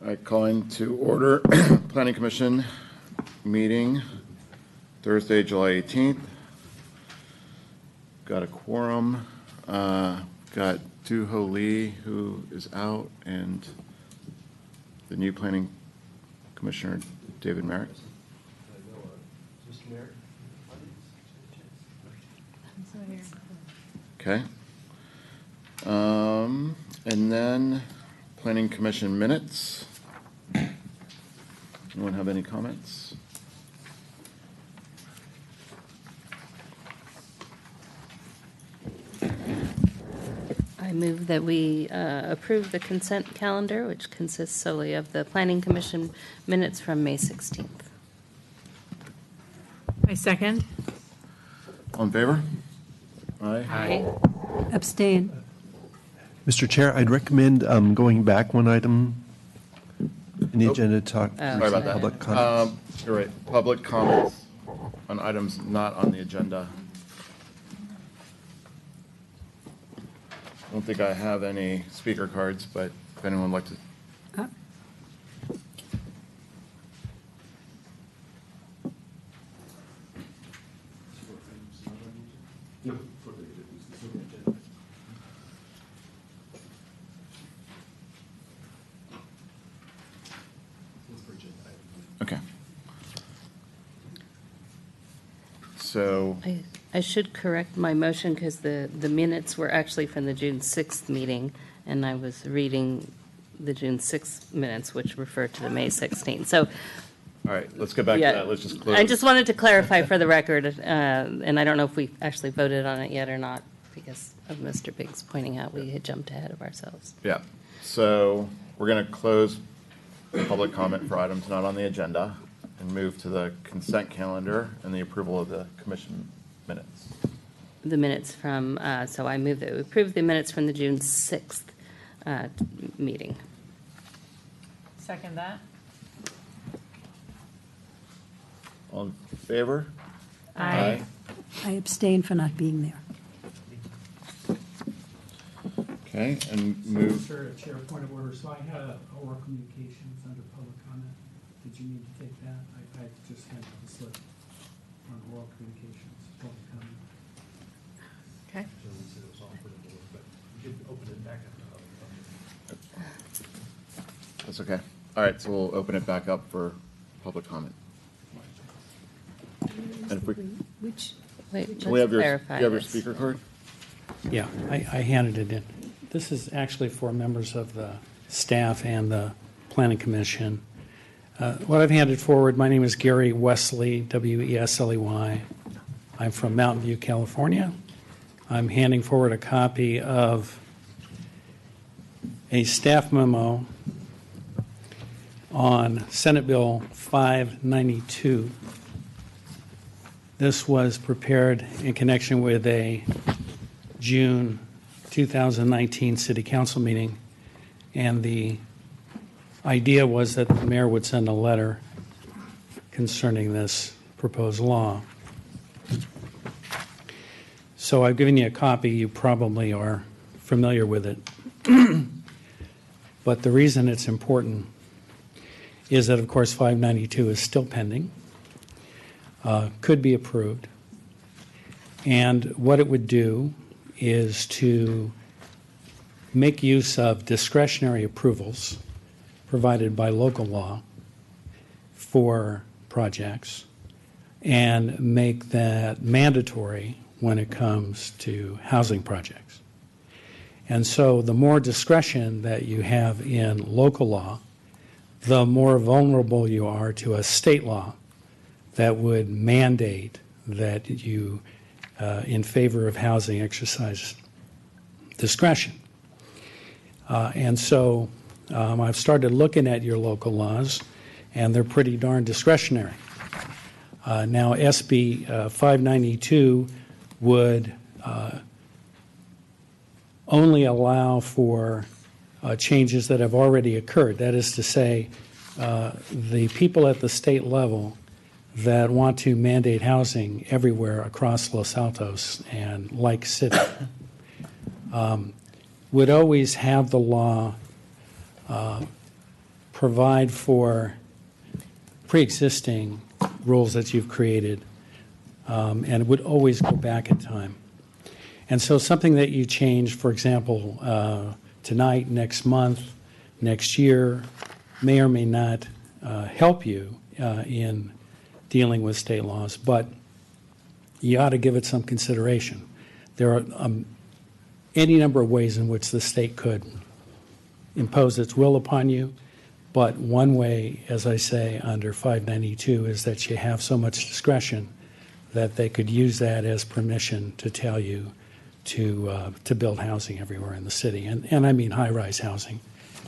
I call into order Planning Commission meeting Thursday, July 18th. Got a quorum. Got Du-Ho Lee, who is out, and the new Planning Commissioner, David Merritt. Okay. And then Planning Commission minutes. Anyone have any comments? I move that we approve the consent calendar, which consists solely of the Planning Commission minutes from May 16th. I second. All in favor? Aye. Abstain. Mr. Chair, I'd recommend going back one item in the agenda to talk Sorry about that. public comments. You're right. Public comments on items not on the agenda. I don't think I have any speaker cards, but if anyone would like to. Okay. So, I should correct my motion because the minutes were actually from the June 6th meeting, and I was reading the June 6th minutes, which refer to the May 16th. So, all right, let's get back to yeah, that. Let's just close. I just wanted to clarify for the record, and I don't know if we actually voted on it yet or not, because of Mr. Biggs pointing out we had jumped ahead of ourselves. Yeah. So we're going to close public comment for items not on the agenda and move to the consent calendar and the approval of the commission minutes. The minutes from, so I move that we approve the minutes from the June 6th meeting. Second that. All in favor? Aye. I abstain for not being there. Okay, and move, Sir, Chair, point of order. So I had oral communications under public comment. Did you need to take that? I just had the slip on oral communications, public comment. Okay. that's okay. All right, so we'll open it back up for public comment. And if we, Which, Wait, we have let's your, clarify you have your this. speaker card? Yeah, I handed it in. This is actually for members of the staff and the Planning Commission. What I've handed forward, my name is Gary Wesley, W-E-S-L-E-Y. I'm from Mountain View, California. I'm handing forward a copy of a staff memo on Senate Bill 592. This was prepared in connection with a June 2019 City Council meeting, and the idea was that the mayor would send a letter concerning this proposed law. So I've given you a copy. You probably are familiar with it. But the reason it's important is that, of course, 592 is still pending, could be approved. And what it would do is to make use of discretionary approvals provided by local law for projects and make that mandatory when it comes to housing projects. And so the more discretion that you have in local law, the more vulnerable you are to a state law that would mandate that you, in favor of housing, exercise discretion. And so I've started looking at your local laws, and they're pretty darn discretionary. Now, SB 592 would only allow for changes that have already occurred. That is to say, the people at the state level that want to mandate housing everywhere across Los Altos and Lake City would always have the law provide for pre-existing rules that you've created, and it would always go back in time. And so something that you change, for example, tonight, next month, next year, may or may not help you in dealing with state laws, but you ought to give it some consideration. There are any number of ways in which the state could impose its will upon you, but one way, as I say, under 592, is that you have so much discretion that they could use that as permission to tell you to build housing everywhere in the city, and I mean high-rise housing,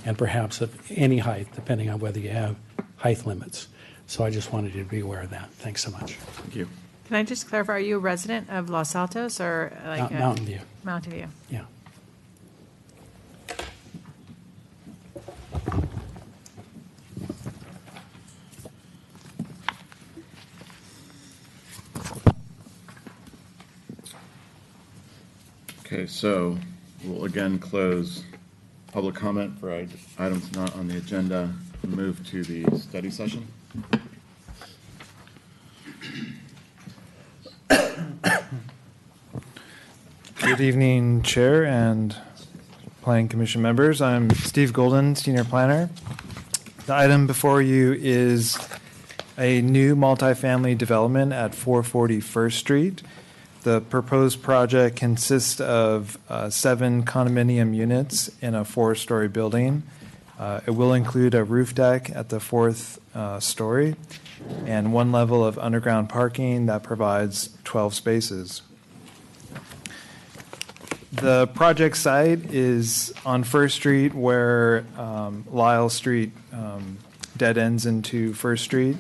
and perhaps of any height, depending on whether you have height limits. So I just wanted you to be aware of that. Thanks so much. Thank you. Can I just clarify, are you a resident of Los Altos or like Mountain View, Mountain View? yeah. Okay, so we'll again close public comment for items not on the agenda and move to the study session. Good evening, Chair and Planning Commission members. I'm Steve Golden, Senior Planner. The item before you is a new multifamily development at 440 First Street. The proposed project consists of 7 condominium units in a 4-story building. It will include a roof deck at the 4th story and 1 level of underground parking that provides 12 spaces. The project site is on First Street where Lyle Street dead ends into First Street.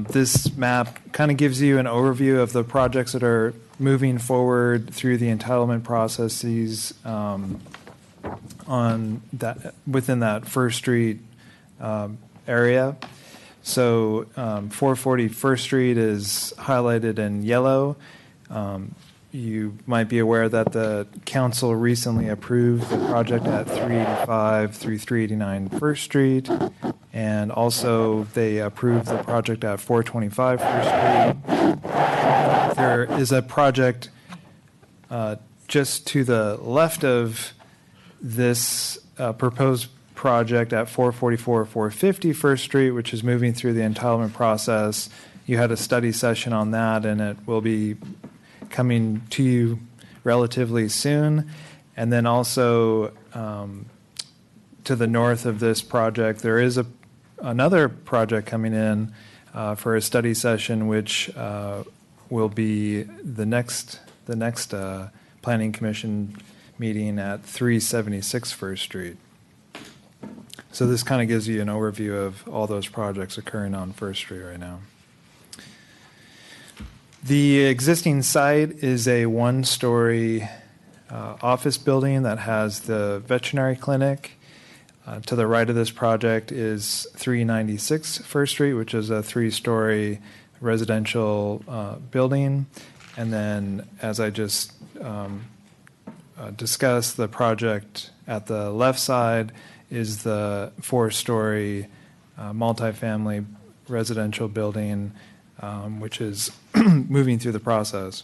This map kind of gives you an overview of the projects that are moving forward through the entitlement processes on that within that First Street area. So 440 First Street is highlighted in yellow. You might be aware that the council recently approved the project at 385 through 389 First Street, and also they approved the project at 425 First Street. There is a project just to the left of this proposed project at 444 450 First Street, which is moving through the entitlement process. You had a study session on that, and it will be coming to you relatively soon. And then also to the north of this project, there is another project coming in for a study session, which will be the next Planning Commission meeting at 376 First Street. So this kind of gives you an overview of all those projects occurring on First Street right now. The existing site is a 1-story office building that has the veterinary clinic. To the right of this project is 396 First Street, which is a 3-story residential building. And then, as I just discussed, the project at the left side is the 4-story multifamily residential building, which is moving through the process.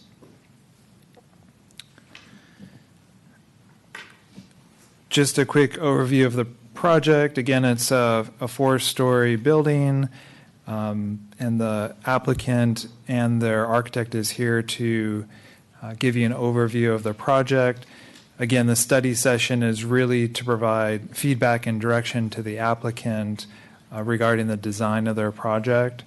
Just a quick overview of the project. Again, it's a 4-story building, and the applicant and their architect is here to give you an overview of the project. Again, the study session is really to provide feedback and direction to the applicant regarding the design of their project.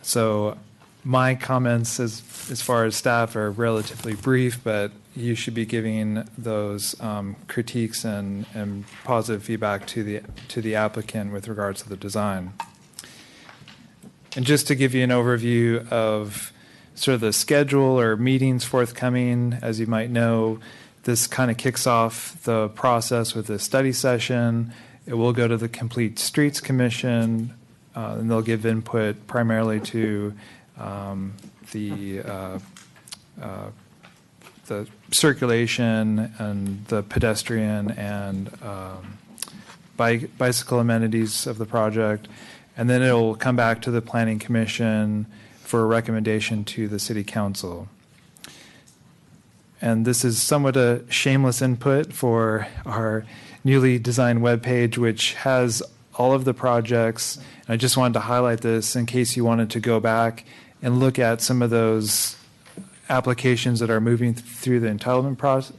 So my comments as far as staff are relatively brief, but you should be giving those critiques and positive feedback to the applicant with regards to the design. And just to give you an overview of sort of the schedule or meetings forthcoming, as you might know, this kind of kicks off the process with a study session. It will go to the Complete Streets Commission, and they'll give input primarily to the circulation and the pedestrian and bicycle amenities of the project, and then it'll come back to the Planning Commission for a recommendation to the City Council. And this is somewhat a shameless input for our newly designed webpage, which has all of the projects. And I just wanted to highlight this in case you wanted to go back and look at some of those applications that are moving through the entitlement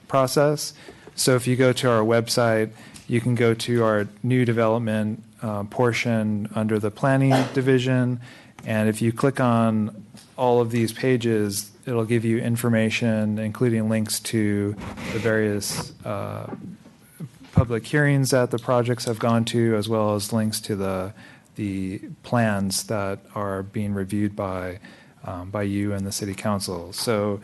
process. So if you go to our website, you can go to our new development portion under the planning division. And if you click on all of these pages, it'll give you information, including links to the various public hearings that the projects have gone to, as well as links to the plans that are being reviewed by you and the City Council. So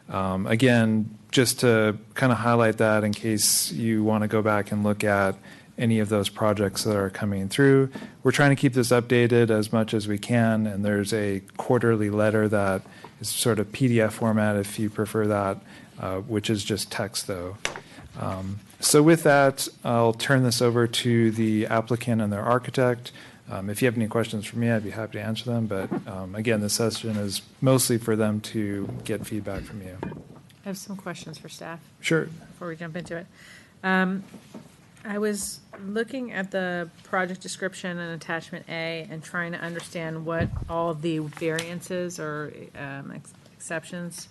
again, just to kind of highlight that in case you want to go back and look at any of those projects that are coming through. We're trying to keep this updated as much as we can, and there's a quarterly letter that is sort of PDF format if you prefer that, which is just text though. So with that, I'll turn this over to the applicant and their architect. If you have any questions for me, I'd be happy to answer them. But again, this session is mostly for them to get feedback from you. I have some questions for staff Sure. before we jump into it. I was looking at the project description and attachment A and trying to understand what all of the variances or exceptions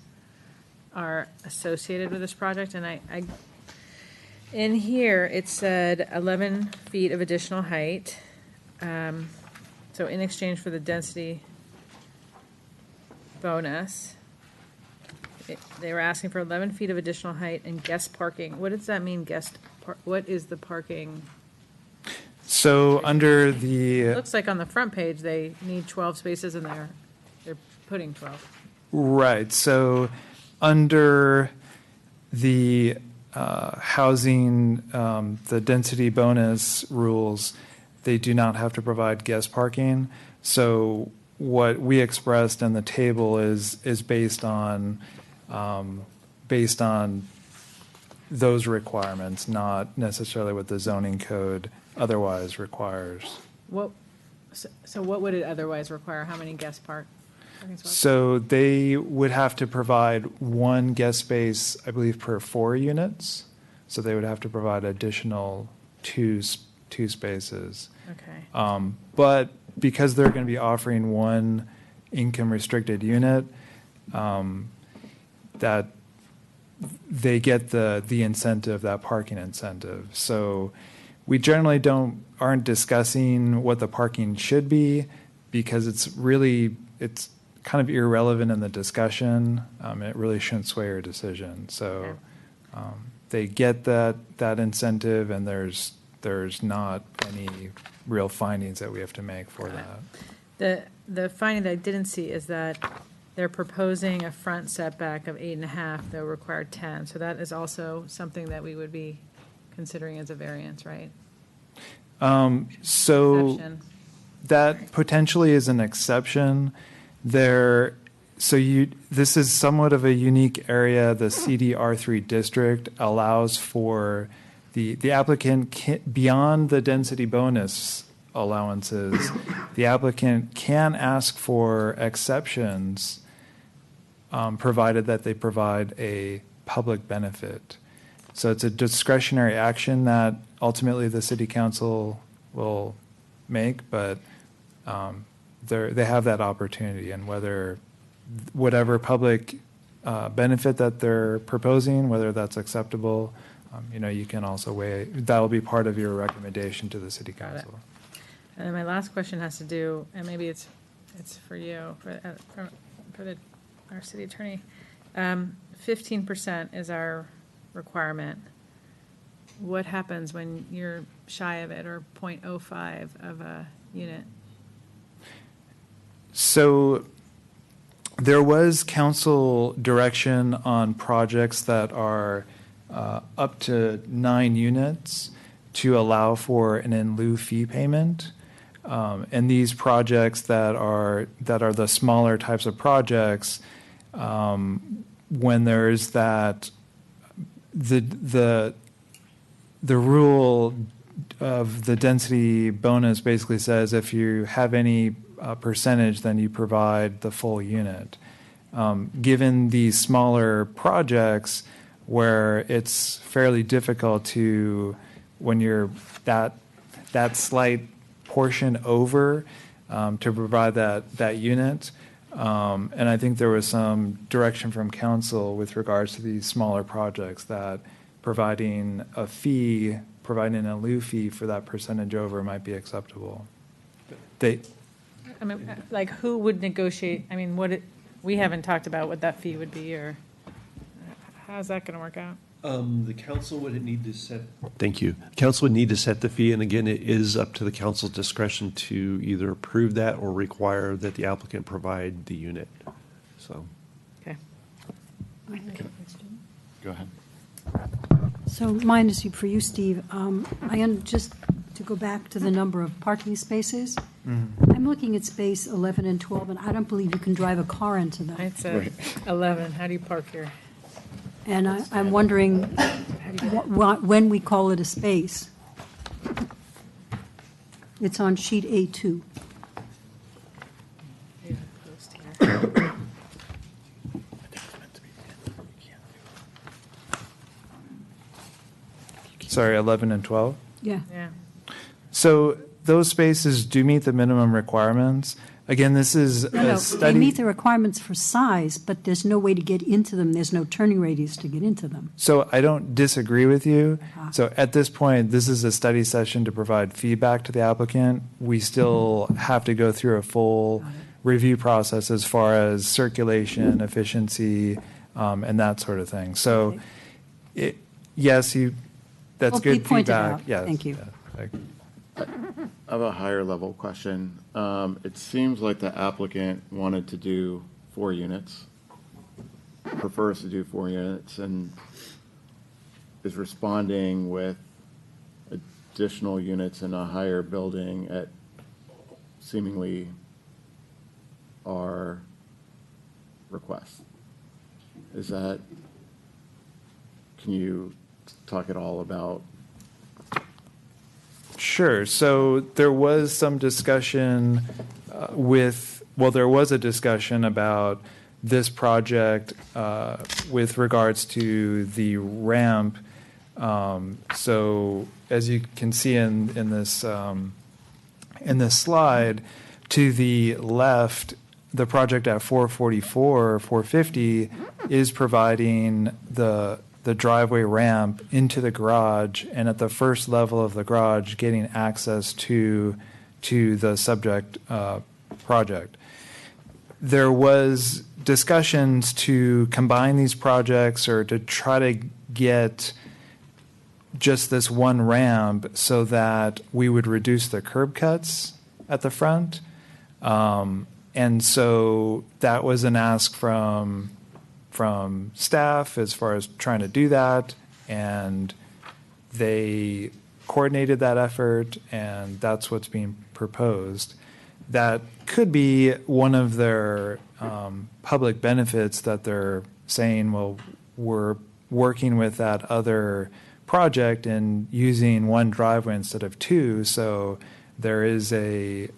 are associated with this project. And I in here, it said 11 feet of additional height. So in exchange for the density bonus, they were asking for 11 feet of additional height and guest parking. What does that mean, what is the parking? So under It the, looks like on the front page, they need 12 spaces and they're putting 12. right, so under the housing, the density bonus rules, they do not have to provide guest parking. So what we expressed in the table is based on those requirements, not necessarily what the zoning code otherwise requires. So what would it otherwise require? How many guest parking spots? So they would have to provide one guest space, I believe, per 4 units. So they would have to provide additional two spaces. Okay. But because they're going to be offering one income restricted unit, that they get the incentive, that parking incentive. So we generally aren't discussing what the parking should be because it's kind of irrelevant in the discussion. It really shouldn't sway your decision. So they get that incentive, and there's not any real findings that we have to make for that. The finding that I didn't see is that they're proposing a front setback of 8.5, they'll require 10. So that is also something that we would be considering as a variance, right? So Exception. that potentially is an exception. This is somewhat of a unique area. The CDR3 district allows for the applicant beyond the density bonus allowances, the applicant can ask for exceptions provided that they provide a public benefit. So it's a discretionary action that ultimately the City Council will make, but they have that opportunity, and whatever public benefit that they're proposing, whether that's acceptable, you can also weigh, that will be part of your recommendation to the City Council. And then my last question has to do, and maybe it's for you, for our city attorney. 15% is our requirement. What happens when you're shy of it, or 0.05 of a unit? So there was council direction on projects that are up to 9 units to allow for an in lieu fee payment. And these projects that are the smaller types of projects, when there's that, the rule of the density bonus basically says if you have any percentage, then you provide the full unit. Given these smaller projects where it's fairly difficult to, when you're that slight portion over, to provide that unit. And I think there was some direction from council with regards to these smaller projects that providing a fee, providing a lieu fee for that percentage over might be acceptable. They, I mean, like, who would negotiate, I mean, we haven't talked about what that fee would be, or how's that gonna work out? The council would need to set. Thank you. Council would need to set the fee, and again, it is up to the council's discretion to either approve that or require that the applicant provide the unit. So. Okay. Go ahead. So mine is for you, Steve. Just to go back to the number of parking spaces, I'm looking at space 11 and 12, and I don't believe you can drive a car into them. It's at 11, how do you park here? And I'm wondering when we call it a space. It's on sheet A2. sorry, 11 and 12? Yeah. Yeah. So those spaces do meet the minimum requirements. Again, this is No, a they study. meet the requirements for size, but there's no way to get into them. There's no turning radius to get into them. So I don't disagree with you. Ah. So at this point, this is a study session to provide feedback to the applicant. We still have to go through a full review process as far as circulation, efficiency, and that sort of thing. So, Okay. yes, that's Well, good he pointed feedback. out. Yes. Thank you. Yeah. I have a higher level question. It seems like the applicant wanted to do 4 units, prefers to do 4 units, and is responding with additional units in a higher building at seemingly our request. Is that, can you talk at all about? Sure. So there was some discussion there was a discussion about this project with regards to the ramp. So as you can see in this slide, to the left, the project at 444, 450 is providing the driveway ramp into the garage, and at the first level of the garage, getting access to the subject project. There was discussions to combine these projects or to try to get just this one ramp so that we would reduce the curb cuts at the front. And so that was an ask from staff as far as trying to do that, and they coordinated that effort, and that's what's being proposed. That could be one of their public benefits that they're saying, well, we're working with that other project and using one driveway instead of 2, so there is a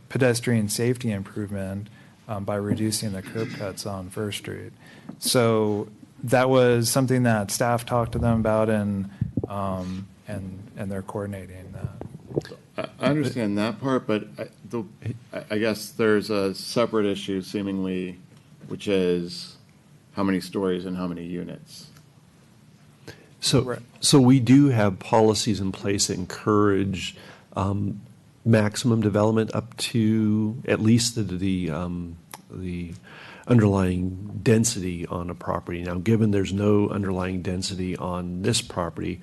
pedestrian safety improvement by reducing the curb cuts on First Street. So that was something that staff talked to them about, and they're coordinating that. I understand that part, but I guess there's a separate issue seemingly, which is how many stories and how many units. So we do have policies in place that encourage maximum development up to at least the underlying density on a property. Now, given there's no underlying density on this property,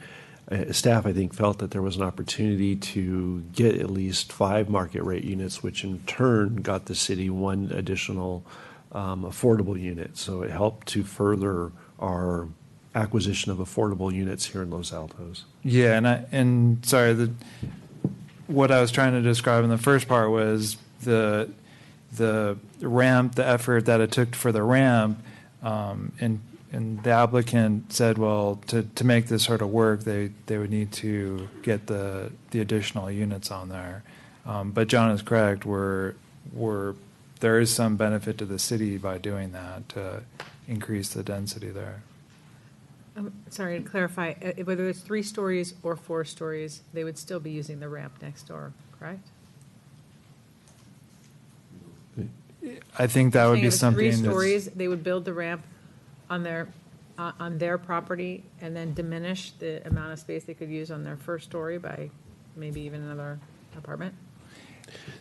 staff, I think, felt that there was an opportunity to get at least 5 market rate units, which in turn got the city 1 additional affordable unit. So it helped to further our acquisition of affordable units here in Los Altos. Yeah, and sorry, what I was trying to describe in the first part was the ramp, the effort that it took for the ramp, and and the applicant said, well, to make this sort of work, they would need to get the additional units on there. But John is correct, there is some benefit to the city by doing that, to increase the density there. Sorry, to clarify, whether it's 3 stories or 4 stories, they would still be using the ramp next door, correct? I think that would Saying be if it's something 3 that's- stories, they would build the ramp on their property and then diminish the amount of space they could use on their first story by maybe even another apartment?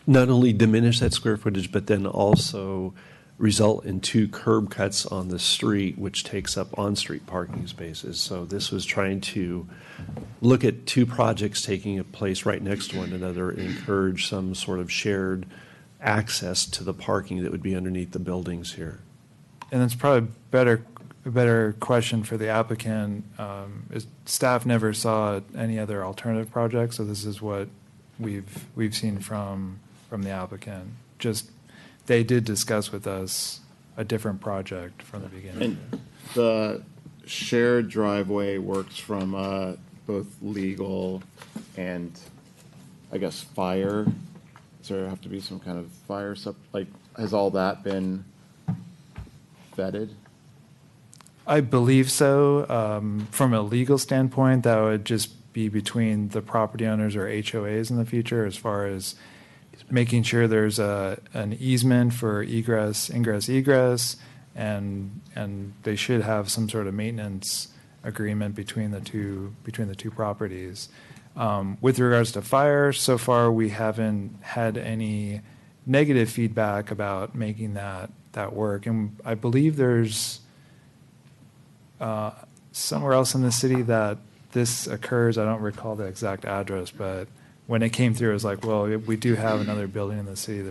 Not only diminish that square footage, but then also result in 2 curb cuts on the street, which takes up on-street parking spaces. So this was trying to look at 2 projects taking place right next to one another, encourage some sort of shared access to the parking that would be underneath the buildings here. And it's probably a better question for the applicant. Is staff never saw any other alternative projects, so this is what we've seen from the applicant. Just, they did discuss with us a different project from the beginning. And the shared driveway works from both legal and, I guess, fire. Does there have to be some kind of fire, has all that been vetted? I believe so. From a legal standpoint, that would just be between the property owners or HOAs in the future, as far as making sure there's an easement for ingress, egress, and they should have some sort of maintenance agreement between the two properties. With regards to fire, so far we haven't had any negative feedback about making that work, and I believe there's somewhere else in the city that this occurs. I don't recall the exact address, but when it came through, it was like, well, we do have another building in the city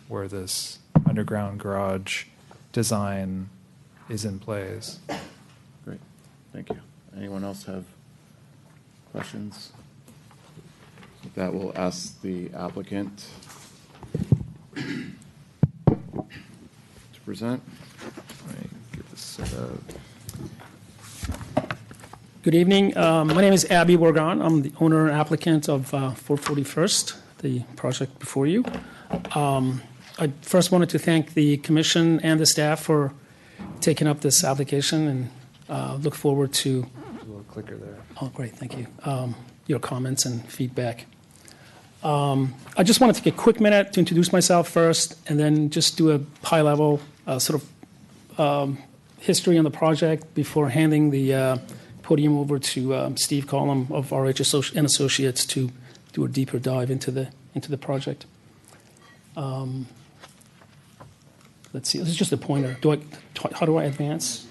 where this underground garage design is in place. Great, thank you. Anyone else have questions? With that, we'll ask the applicant to present. Let me get this set up. Good evening. My name is Abby Worgon. I'm the owner and applicant of 441st, the project before you. I first wanted to thank the commission and the staff for taking up this application, and look forward to, There's a little clicker there. oh, great, thank you, your comments and feedback. I just want to take a quick minute to introduce myself first, and then just do a high-level sort of history on the project before handing the podium over to Steve Collum of RH and Associates to do a deeper dive into the project. Let's see. This is just a pointer. How do I advance?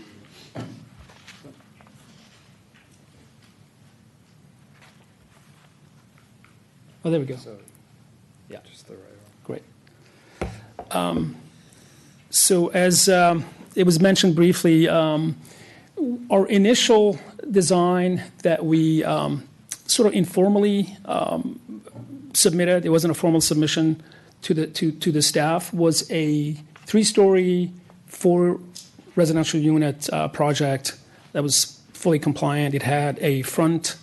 Oh, there we go. So, Yeah. just the right one. Great. So as it was mentioned briefly, our initial design that we sort of informally submitted, it wasn't a formal submission to the staff, was a 3-story, 4 residential unit project that was fully compliant. It had a front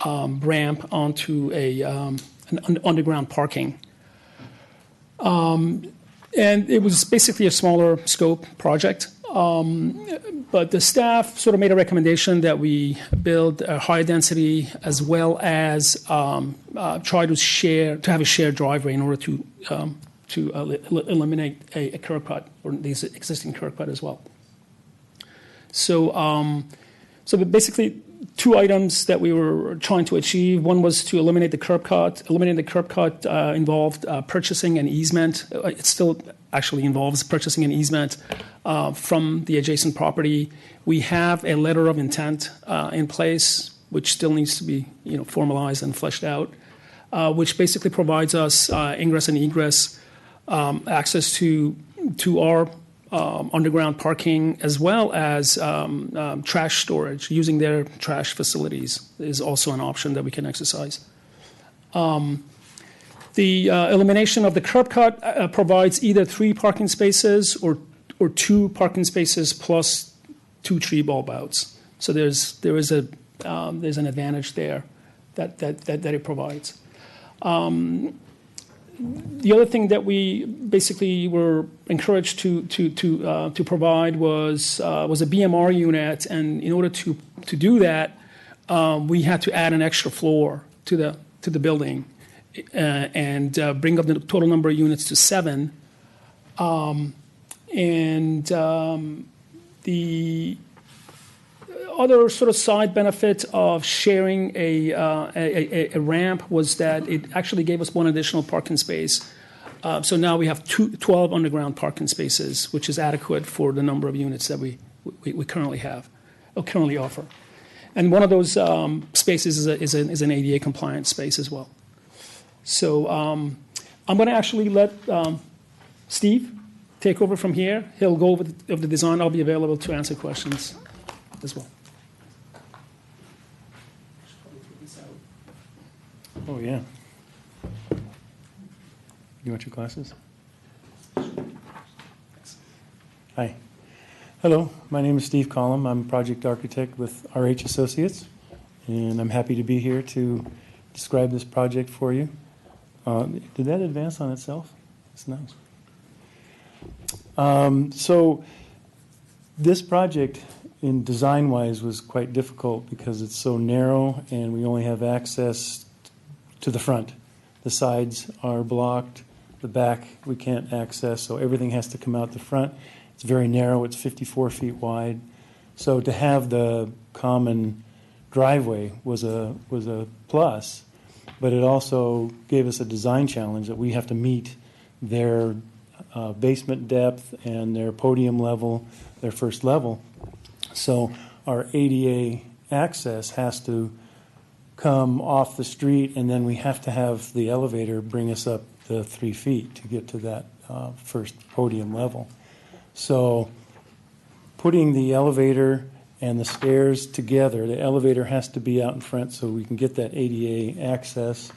ramp onto an underground parking. And it was basically a smaller scope project. But the staff sort of made a recommendation that we build a high density, as well as try to have a shared driveway in order to eliminate a curb cut, or the existing curb cut as well. So basically, 2 items that we were trying to achieve. One was to eliminate the curb cut. Eliminating the curb cut involved purchasing an easement. It still actually involves purchasing an easement from the adjacent property. We have a letter of intent in place, which still needs to be formalized and fleshed out, which basically provides us ingress and egress access to our underground parking, as well as trash storage. Using their trash facilities is also an option that we can exercise. The elimination of the curb cut provides either 3 parking spaces or 2 parking spaces plus 2 tree bulb outs. So there's an advantage there that it provides. The other thing that we basically were encouraged to provide was a BMR unit, and in order to do that, we had to add an extra floor to the building and bring up the total number of units to 7. The other sort of side benefit of sharing a ramp was that it actually gave us one additional parking space. So now we have 12 underground parking spaces, which is adequate for the number of units that we currently have, or currently offer. And one of those spaces is an ADA compliant space as well. So I'm going to actually let Steve take over from here. He'll go over the design. I'll be available to answer questions as well. Oh, yeah. You want your glasses? Hi. Hello, my name is Steve Collum. I'm a project architect with RH Associates, and I'm happy to be here to describe this project for you. Did that advance on itself? It's nice. So this project, in design-wise, was quite difficult because it's so narrow and we only have access to the front. The sides are blocked. The back we can't access, so everything has to come out the front. It's very narrow. It's 54 feet wide. So to have the common driveway was a plus, but it also gave us a design challenge that we have to meet their basement depth and their podium level, their first level. So our ADA access has to come off the street, and then we have to have the elevator bring us up the 3 feet to get to that first podium level. So putting the elevator and the stairs together, the elevator has to be out in front so we can get that ADA access,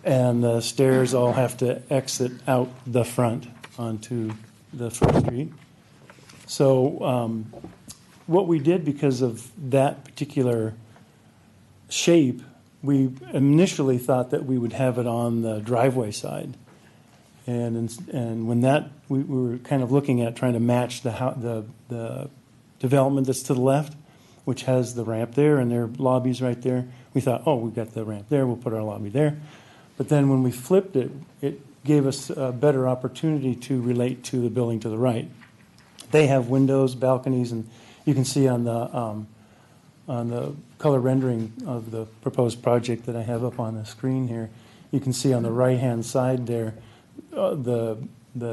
and the stairs all have to exit out the front onto the First Street. So what we did, because of that particular shape, we initially thought that we would have it on the driveway side, and when that we were kind of looking at trying to match the development that's to the left, which has the ramp there and their lobbies right there. We thought, oh, we've got the ramp there, we'll put our lobby there. But then when we flipped it, it gave us a better opportunity to relate to the building to the right. They have windows, balconies, and you can see on the color rendering of the proposed project that I have up on the screen here, you can see on the right-hand side there, the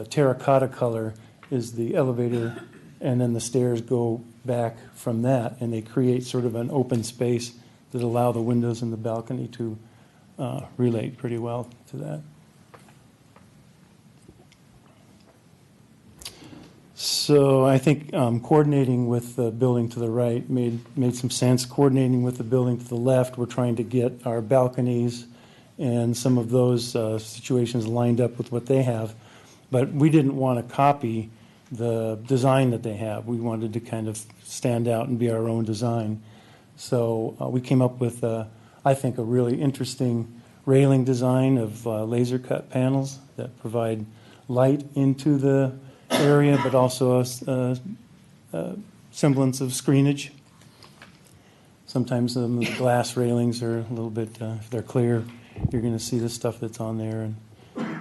terracotta color is the elevator, and then the stairs go back from that, and they create sort of an open space that allow the windows and the balcony to relate pretty well to that. So I think coordinating with the building to the right made some sense. Coordinating with the building to the left, we're trying to get our balconies and some of those situations lined up with what they have. But we didn't want to copy the design that they have. We wanted to kind of stand out and be our own design. So we came up with, I think, a really interesting railing design of laser cut panels that provide light into the area, but also a semblance of screenage. Sometimes the glass railings are a little bit, if they're clear, you're going to see the stuff that's on there. And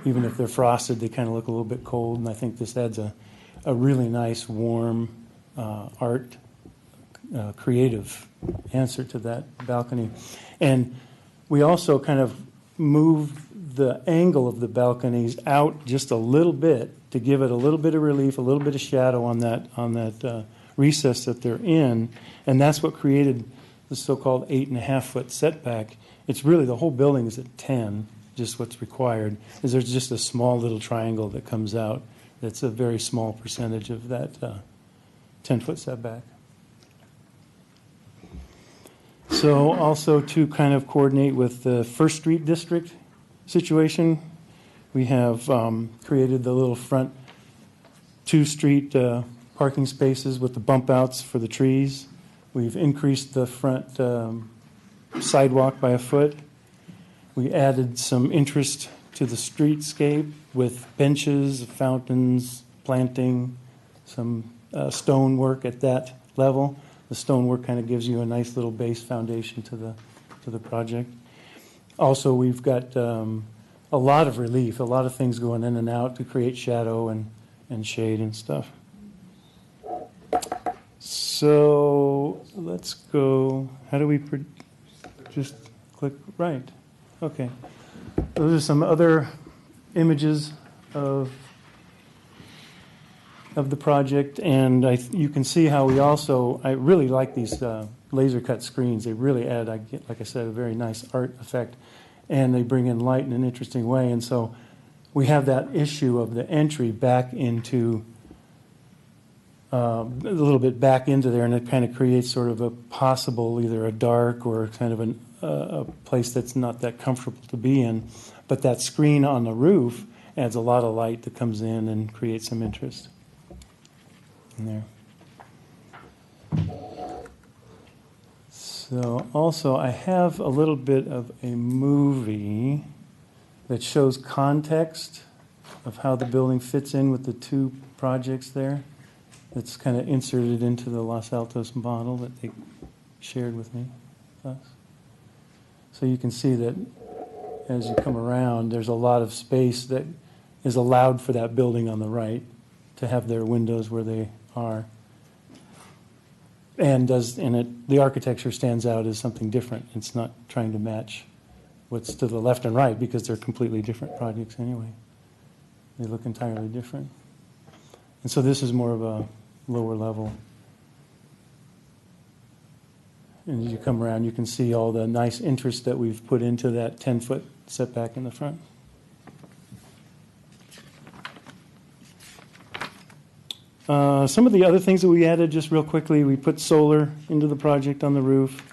even if they're frosted, they kind of look a little bit cold. And I think this adds a really nice, warm, art, creative answer to that balcony. And we also kind of moved the angle of the balconies out just a little bit to give it a little bit of relief, a little bit of shadow on that recess that they're in, and that's what created the so-called 8.5-foot setback. It's really the whole building is at 10. Just what's required is there's just a small little triangle that comes out. That's a very small percentage of that 10-foot setback. So also to kind of coordinate with the First Street District situation, we have created the little front 2-street parking spaces with the bump outs for the trees. We've increased the front sidewalk by a foot. We added some interest to the streetscape with benches, fountains, planting, some stonework at that level. The stonework kind of gives you a nice little base foundation to the project. Also, we've got a lot of relief, a lot of things going in and out to create shadow and shade and stuff. So let's go, how do we, just click right. Okay. Those are some other images of the project, and you can see how we also, I really like these laser cut screens. They really add, like I said, a very nice art effect, and they bring in light in an interesting way. And so we have that issue of the entry back into, a little bit back into there, and it kind of creates sort of a possible, either a dark or kind of a place that's not that comfortable to be in. But that screen on the roof adds a lot of light that comes in and creates some interest in there. So also, I have a little bit of a movie that shows context of how the building fits in with the two projects there. It's kind of inserted into the Los Altos model that they shared with me. So you can see that as you come around, there's a lot of space that is allowed for that building on the right to have their windows where they are. And the architecture stands out as something different. It's not trying to match what's to the left and right because they're completely different projects anyway. They look entirely different. And so this is more of a lower level. And as you come around, you can see all the nice interest that we've put into that 10-foot setback in the front. Some of the other things that we added, just real quickly, we put solar into the project on the roof.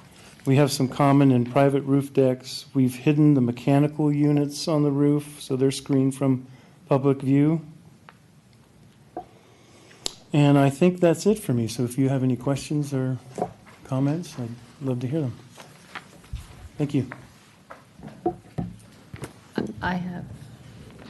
We have some common and private roof decks. We've hidden the mechanical units on the roof, so they're screened from public view. And I think that's it for me. So if you have any questions or comments, I'd love to hear them. Thank you. I have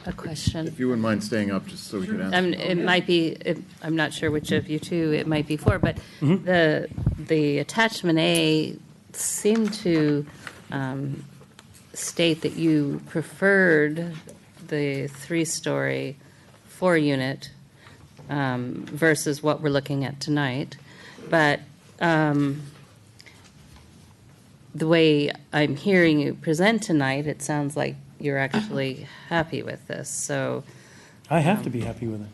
a question. If you wouldn't mind staying up, just so we could answer. It might be, I'm not sure which of you two it might be for, but the attachment A seemed to state that you preferred the 3-story 4-unit versus what we're looking at tonight. But the way I'm hearing you present tonight, it sounds like you're actually happy with this. So I have to be happy with it.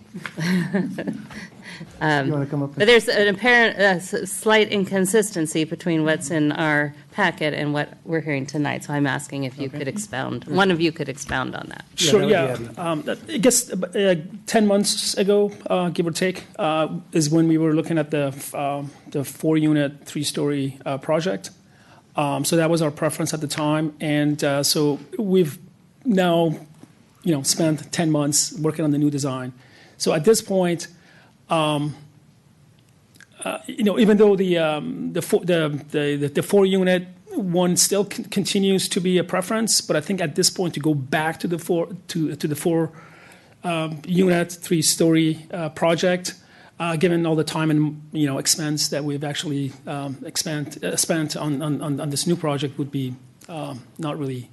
You want to come up? but there's an apparent slight inconsistency between what's in our packet and what we're hearing tonight. So I'm asking if you could expound, one of you could expound on that. Sure, that would yeah. I guess 10 months ago, give or take, is when we were looking at the 4-unit, 3-story project. So that was our preference at the time. And so we've now, spent 10 months working on the new design. So at this point, even though the 4-unit one still continues to be a preference, but I think at this point to go back to the 4-unit 3-story project, given all the time and expense that we've actually spent on this new project, would be not really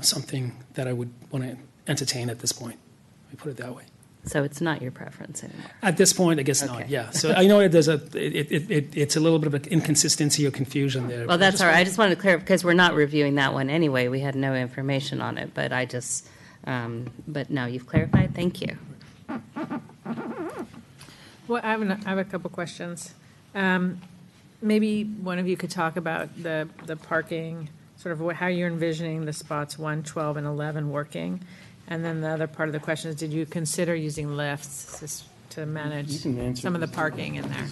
something that I would want to entertain at this point. Let me put it that way. So it's not your preference anymore. At this point, I guess not. Okay. Yeah. So I know there's it's a little bit of an inconsistency or confusion there. Well, that's all right. I just wanted to clarify, because we're not reviewing that one anyway. We had no information on it, but but now you've clarified. Thank you. Well, I have a couple questions. Maybe one of you could talk about the parking, sort of how you're envisioning the spots 1, 12, and 11 working. And then the other part of the question is, did you consider using lifts? This is to manage You can answer some of the this. parking in there?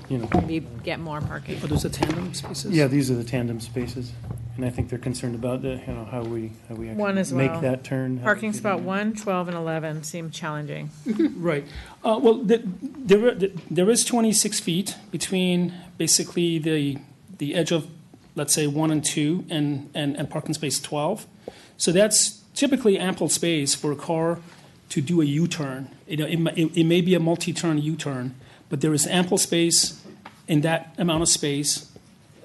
You know, Maybe get more parking? Are those the tandem spaces? yeah, these are the tandem spaces, and I think they're concerned about the, you know, how we One as actually well. make that turn. how we Parking do spot that. 1, 12, and 11 seem challenging. Right. Well, there is 26 feet between basically the edge of, let's say, 1 and 2 and parking space 12. So that's typically ample space for a car to do a U-turn. You know, it may be a multi-turn U-turn, but there is ample space in that amount of space,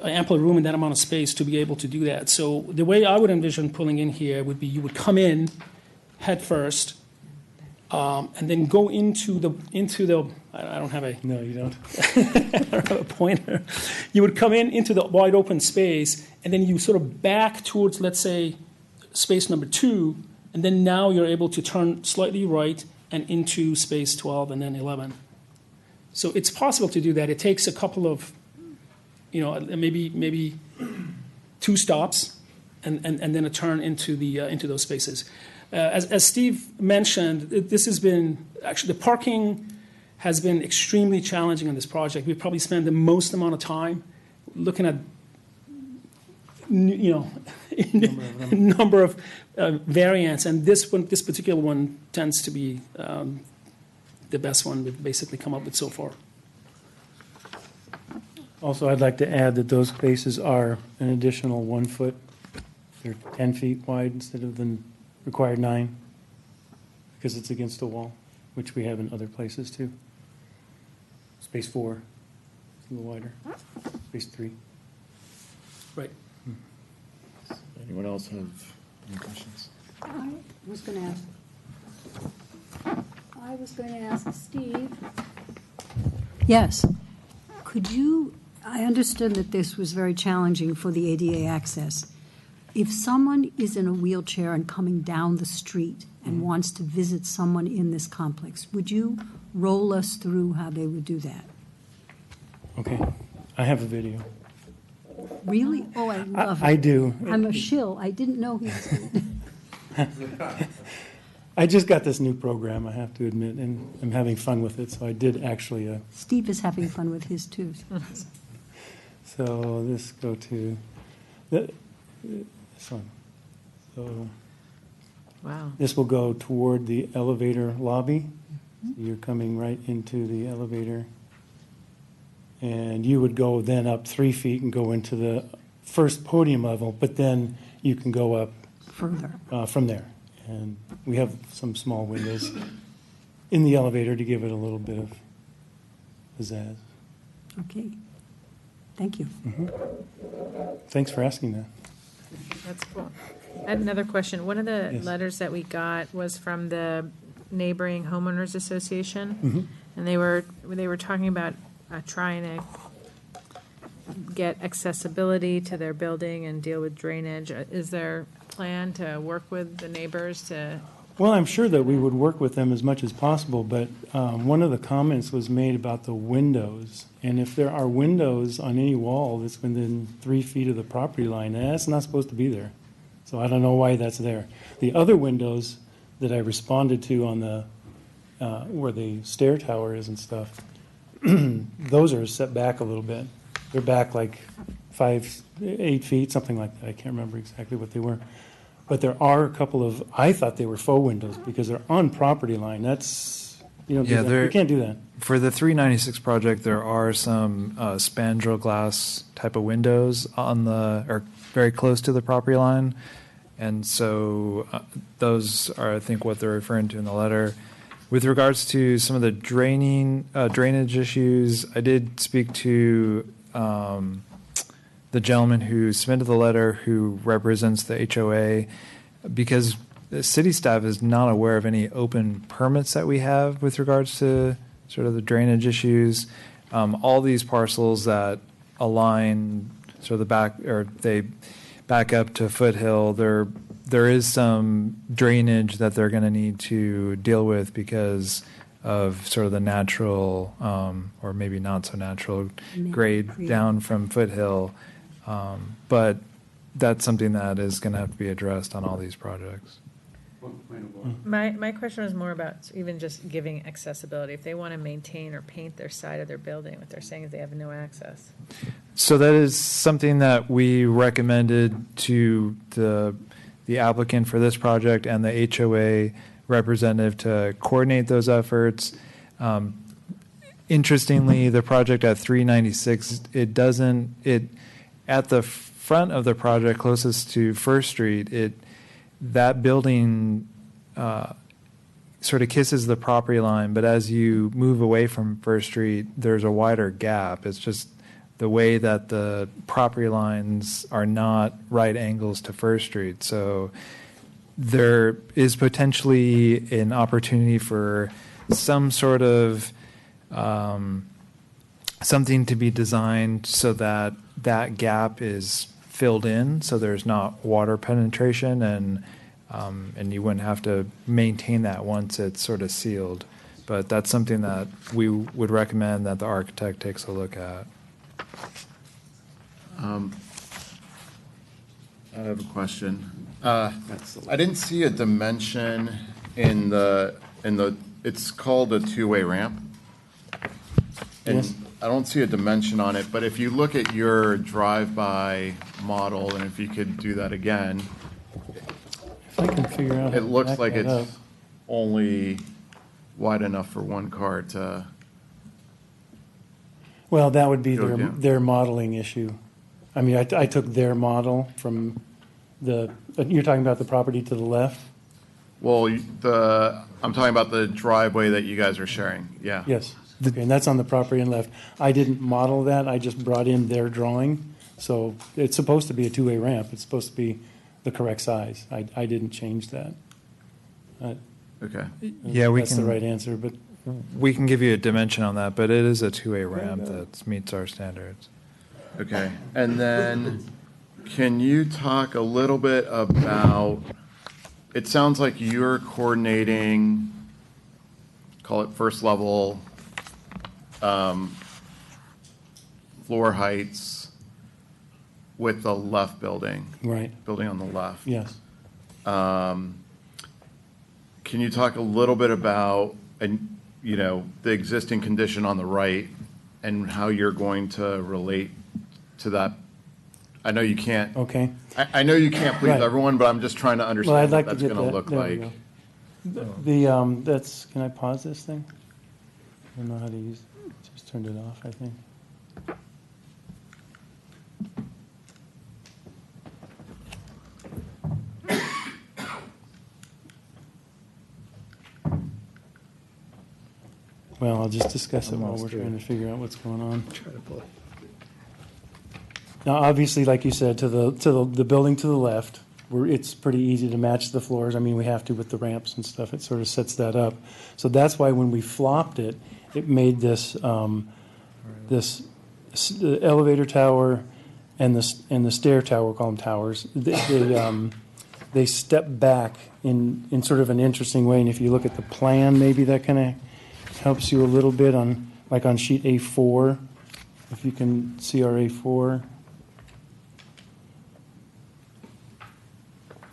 ample room in that amount of space to be able to do that. So the way I would envision pulling in here would be you would come in head first, and then go into the. I don't have a No, you don't. I don't have a pointer. You would come in into the wide open space, and then you sort of back towards, let's say, space number 2, and then now you're able to turn slightly right and into space 12 and then 11. So it's possible to do that. It takes a couple of, you know, maybe 2 stops, and then a turn into those spaces. As Steve mentioned, this has been actually the parking has been extremely challenging on this project. We've probably spent the most amount of time looking at, you know, number of variants, and this particular one tends to be the best one we've basically come up with so far. Also, I'd like to add that those spaces are an additional 1 foot. They're 10 feet wide instead of the required 9, because it's against the wall, which we have in other places too. Space 4 is a little wider. Space 3. Right. Anyone else have any questions? I was going to ask Steve. Yes. Could you, I understood that this was very challenging for the ADA access. If someone is in a wheelchair and coming down the street and wants to visit someone in this complex, would you roll us through how they would do that? Okay, I have a video. Really? Oh, I love it. I do. I'm a shill. I didn't know he was. I just got this new program, I have to admit, and I'm having fun with it, so I did actually. Steve is having fun with his too. So this go to this one. So Wow. this will go toward the elevator lobby. You're coming right into the elevator. And you would go then up 3 feet and go into the first podium level, but then you can go up Further. from there. And we have some small windows in the elevator to give it a little bit of pizzazz. Okay. Thank you. Thanks for asking that. That's cool. I had another question. One of the Yes. letters that we got was from the neighboring homeowners association, Mm-hmm. and they were talking about trying to get accessibility to their building and deal with drainage. Is there a plan to work with the neighbors to? Well, I'm sure that we would work with them as much as possible, but one of the comments was made about the windows. And if there are windows on any wall that's within 3 feet of the property line, that's not supposed to be there. So I don't know why that's there. The other windows that I responded to on the, where the stair tower is and stuff, those are set back a little bit. They're back like 8 feet, something like that. I can't remember exactly what they were. But there are a couple of, I thought they were faux windows because they're on property line. That's, you don't do Yeah, that. they're- You can't do that. For the 396 project, there are some spandrel glass type of windows on the, or very close to the property line. And so those are, I think, what they're referring to in the letter. With regards to some of the drainage issues, I did speak to the gentleman who submitted the letter who represents the HOA, because the city staff is not aware of any open permits that we have with regards to sort of the drainage issues. All these parcels that align sort of the back, or they back up to Foothill, there is some drainage that they're going to need to deal with because of sort of the natural, or maybe not so natural, grade down from Foothill. But that's something that is going to have to be addressed on all these projects. My question was more about even just giving accessibility. If they want to maintain or paint their side of their building, what they're saying is they have no access. So that is something that we recommended to the applicant for this project and the HOA representative to coordinate those efforts. Interestingly, the project at 396, at the front of the project closest to First Street, that building sort of kisses the property line, but as you move away from First Street, there's a wider gap. It's just the way that the property lines are not right angles to First Street. So there is potentially an opportunity for some sort of something to be designed so that that gap is filled in, so there's not water penetration, and you wouldn't have to maintain that once it's sort of sealed. But that's something that we would recommend that the architect takes a look at. I have a question. I didn't see a dimension in the, it's called a two-way ramp. And Yes. I don't see a dimension on it, but if you look at your drive-by model, and if you could do that again, If I can figure out how it to looks back like that up. it's only wide enough for one car to, Well, that would be Go their, down. their modeling issue. I mean, I took their model from you're talking about the property to the left? well, I'm talking about the driveway that you guys are sharing, yeah. Yes. Okay, and that's on the property and left. I didn't model that, I just brought in their drawing. So it's supposed to be a two-way ramp. It's supposed to be the correct size. I didn't change that. Okay. Yeah, we That's the can- right answer, but We can give you a dimension on that, but it is a two-way ramp that meets our standards. Okay, and then can you talk a little bit about, it sounds like you're coordinating, call it first level, floor heights with the left building, right, building on the left. yes. Can you talk a little bit about, the existing condition on the right and how you're going to relate to that? I know you can't, Okay. I know you can't please Right. everyone, but I'm just trying to Well, I'd understand what like to that's get going to that. look There we like. go. That's, can I pause this thing? I don't know how to use, just turned it off, I think. Well, I'll just discuss it while we're trying to figure out what's going on. Now, obviously, like you said, to the building to the left, it's pretty easy to match the floors. I mean, we have to with the ramps and stuff. It sort of sets that up. So that's why when we flopped it, it made this the elevator tower and the stair tower, we'll call them towers. They step back in sort of an interesting way. And if you look at the plan, maybe that kind of helps you a little bit on, like on sheet A4, if you can see our A4.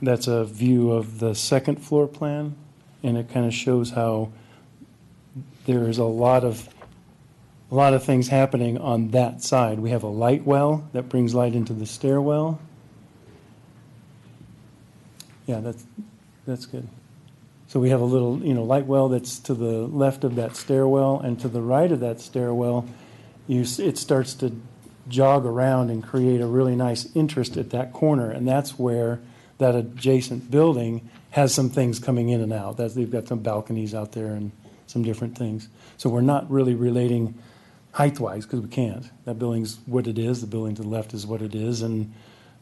That's a view of the second floor plan, and it kind of shows how there is a lot of things happening on that side. We have a light well that brings light into the stairwell. Yeah, that's good. So we have a little, light well that's to the left of that stairwell, and to the right of that stairwell, it starts to jog around and create a really nice interest at that corner, and that's where that adjacent building has some things coming in and out. They've got some balconies out there and some different things. So we're not really relating height-wise, because we can't. That building's what it is, the building to the left is what it is, and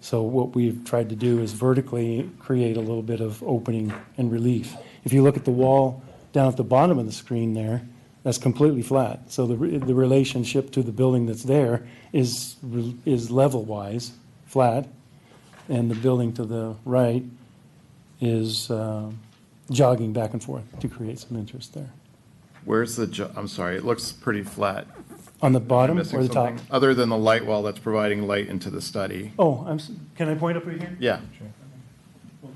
so what we've tried to do is vertically create a little bit of opening and relief. If you look at the wall down at the bottom of the screen there, that's completely flat. So the relationship to the building that's there is level-wise flat, and the building to the right is jogging back and forth to create some interest there. Where's I'm sorry, it looks pretty flat. On the Am I bottom missing or the top? something? Other than the light well that's providing light into the study. Oh, can I point up right here? Yeah,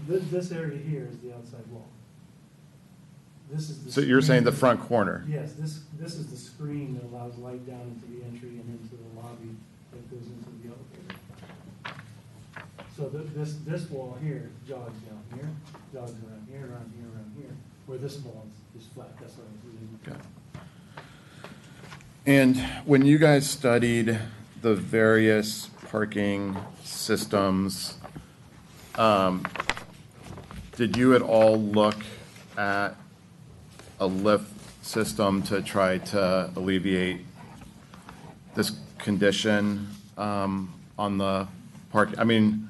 this area here is the outside wall. This is the. So you're saying the screen- front corner? Yes, this is the screen that allows light down into the entry and into the lobby that goes into the elevator. So this wall here jogs down here, jogs around here, around here, around here, where this wall is flat, that's what I was reading. Okay. And when you guys studied the various parking systems, did you at all look at a lift system to try to alleviate this condition on the park? I mean,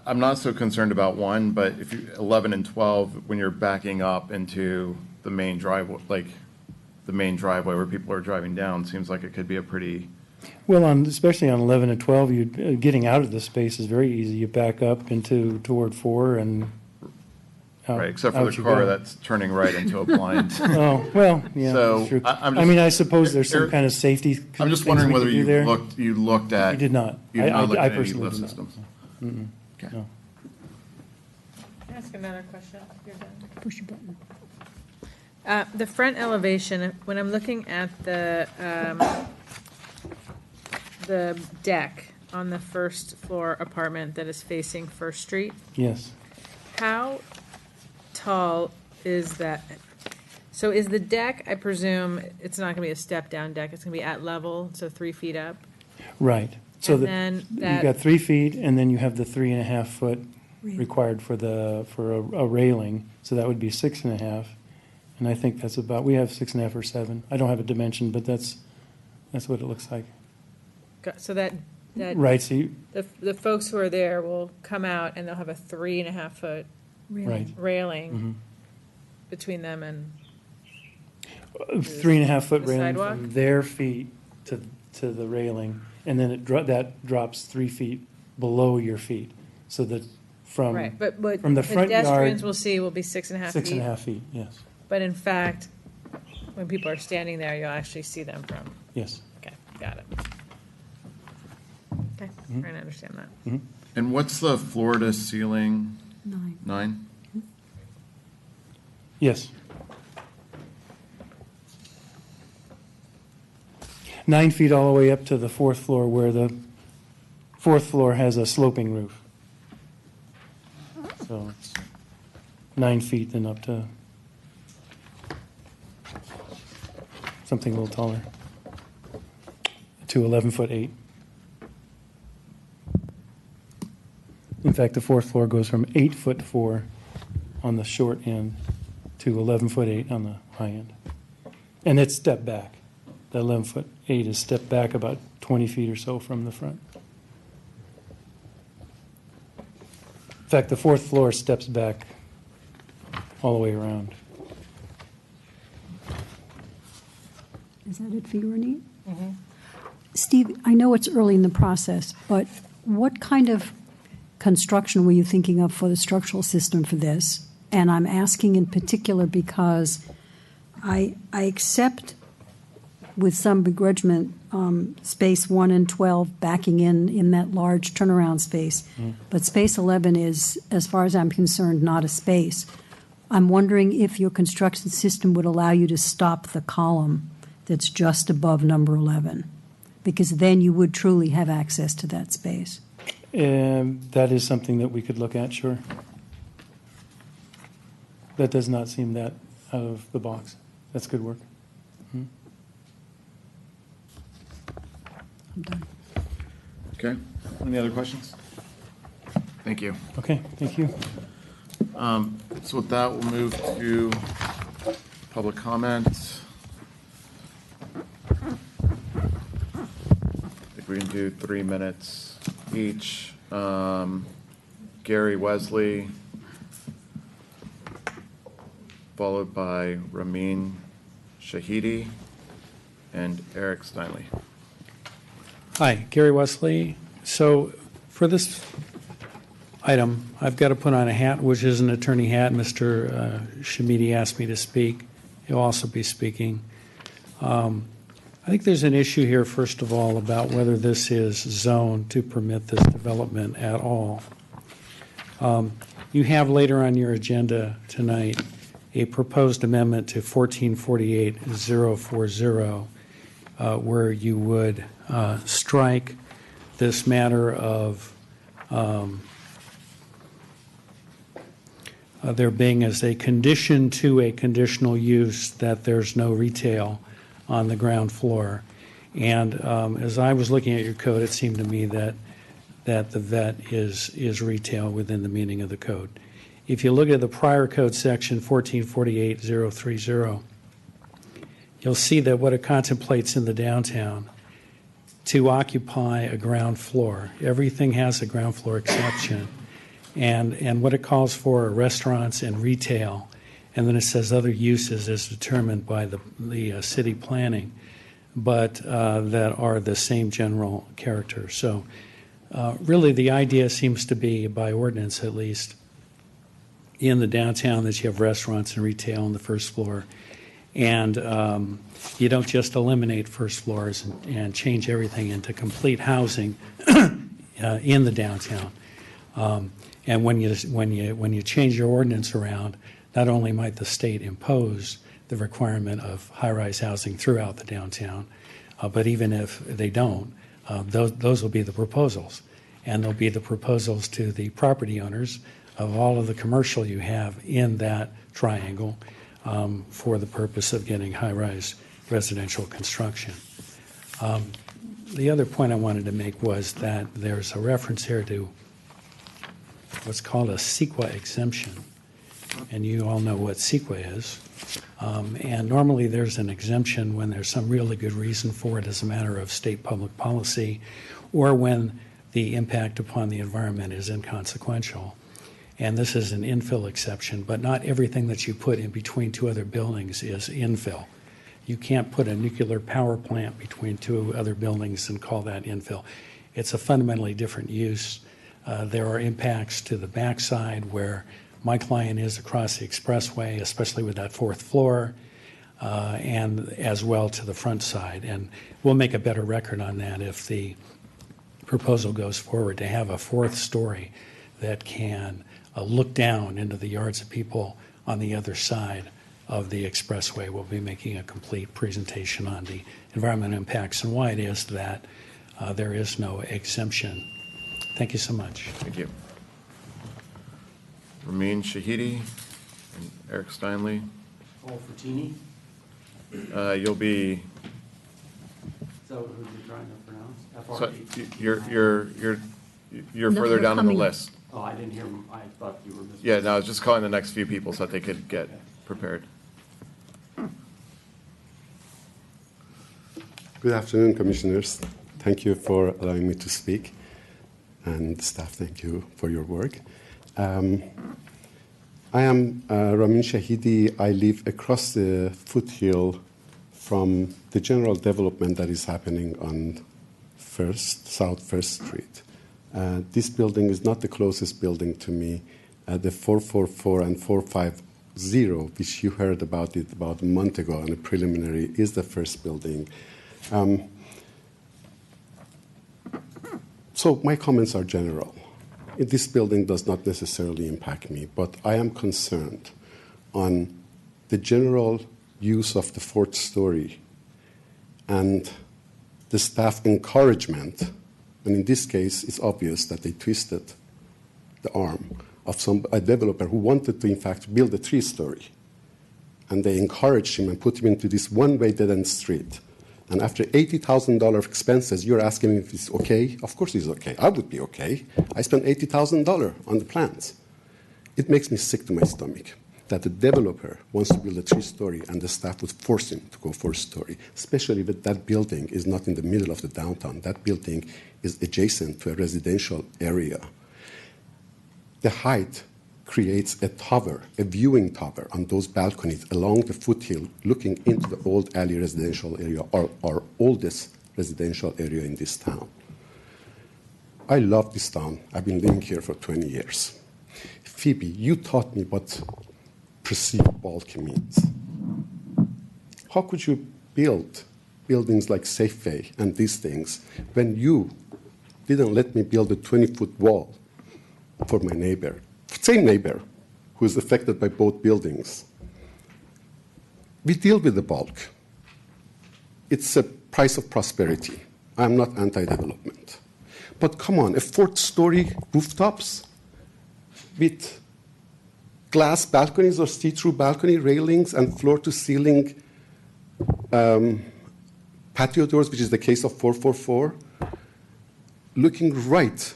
I'm not so concerned about one, but if you, 11 and 12, when you're backing up into the main driveway, like the main driveway where people are driving down, seems like it could be a pretty, Well, especially on 11 and 12, getting out of the space is very easy. You back up toward 4 and out. right, except for the out you car go. that's turning right into a blind. Oh, well, yeah, So, that's true. I'm I mean, just- I suppose there's some Eric, kind of safety. I'm just things wondering we whether could do you there. looked at. We did not. You did not look I at any personally lift did not. systems? Okay. No. Can I ask another question? You're done. Push your button. The front elevation, when I'm looking at the deck on the first floor apartment that is facing First Street, Yes. how tall is that? So is the deck, I presume, it's not gonna be a step-down deck, it's gonna be at level, so 3 feet up? Right. So And the- then you've that- got 3 feet, and then you have the 3.5 foot Rail. required for a railing, so that would be 6.5. And I think that's about, we have 6.5 or 7. I don't have a dimension, but that's what it looks like. So that, Right, so you, the folks who are there will come out and they'll have a 3.5 foot right. railing Mhm. between them and, 3.5 foot The railing sidewalk? from their feet to the railing, and then that drops 3 feet below your feet, so that right, but what from the front pedestrians yard, will see will be 6.5 feet. 6.5 feet, yes, But in fact, when people are standing there, you'll actually see them from, yes. okay, got it. Okay, Mm-hmm. trying to understand that. And what's the floor to ceiling? 9. 9? Yes. 9 feet all the way up to the 4th floor, where the 4th floor has a sloping roof. So it's 9 feet, then up to something a little taller, to 11 foot 8. In fact, the 4th floor goes from 8 foot 4 on the short end to 11 foot 8 on the high end. And it's stepped back. The 11 foot 8 is stepped back about 20 feet or so from the front. In fact, the 4th floor steps back all the way around. Is that it for you, Renee? Steve, I know it's early in the process, but what kind of construction were you thinking of for the structural system for this? And I'm asking in particular because I accept with some begrudgment space 1 and 12 backing in that large turnaround space. But space 11 is, as far as I'm concerned, not a space. I'm wondering if your construction system would allow you to stop the column that's just above number 11, because then you would truly have access to that space. That is something that we could look at, sure. That does not seem that out of the box. That's good work. I'm done. Okay. Any other questions? Thank you. Okay, thank you. So with that, we'll move to public comment. I think we can do 3 minutes each. Gary Wesley, followed by Ramin Shahidi and Eric Steinley. Hi, Gary Wesley. So for this item, I've got to put on a hat, which is an attorney hat. Mr. Shamidi asked me to speak. He'll also be speaking. I think there's an issue here, first of all, about whether this is zoned to permit this development at all. You have later on your agenda tonight a proposed amendment to 1448-040, where you would strike this matter of there being as a condition to a conditional use that there's no retail on the ground floor. And as I was looking at your code, it seemed to me that the vet is retail within the meaning of the code. If you look at the prior code section, 1448-030, you'll see that what it contemplates in the downtown to occupy a ground floor. Everything has a ground floor exception. And what it calls for are restaurants and retail. And then it says other uses as determined by the city planning, but that are the same general character. So really the idea seems to be, by ordinance at least, in the downtown that you have restaurants and retail on the first floor. And you don't just eliminate first floors and change everything into complete housing in the downtown. And when you change your ordinance around, not only might the state impose the requirement of high-rise housing throughout the downtown, but even if they don't, those will be the proposals. And they'll be the proposals to the property owners of all of the commercial you have in that triangle for the purpose of getting high-rise residential construction. The other point I wanted to make was that there's a reference here to what's called a CEQA exemption. And you all know what CEQA is. And normally there's an exemption when there's some really good reason for it as a matter of state public policy, or when the impact upon the environment is inconsequential. And this is an infill exception, but not everything that you put in between two other buildings is infill. You can't put a nuclear power plant between two other buildings and call that infill. It's a fundamentally different use. There are impacts to the backside where my client is across the expressway, especially with that fourth floor, and as well to the front side. And we'll make a better record on that if the proposal goes forward, to have a fourth story that can look down into the yards of people on the other side of the expressway. We'll be making a complete presentation on the environmental impacts and why it is that there is no exemption. Thank you so much. Thank you. Ramin Shahidi and Eric Steinley. Paul Fertini. You'll be, So who are you trying to pronounce? so you're No, further we're down on the coming. list. Oh, I didn't hear him. I thought you were missing. Yeah, no, I was just calling the next few people so that they could get prepared. Good afternoon, Commissioners. Thank you for allowing me to speak. And staff, thank you for your work. I am Ramin Shahidi. I live across the foothill from the general development that is happening on South First Street. This building is not the closest building to me. The 444 and 450, which you heard about it about a month ago on a preliminary, is the first building. So my comments are general. This building does not necessarily impact me, but I am concerned on the general use of the fourth story and the staff encouragement. And in this case, it's obvious that they twisted the arm of a developer who wanted to, in fact, build a three-story. And they encouraged him and put him into this one-way dead-end street. And after $80,000 expenses, you're asking me if it's okay? Of course it's okay. I would be okay. I spent $80,000 on the plans. It makes me sick to my stomach that the developer wants to build a three-story and the staff would force him to go four-story, especially that that building is not in the middle of the downtown. That building is adjacent to a residential area. The height creates a tower, a viewing tower on those balconies along the foothill looking into the old alley residential area, our oldest residential area in this town. I love this town. I've been living here for 20 years. Phoebe, you taught me what perceived bulk means. How could you build buildings like Safeway and these things when you didn't let me build a 20-foot wall for my neighbor? same neighbor who is affected by both buildings. We deal with the bulk. It's a price of prosperity. I'm not anti-development. But come on, a fourth-story rooftops with glass balconies or see-through balcony railings and floor-to-ceiling patio doors, which is the case of 444, looking right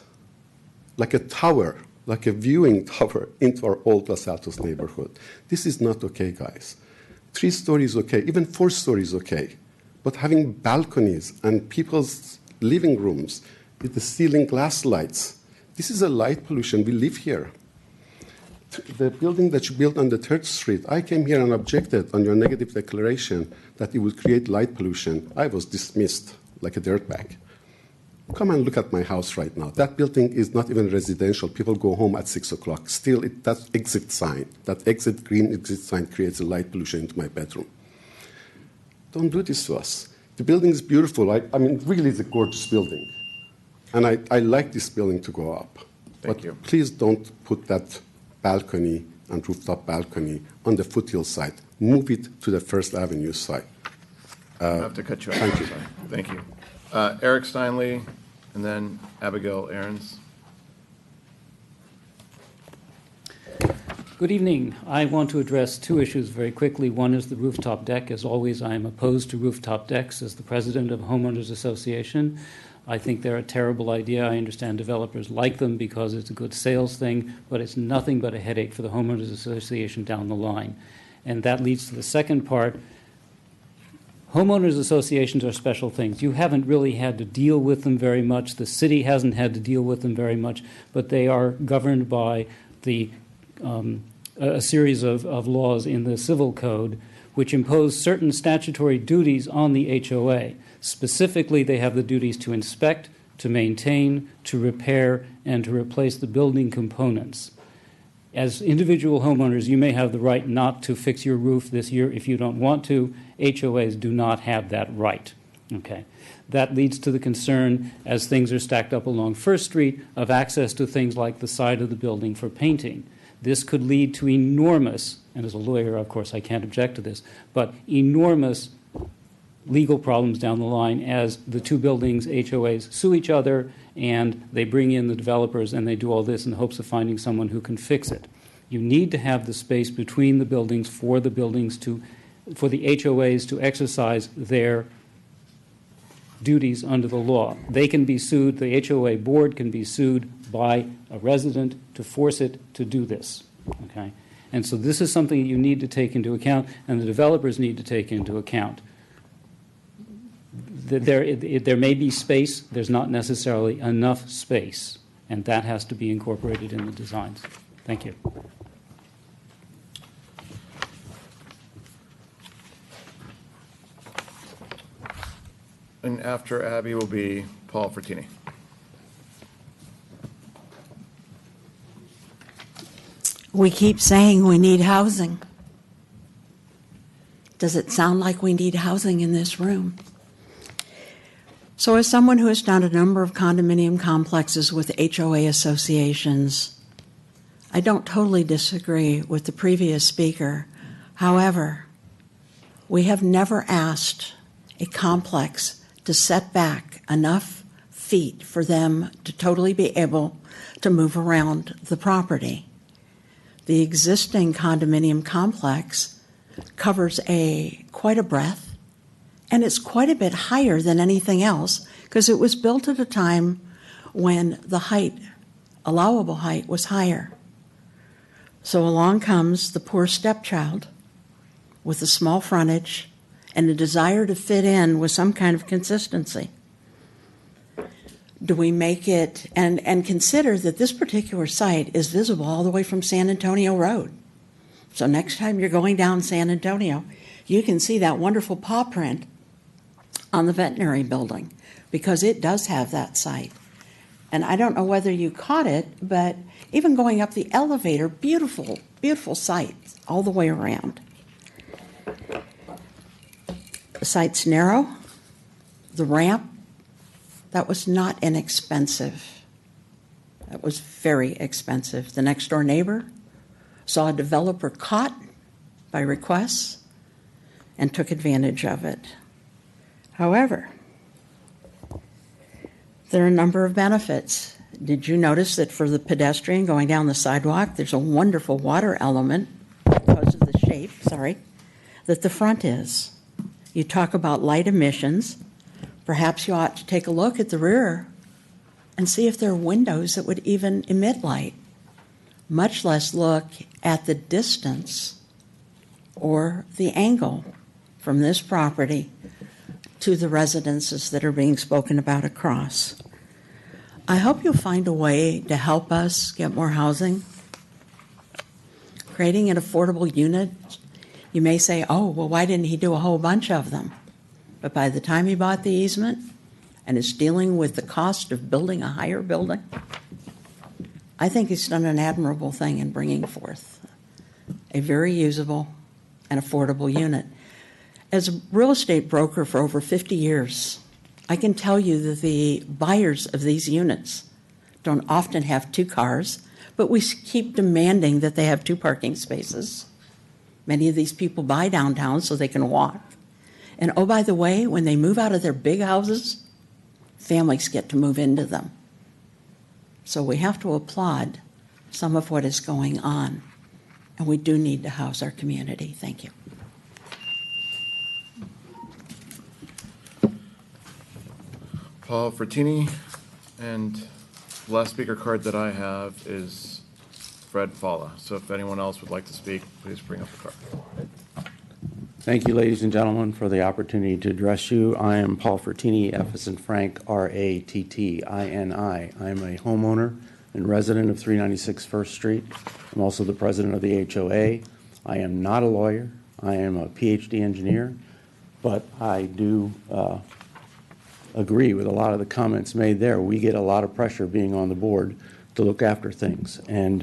like a tower, like a viewing tower into our old Los Altos neighborhood. This is not okay, guys. 3 stories okay, even 4 stories okay. But having balconies and people's living rooms with the ceiling glass lights, this is a light pollution. We live here. The building that you built on the 3rd Street, I came here and objected on your negative declaration that it would create light pollution. I was dismissed like a dirtbag. Come and look at my house right now. That building is not even residential. People go home at 6 o'clock. Still, that exit sign, that green exit sign creates a light pollution into my bedroom. Don't do this to us. The building is beautiful. I mean, really, it's a gorgeous building. And I like this building to go up. Thank you. Please don't put that balcony and rooftop balcony on the foothill side. Move it to the First Avenue side. I have to cut you off. Thank you. Sorry. Thank you. Eric Steinley, and then Abigail Aarons. Good evening. I want to address 2 issues very quickly. One is the rooftop deck. As always, I am opposed to rooftop decks as the president of Homeowners Association. I think they're a terrible idea. I understand developers like them because it's a good sales thing, but it's nothing but a headache for the Homeowners Association down the line. And that leads to the second part. Homeowners associations are special things. You haven't really had to deal with them very much. The city hasn't had to deal with them very much, but they are governed by a series of laws in the Civil Code which impose certain statutory duties on the HOA. Specifically, they have the duties to inspect, to maintain, to repair, and to replace the building components. As individual homeowners, you may have the right not to fix your roof this year if you don't want to. HOAs do not have that right. Okay. That leads to the concern, as things are stacked up along First Street, of access to things like the side of the building for painting. This could lead to enormous, and as a lawyer, of course, I can't object to this, but enormous legal problems down the line as the 2 buildings, HOAs, sue each other, and they bring in the developers and they do all this in the hopes of finding someone who can fix it. You need to have the space between the buildings for the HOAs to exercise their duties under the law. They can be sued, the HOA board can be sued by a resident to force it to do this. Okay? And so this is something you need to take into account, and the developers need to take into account. There may be space, there's not necessarily enough space, and that has to be incorporated in the designs. Thank you. And after Abby will be Paul Frattini. We keep saying we need housing. Does it sound like we need housing in this room? So as someone who has done a number of condominium complexes with HOA associations, I don't totally disagree with the previous speaker. However, we have never asked a complex to set back enough feet for them to totally be able to move around the property. The existing condominium complex covers quite a breadth, and it's quite a bit higher than anything else because it was built at a time when the allowable height was higher. So along comes the poor stepchild with a small frontage and a desire to fit in with some kind of consistency. Do we make it, and consider that this particular site is visible all the way from San Antonio Road. So next time you're going down San Antonio, you can see that wonderful paw print on the veterinary building because it does have that site. And I don't know whether you caught it, but even going up the elevator, beautiful, beautiful site all the way around. The site's narrow. The ramp, that was not inexpensive. It was very expensive. The next door neighbor saw a developer caught by requests and took advantage of it. However, there are a number of benefits. Did you notice that for the pedestrian going down the sidewalk, there's a wonderful water element because of the shape, that the front is? You talk about light emissions. Perhaps you ought to take a look at the rear and see if there are windows that would even emit light, much less look at the distance or the angle from this property to the residences that are being spoken about across. I hope you'll find a way to help us get more housing. Creating an affordable unit, you may say, oh, well, why didn't he do a whole bunch of them? But by the time he bought the easement and is dealing with the cost of building a higher building, I think he's done an admirable thing in bringing forth a very usable and affordable unit. As a real estate broker for over 50 years, I can tell you that the buyers of these units don't often have two cars, but we keep demanding that they have two parking spaces. Many of these people buy downtown so they can walk. And oh, by the way, when they move out of their big houses, families get to move into them. So we have to applaud some of what is going on. And we do need to house our community. Thank you. Paul Frattini, and the last speaker card that I have is Fred Falla. So if anyone else would like to speak, please bring up the card. Thank you, ladies and gentlemen, for the opportunity to address you. I am Paul Frattini, F as in Frank, Rattini. I am a homeowner and resident of 396 First Street. I'm also the president of the HOA. I am not a lawyer. I am a PhD engineer, but I do agree with a lot of the comments made there. We get a lot of pressure being on the board to look after things. And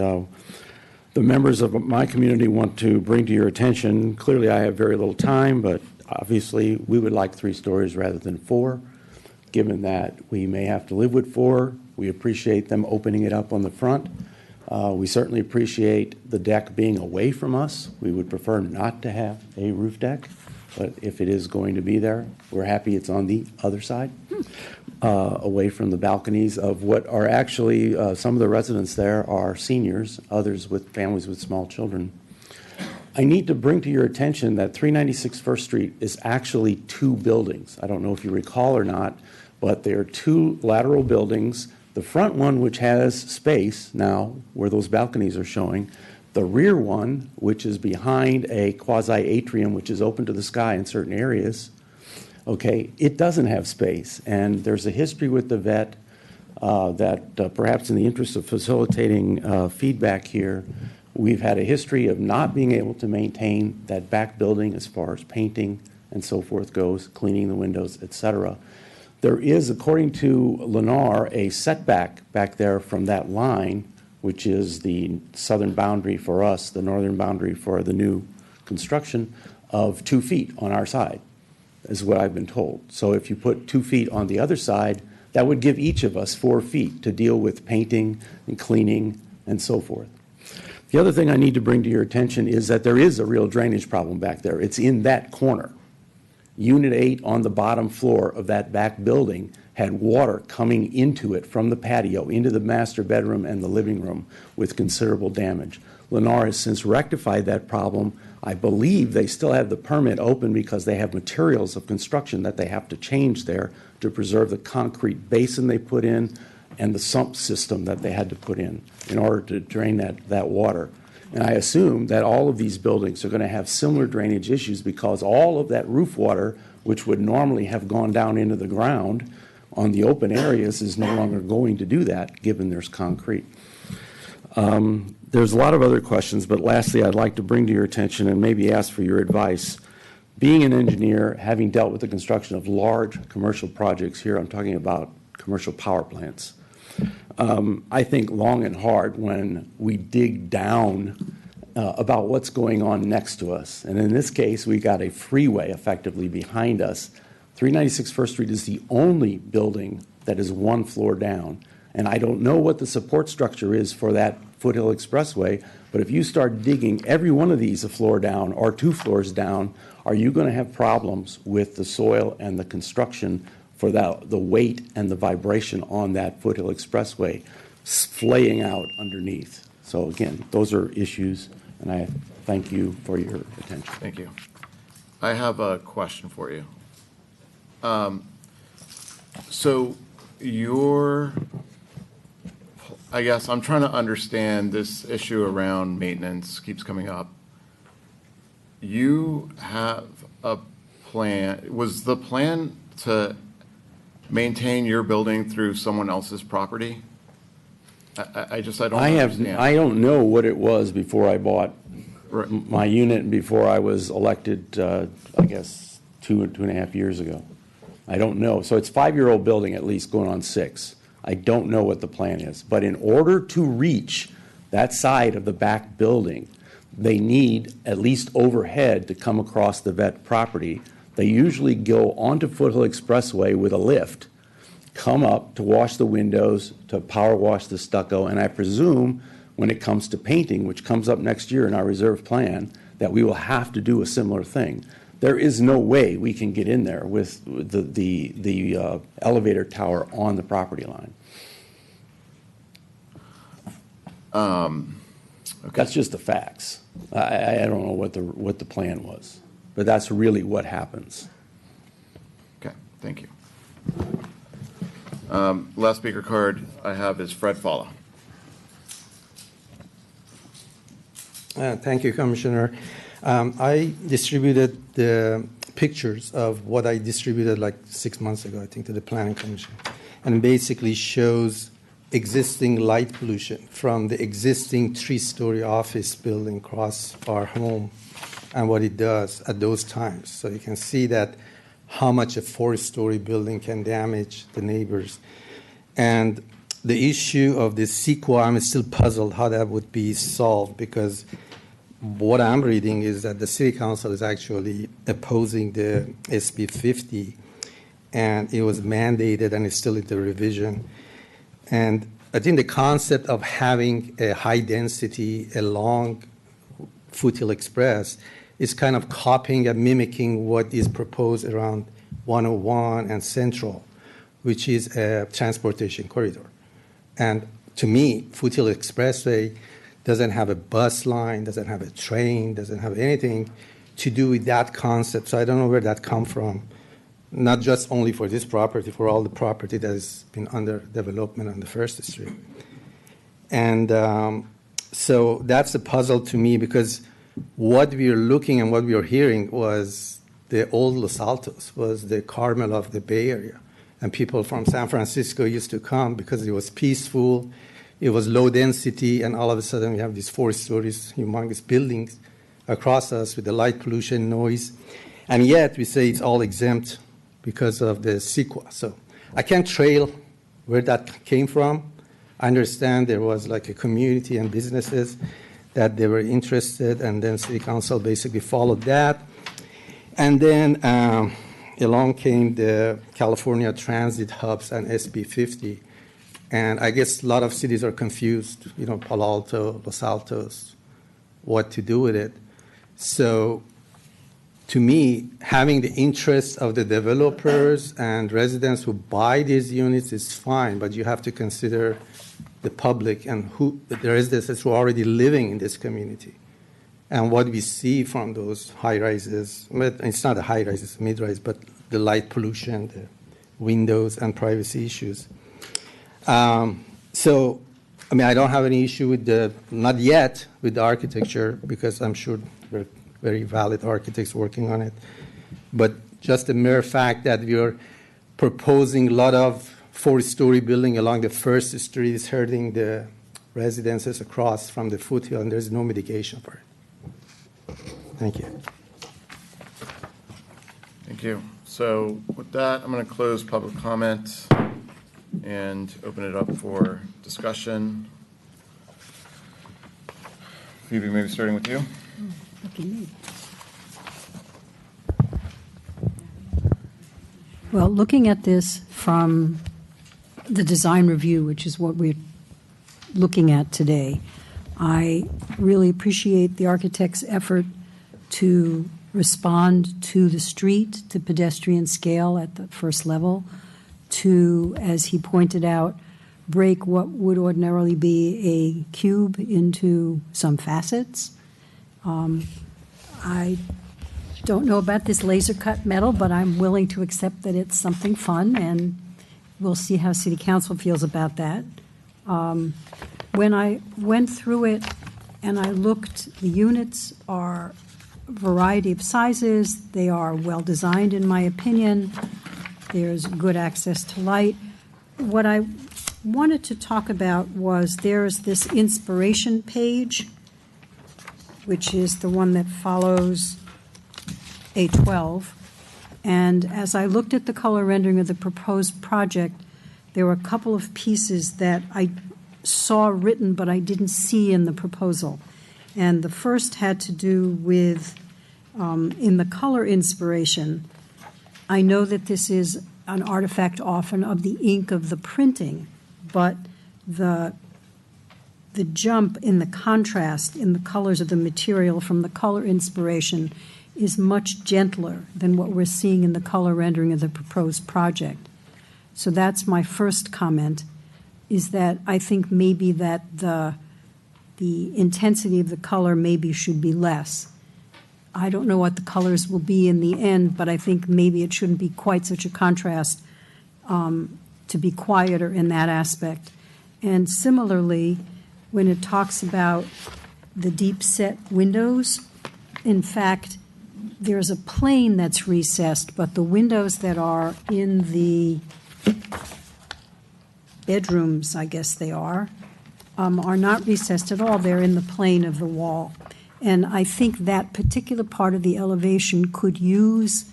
the members of my community want to bring to your attention, clearly I have very little time, but obviously we would like 3 stories rather than 4. Given that we may have to live with 4, we appreciate them opening it up on the front. We certainly appreciate the deck being away from us. We would prefer not to have a roof deck, but if it is going to be there, we're happy it's on the other side, away from the balconies of what are actually, some of the residents there are seniors, others with families with small children. I need to bring to your attention that 396 First Street is actually 2 buildings. I don't know if you recall or not, but they are 2 lateral buildings. The front one, which has space now where those balconies are showing, the rear one, which is behind a quasi-atrium, which is open to the sky in certain areas, okay, it doesn't have space. And there's a history with the vet that perhaps in the interest of facilitating feedback here, we've had a history of not being able to maintain that back building as far as painting and so forth goes, cleaning the windows, et cetera. There is, according to Lennar, a setback back there from that line, which is the southern boundary for us, the northern boundary for the new construction, of 2 feet on our side, is what I've been told. So if you put 2 feet on the other side, that would give each of us 4 feet to deal with painting and cleaning and so forth. The other thing I need to bring to your attention is that there is a real drainage problem back there. It's in that corner. Unit 8 on the bottom floor of that back building had water coming into it from the patio, into the master bedroom and the living room with considerable damage. Lennar has since rectified that problem. I believe they still have the permit open because they have materials of construction that they have to change there to preserve the concrete basin they put in and the sump system that they had to put in order to drain that water. And I assume that all of these buildings are going to have similar drainage issues because all of that roof water, which would normally have gone down into the ground on the open areas, is no longer going to do that, given there's concrete. There's a lot of other questions, but lastly, I'd like to bring to your attention and maybe ask for your advice. Being an engineer, having dealt with the construction of large commercial projects here, I'm talking about commercial power plants. I think long and hard when we dig down about what's going on next to us. And in this case, we got a freeway effectively behind us. 396 First Street is the only building that is 1 floor down. And I don't know what the support structure is for that Foothill Expressway, but if you start digging every one of these a floor down or 2 floors down, are you going to have problems with the soil and the construction for the weight and the vibration on that Foothill Expressway flaying out underneath? So again, those are issues, and I thank you for your attention. Thank you. I have a question for you. So I guess I'm trying to understand this issue around maintenance keeps coming up. You have a plan. Was the plan to maintain your building through someone else's property? I don't understand. I don't know what it was before I bought Right. my unit and before I was elected, I guess, 2.5 years ago. I don't know. So it's a 5-year-old building, at least going on 6. I don't know what the plan is. But in order to reach that side of the back building, they need at least overhead to come across the vet property. They usually go onto Foothill Expressway with a lift, come up to wash the windows, to power wash the stucco, and I presume when it comes to painting, which comes up next year in our reserve plan, that we will have to do a similar thing. There is no way we can get in there with the elevator tower on the property line. Okay. That's just the facts. I don't know what the plan was, but that's really what happens. Okay, thank you. Last speaker card I have is Fred Falla. Thank you, Commissioner. I distributed the pictures of what I distributed like 6 months ago, I think, to the Planning Commission, and basically shows existing light pollution from the existing 3-story office building across our home and what it does at those times. So you can see that how much a 4-story building can damage the neighbors. And the issue of the CEQA, I'm still puzzled how that would be solved, because what I'm reading is that the City Council is actually opposing the SB 50, and it was mandated and it's still in the revision. And I think the concept of having a high density along Foothill Express is kind of copying and mimicking what is proposed around 101 and Central, which is a transportation corridor. And to me, Foothill Expressway doesn't have a bus line, doesn't have a train, doesn't have anything to do with that concept. So I don't know where that come from, not just only for this property, for all the property that has been under development on the First Street. And so that's a puzzle to me, because what we are looking and what we are hearing was the old Los Altos, was the Carmel of the Bay Area. And people from San Francisco used to come because it was peaceful, it was low density, and all of a sudden we have these 4 stories, humongous buildings across us with the light pollution, noise. And yet we say it's all exempt because of the CEQA. So I can't trail where that came from. I understand there was like a community and businesses that they were interested, and then City Council basically followed that. And then along came the California Transit Hubs and SB 50. And I guess a lot of cities are confused, Palo Alto, Los Altos, what to do with it. So to me, having the interest of the developers and residents who buy these units is fine, but you have to consider the public and the residents who are already living in this community. And what we see from those high-rises, it's not a high-rise, it's a mid-rise, but the light pollution, the windows, and privacy issues. So, I don't have any issue with not yet with the architecture, because I'm sure there are very valid architects working on it. But just the mere fact that we are proposing a lot of 4-story building along the First Street is hurting the residences across from the Foothill, and there's no mitigation for it. Thank you. Thank you. So with that, I'm going to close public comment and open it up for discussion. Phoebe, maybe starting with you. Well, looking at this from the design review, which is what we're looking at today. I really appreciate the architect's effort to respond to the street, to pedestrian scale at the first level, to, as he pointed out, break what would ordinarily be a cube into some facets. I don't know about this laser cut metal, but I'm willing to accept that it's something fun, and we'll see how City Council feels about that. When I went through it and I looked, the units are a variety of sizes. They are well designed, in my opinion. There's good access to light. What I wanted to talk about was there's this inspiration page, which is the one that follows A12. And as I looked at the color rendering of the proposed project, there were a couple of pieces that I saw written but I didn't see in the proposal. And the first had to do with, in the color inspiration, I know that this is an artifact often of the ink of the printing, but the jump in the contrast in the colors of the material from the color inspiration is much gentler than what we're seeing in the color rendering of the proposed project. So that's my first comment, is that I think maybe that the intensity of the color maybe should be less. I don't know what the colors will be in the end, but I think maybe it shouldn't be quite such a contrast, to be quieter in that aspect. And similarly, when it talks about the deep set windows, in fact, there's a plane that's recessed, but the windows that are in the bedrooms, I guess they are not recessed at all. They're in the plane of the wall. And I think that particular part of the elevation could use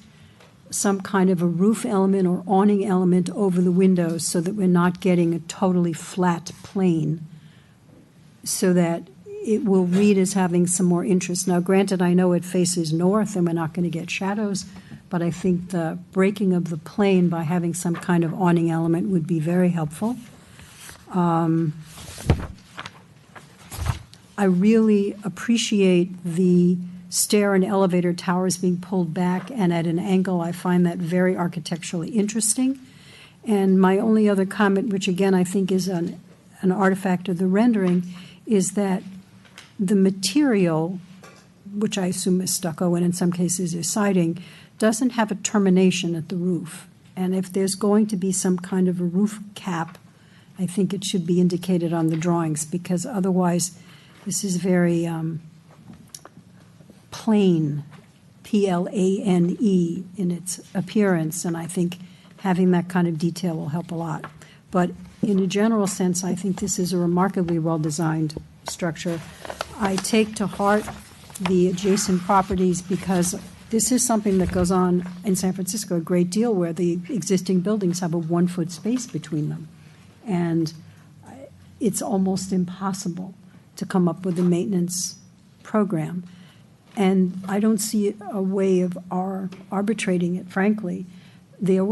some kind of a roof element or awning element over the windows so that we're not getting a totally flat plane, so that it will read as having some more interest. Now, granted, I know it faces north and we're not going to get shadows, but I think the breaking of the plane by having some kind of awning element would be very helpful. I really appreciate the stair and elevator towers being pulled back and at an angle. I find that very architecturally interesting. And my only other comment, which again I think is an artifact of the rendering, is that the material, which I assume is stucco and in some cases is siding, doesn't have a termination at the roof. And if there's going to be some kind of a roof cap, I think it should be indicated on the drawings, because otherwise this is very plain, P-L-A-N-E, in its appearance, and I think having that kind of detail will help a lot. But in a general sense, I think this is a remarkably well-designed structure. I take to heart the adjacent properties, because this is something that goes on in San Francisco a great deal, where the existing buildings have a 1-foot space between them. And it's almost impossible to come up with a maintenance program. And I don't see a way of arbitrating it, frankly. There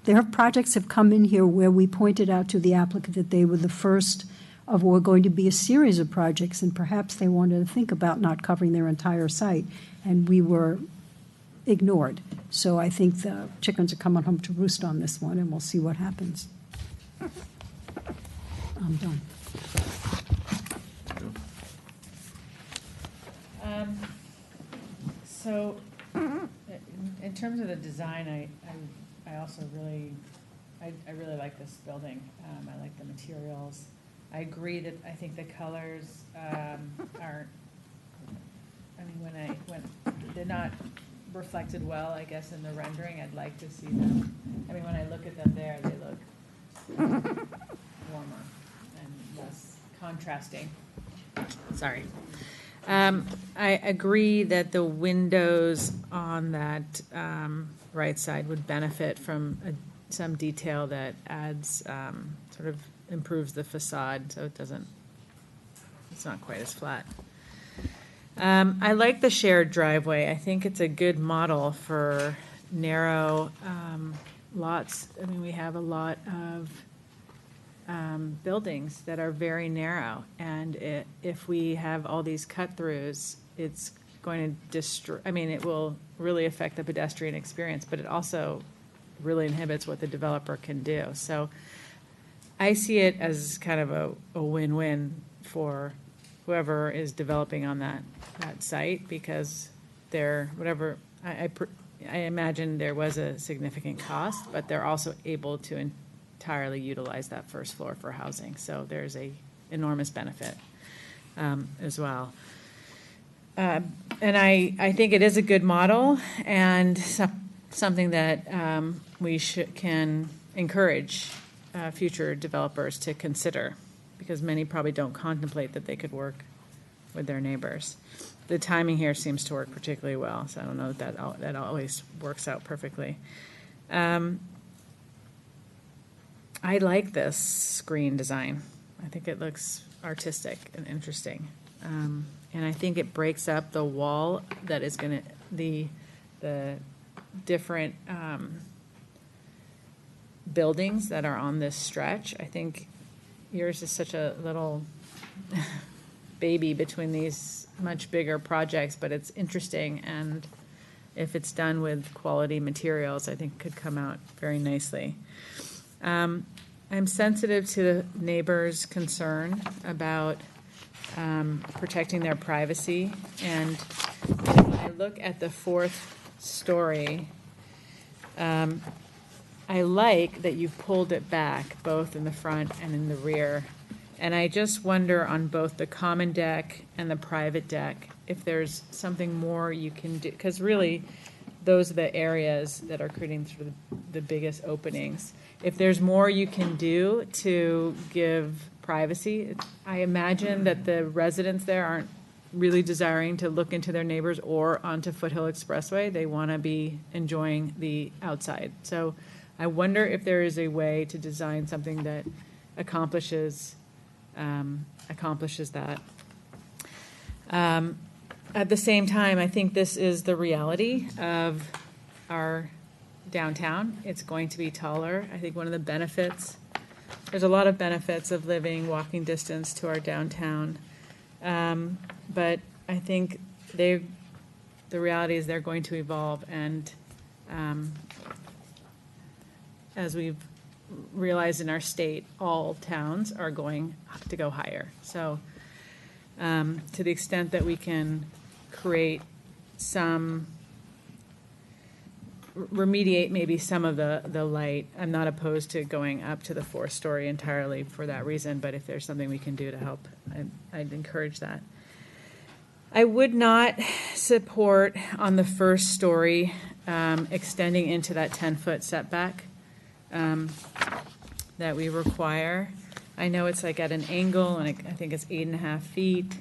have projects have come in here where we pointed out to the applicant that they were the first of what were going to be a series of projects, and perhaps they wanted to think about not covering their entire site, and we were ignored. So I think the chickens are coming home to roost on this one, and we'll see what happens. I'm done. So, in terms of the design, I also really, I really like this building. I like the materials. I agree that I think the colors aren't, I mean, when they're not reflected well, I guess, in the rendering. I'd like to see them. I mean, when I look at them there, they look warmer and less contrasting. Sorry. I agree that the windows on that right side would benefit from some detail that adds, sort of improves the facade, so it's not quite as flat. I like the shared driveway. I think it's a good model for narrow lots. I mean, we have a lot of buildings that are very narrow. And if we have all these cut-throughs, it's going to destroy, I mean, it will really affect the pedestrian experience, but it also really inhibits what the developer can do. So I see it as kind of a win-win for whoever is developing on that site, because they're, whatever, I imagine there was a significant cost, but they're also able to entirely utilize that first floor for housing. So there's a enormous benefit as well. And I think it is a good model and something that we can encourage future developers to consider, because many probably don't contemplate that they could work with their neighbors. The timing here seems to work particularly well, so I don't know that always works out perfectly. I like this screen design. I think it looks artistic and interesting. And I think it breaks up the wall that is going to, the different buildings that are on this stretch. I think yours is such a little baby between these much bigger projects, but it's interesting, and if it's done with quality materials, I think it could come out very nicely. I'm sensitive to the neighbors' concern about protecting their privacy, and when I look at the fourth story, I like that you've pulled it back both in the front and in the rear. And I just wonder on both the common deck and the private deck if there's something more you can do, because really those are the areas that are creating sort of the biggest openings. If there's more you can do to give privacy, I imagine that the residents there aren't really desiring to look into their neighbors or onto Foothill Expressway. They want to be enjoying the outside. So I wonder if there is a way to design something that accomplishes that. At the same time, I think this is the reality of our downtown. It's going to be taller. I think one of the benefits, there's a lot of benefits of living walking distance to our downtown. But I think the reality is they're going to evolve, and as we've realized in our state, all towns are going to go higher. So to the extent that we can create remediate maybe some of the light, I'm not opposed to going up to the fourth story entirely for that reason, but if there's something we can do to help, I'd encourage that. I would not support on the first story extending into that 10-foot setback that we require. I know it's like at an angle, and I think it's 8.5 feet.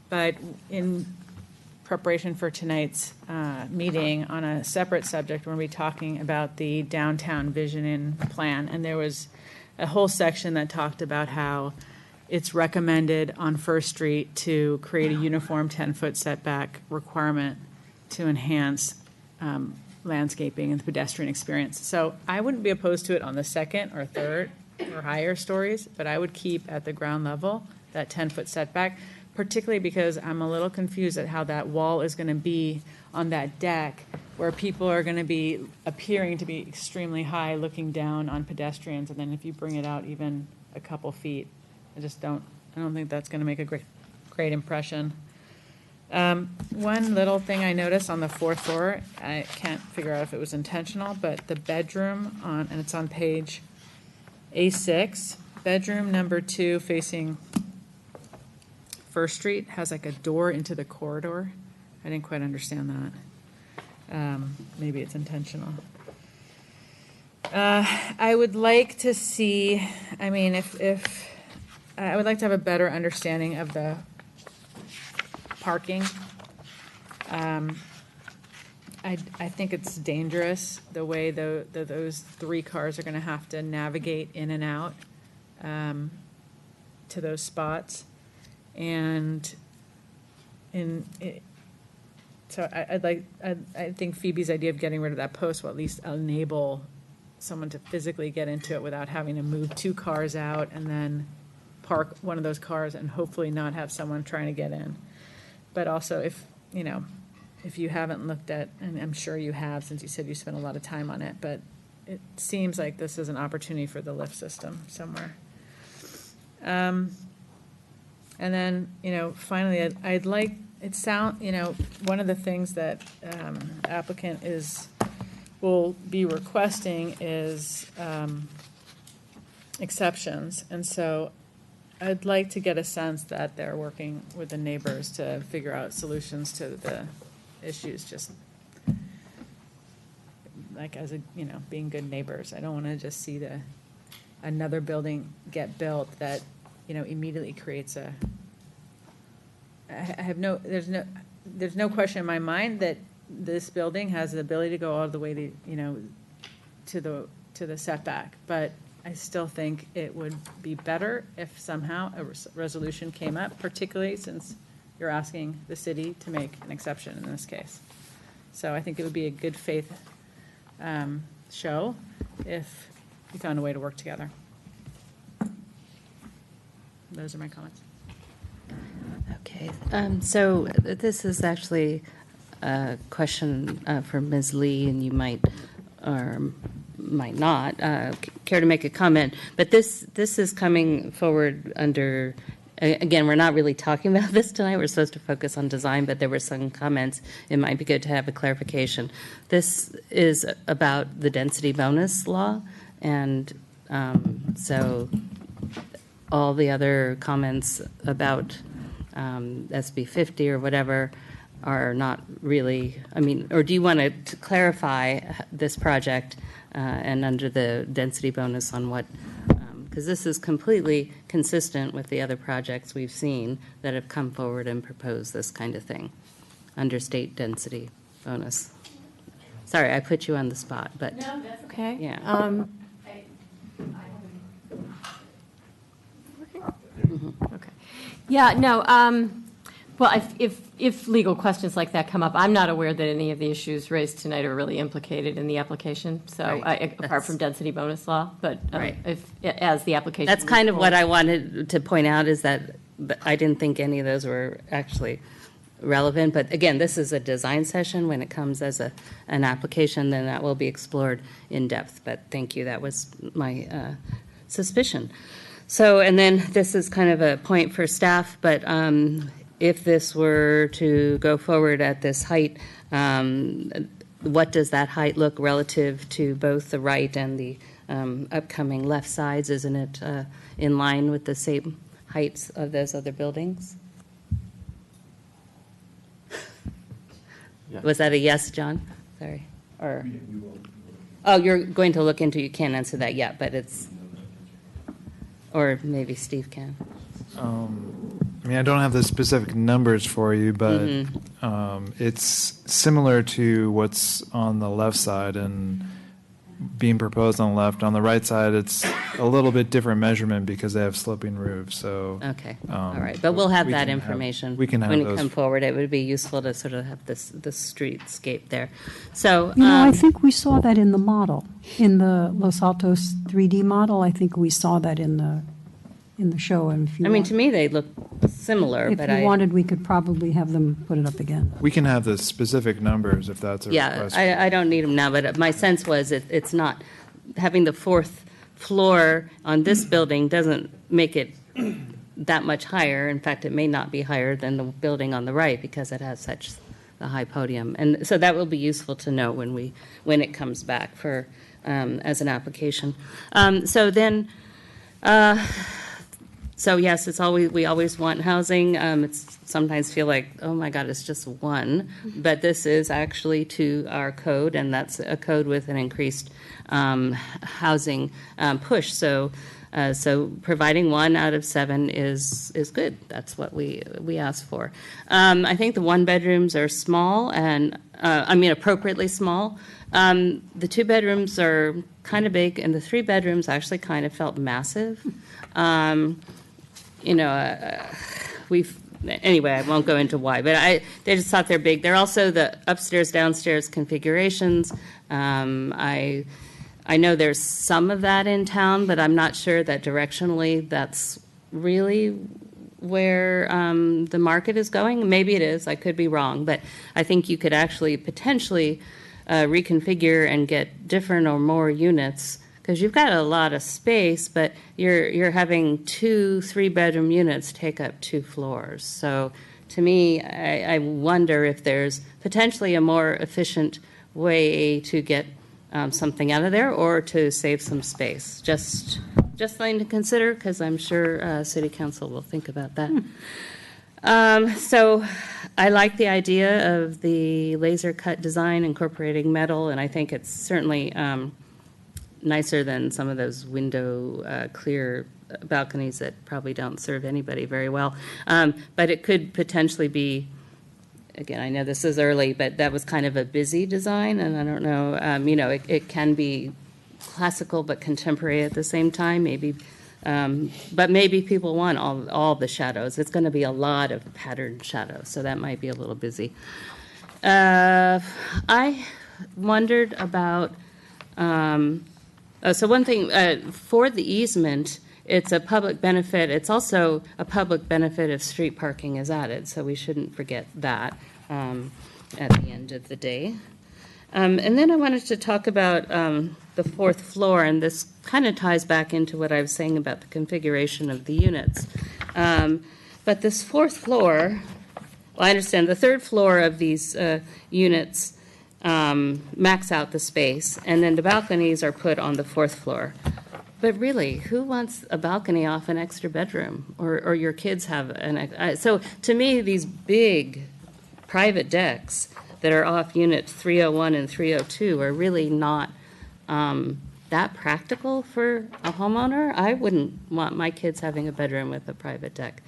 But in preparation for tonight's meeting on a separate subject, we're going to be talking about the downtown visioning plan. And there was a whole section that talked about how it's recommended on First Street to create a uniform 10-foot setback requirement to enhance landscaping and the pedestrian experience. So I wouldn't be opposed to it on the second or third or higher stories, but I would keep at the ground level that 10-foot setback, particularly because I'm a little confused at how that wall is going to be on that deck where people are going to be appearing to be extremely high looking down on pedestrians, and then if you bring it out even a couple feet, I don't think that's going to make a great impression. One little thing I noticed on the fourth floor, I can't figure out if it was intentional, but the bedroom and it's on page A6, bedroom number 2 facing First Street has like a door into the corridor. I didn't quite understand that. Maybe it's intentional. I would like to see, I mean, if I would like to have a better understanding of the parking. I think it's dangerous the way those 3 cars are going to have to navigate in and out to those spots. And so I think Phoebe's idea of getting rid of that post will at least enable someone to physically get into it without having to move 2 cars out and then park one of those cars and hopefully not have someone trying to get in. But also if you haven't looked at, and I'm sure you have since you said you spent a lot of time on it, but it seems like this is an opportunity for the lift system somewhere. And then, finally, I'd like, one of the things that applicant will be requesting is exceptions. And so I'd like to get a sense that they're working with the neighbors to figure out solutions to the issues, just like as being good neighbors. I don't want to just see another building get built that, immediately creates there's no question in my mind that this building has the ability to go all the way to the setback, but I still think it would be better if somehow a resolution came up, particularly since you're asking the city to make an exception in this case. So I think it would be a good faith show if we found a way to work together. Those are my comments. Okay, so this is actually a question for Ms. Lee, and you might or might not care to make a comment. But this is coming forward under, again, we're not really talking about this tonight. We're supposed to focus on design, but there were some comments. It might be good to have a clarification. This is about the density bonus law, and so all the other comments about SB 50 or whatever are not really, or do you want to clarify this project and under the density bonus on what, because this is completely consistent with the other projects we've seen that have come forward and proposed this kind of thing under state density bonus. Sorry, I put you on the spot, but. No, that's okay. Yeah. Okay. Yeah, no, well, if legal questions like that come up, I'm not aware that any of the issues raised tonight are really implicated in the application, so, Right. apart from density bonus law, but Right. as the application. That's moves kind of what forward. I wanted to point out, is that I didn't think any of those were actually relevant. But again, this is a design session. When it comes as an application, then that will be explored in depth. But thank you, that was my suspicion. So, and then this is kind of a point for staff, but if this were to go forward at this height, what does that height look relative to both the right and the upcoming left sides? Isn't it in line with the same heights of those other buildings? Yeah. Was that a yes, John? Sorry. Or, oh, you're going to look into, you can't answer that yet, but it's, or maybe Steve can. I don't have the specific numbers for you, but it's similar to what's on the left side and being proposed on the left. On the right side, it's a little bit different measurement because they have sloping roofs. So Okay, all right, but we'll have that information. We can have when those. you come forward. It would be useful to sort of have the streetscape there. So, I think we saw that in the model, in the Los Altos 3D model. I think we saw that in the show. And if you to me, they look similar, if but you wanted, we could probably have them put it up again. We can have the specific numbers if that's a yeah, request. I don't need them now, but my sense was it's not, having the fourth floor on this building doesn't make it that much higher. In fact, it may not be higher than the building on the right because it has such the high podium. And so that will be useful to know when it comes back for as an application. So then, so yes, it's always, we always want housing. It's sometimes feel like, oh my God, it's just one, but this is actually to our code, and that's a code with an increased housing push. So providing 1 out of 7 is good. That's what we ask for. I think the 1-bedrooms are small, and appropriately small. The 2 bedrooms are kind of big, and the 3 bedrooms actually kind of felt massive. Anyway, I won't go into why, but they just thought they're big. They're also the upstairs, downstairs configurations. I know there's some of that in town, but I'm not sure that directionally that's really where the market is going. Maybe it is, I could be wrong, but I think you could actually potentially reconfigure and get different or more units, because you've got a lot of space, but you're having 2 3-bedroom units take up 2 floors. So to me, I wonder if there's potentially a more efficient way to get something out of there or to save some space. Just something to consider, because I'm sure City Council will think about that. So I like the idea of the laser cut design incorporating metal, and I think it's certainly nicer than some of those window clear balconies that probably don't serve anybody very well. But it could potentially be, again, I know this is early, but that was kind of a busy design, and I don't know, it can be classical but contemporary at the same time, maybe. But maybe people want all the shadows. It's going to be a lot of patterned shadows, so that might be a little busy. I wondered about, so one thing, for the easement, it's a public benefit. It's also a public benefit if street parking is added, so we shouldn't forget that at the end of the day. And then I wanted to talk about the 4th floor, and this kind of ties back into what I was saying about the configuration of the units. But this 4th floor, well, I understand the 3rd floor of these units max out the space, and then the balconies are put on the 4th floor. But really, who wants a balcony off an extra bedroom, or your kids have so to me, these big private decks that are off unit 301 and 302 are really not that practical for a homeowner. I wouldn't want my kids having a bedroom with a private deck.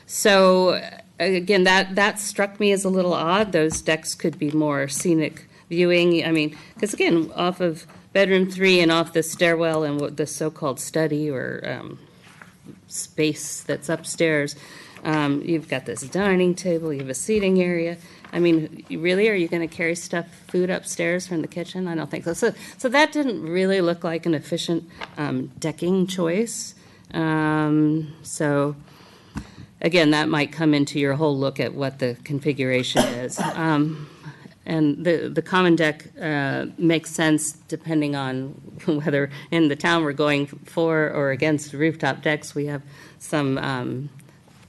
So again, that struck me as a little odd. Those decks could be more scenic viewing. I mean, because again, off of bedroom 3 and off the stairwell and the so-called study or space that's upstairs, you've got this dining table, you have a seating area. I mean, really, are you going to carry food upstairs from the kitchen? I don't think so. So that didn't really look like an efficient decking choice. So again, that might come into your whole look at what the configuration is. And the common deck makes sense depending on whether in the town we're going for or against rooftop decks. We have some,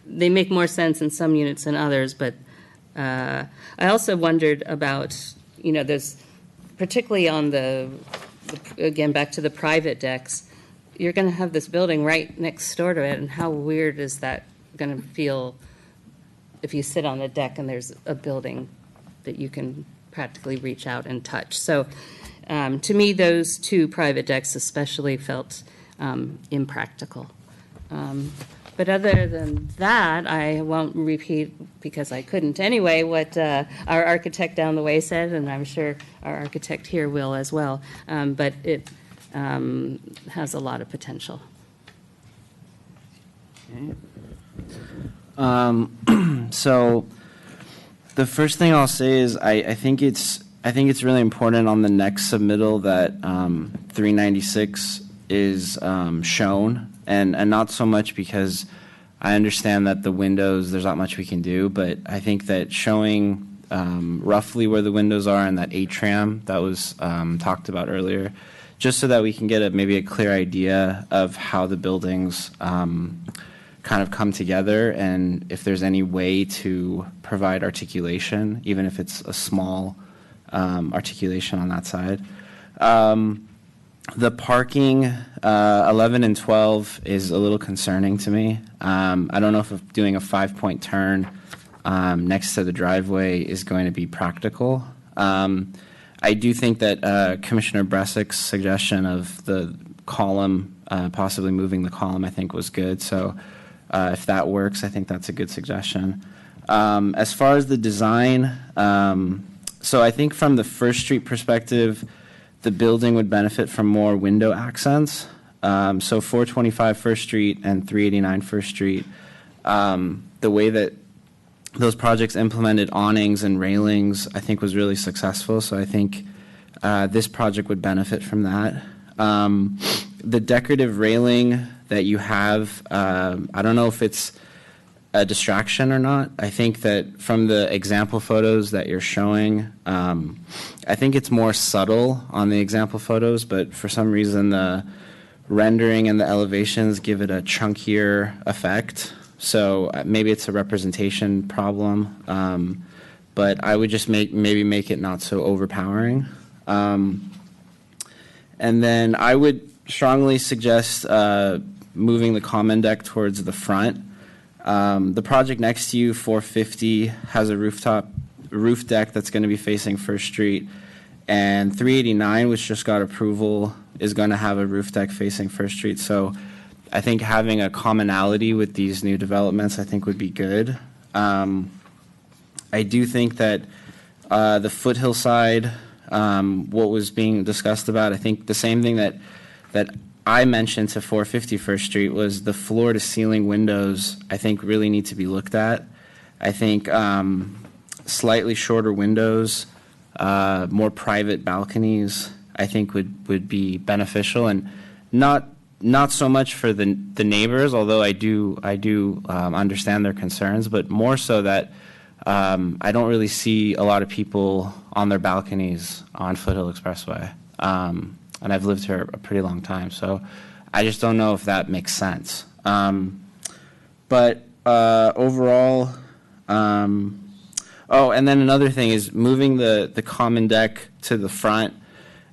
they make more sense in some units than others, but I also wondered about, there's particularly on again, back to the private decks, you're going to have this building right next door to it, and how weird is that going to feel if you sit on the deck and there's a building that you can practically reach out and touch. So to me, those 2 private decks especially felt impractical. But other than that, I won't repeat, because I couldn't anyway, what our architect down the way said, and I'm sure our architect here will as well. But it has a lot of potential. So the first thing I'll say is I think it's really important on the next submittal that 396 is shown, and not so much because I understand that the windows, there's not much we can do, but I think that showing roughly where the windows are and that atrium that was talked about earlier, just so that we can get maybe a clear idea of how the buildings kind of come together, and if there's any way to provide articulation, even if it's a small articulation on that side. The parking, 11 and 12, is a little concerning to me. I don't know if doing a 5-point turn next to the driveway is going to be practical. I do think that Commissioner Bressick's suggestion of the column, possibly moving the column, I think was good. So if that works, I think that's a good suggestion. As far as the design, so I think from the First Street perspective, the building would benefit from more window accents. So 425 First Street and 389 First Street, the way that those projects implemented awnings and railings, I think was really successful. So I think this project would benefit from that. The decorative railing that you have, I don't know if it's a distraction or not. I think that from the example photos that you're showing, I think it's more subtle on the example photos, but for some reason the rendering and the elevations give it a chunkier effect. So maybe it's a representation problem, but I would just maybe make it not so overpowering. And then I would strongly suggest moving the common deck towards the front. The project next to you, 450, has a roof deck that's going to be facing First Street, and 389, which just got approval, is going to have a roof deck facing First Street. So I think having a commonality with these new developments, I think, would be good. I do think that the foothill side, what was being discussed about, I think the same thing that I mentioned to 450 First Street was the floor-to-ceiling windows, I think, really need to be looked at. I think slightly shorter windows, more private balconies, I think would be beneficial, and not so much for the neighbors, although I do understand their concerns, but more so that I don't really see a lot of people on their balconies on Foothill Expressway. And I've lived here a pretty long time, so I just don't know if that makes sense. But overall, oh, and then another thing is moving the common deck to the front,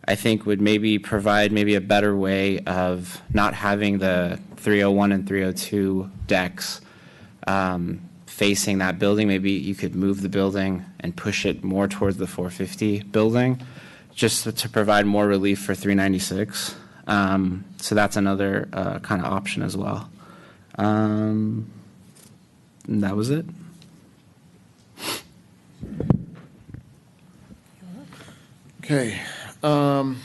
I think would maybe provide maybe a better way of not having the 301 and 302 decks facing that building. Maybe you could move the building and push it more towards the 450 building, just to provide more relief for 396. So that's another kind of option as well. And that was it. Okay. Let's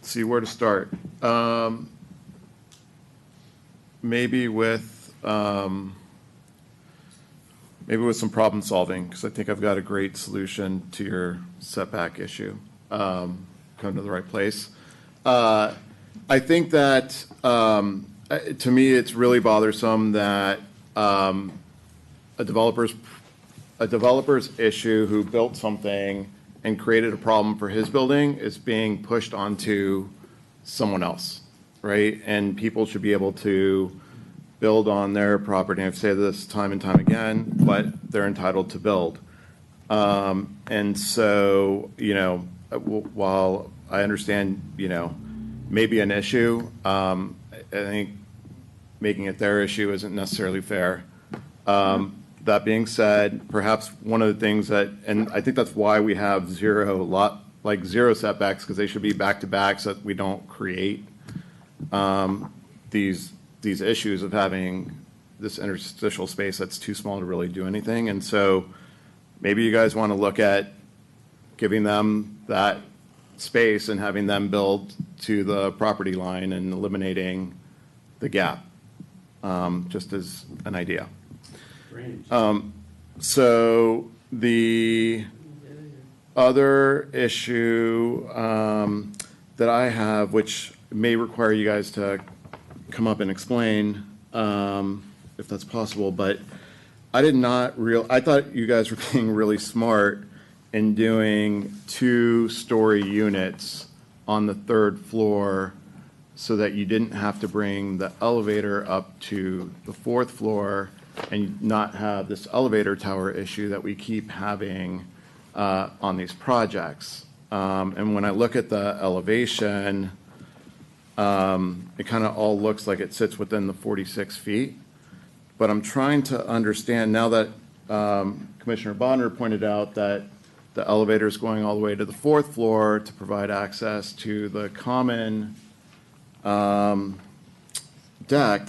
see where to start. Maybe with some problem solving, because I think I've got a great solution to your setback issue. Come to the right place. I think that to me it's really bothersome that a developer's issue who built something and created a problem for his building is being pushed onto someone else, right? And people should be able to build on their property. I've said this time and time again, but they're entitled to build. And so, while I understand, maybe an issue, I think making it their issue isn't necessarily fair. That being said, perhaps one of the things and I think that's why we have zero setbacks, because they should be back to back so that we don't create these issues of having this interstitial space that's too small to really do anything. And so maybe you guys want to look at giving them that space and having them build to the property line and eliminating the gap, just as an idea. So the other issue that I have, which may require you guys to come up and explain, if that's possible, but I thought you guys were being really smart in doing 2-story units on the 3rd floor so that you didn't have to bring the elevator up to the 4th floor and not have this elevator tower issue that we keep having on these projects. And when I look at the elevation, it kind of all looks like it sits within the 46 feet. But I'm trying to understand now that Commissioner Bonner pointed out that the elevator is going all the way to the 4th floor to provide access to the common deck.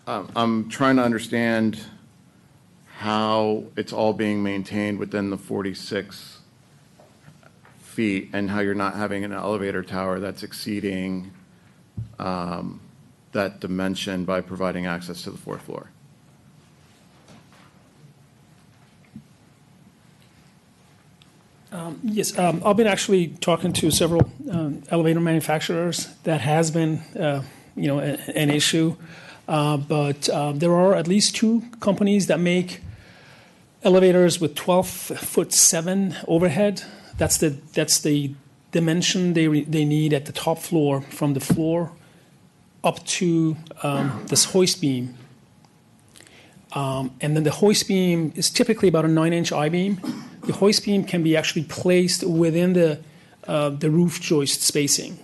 I'm trying to understand how it's all being maintained within the 46 feet and how you're not having an elevator tower that's exceeding that dimension by providing access to the 4th floor. Yes, I've been actually talking to several elevator manufacturers. That has been, an issue. But there are at least 2 companies that make elevators with 12'7" overhead. That's the dimension they need at the top floor, from the floor up to this hoist beam. And then the hoist beam is typically about a 9-inch I-beam. The hoist beam can be actually placed within the roof joist spacing.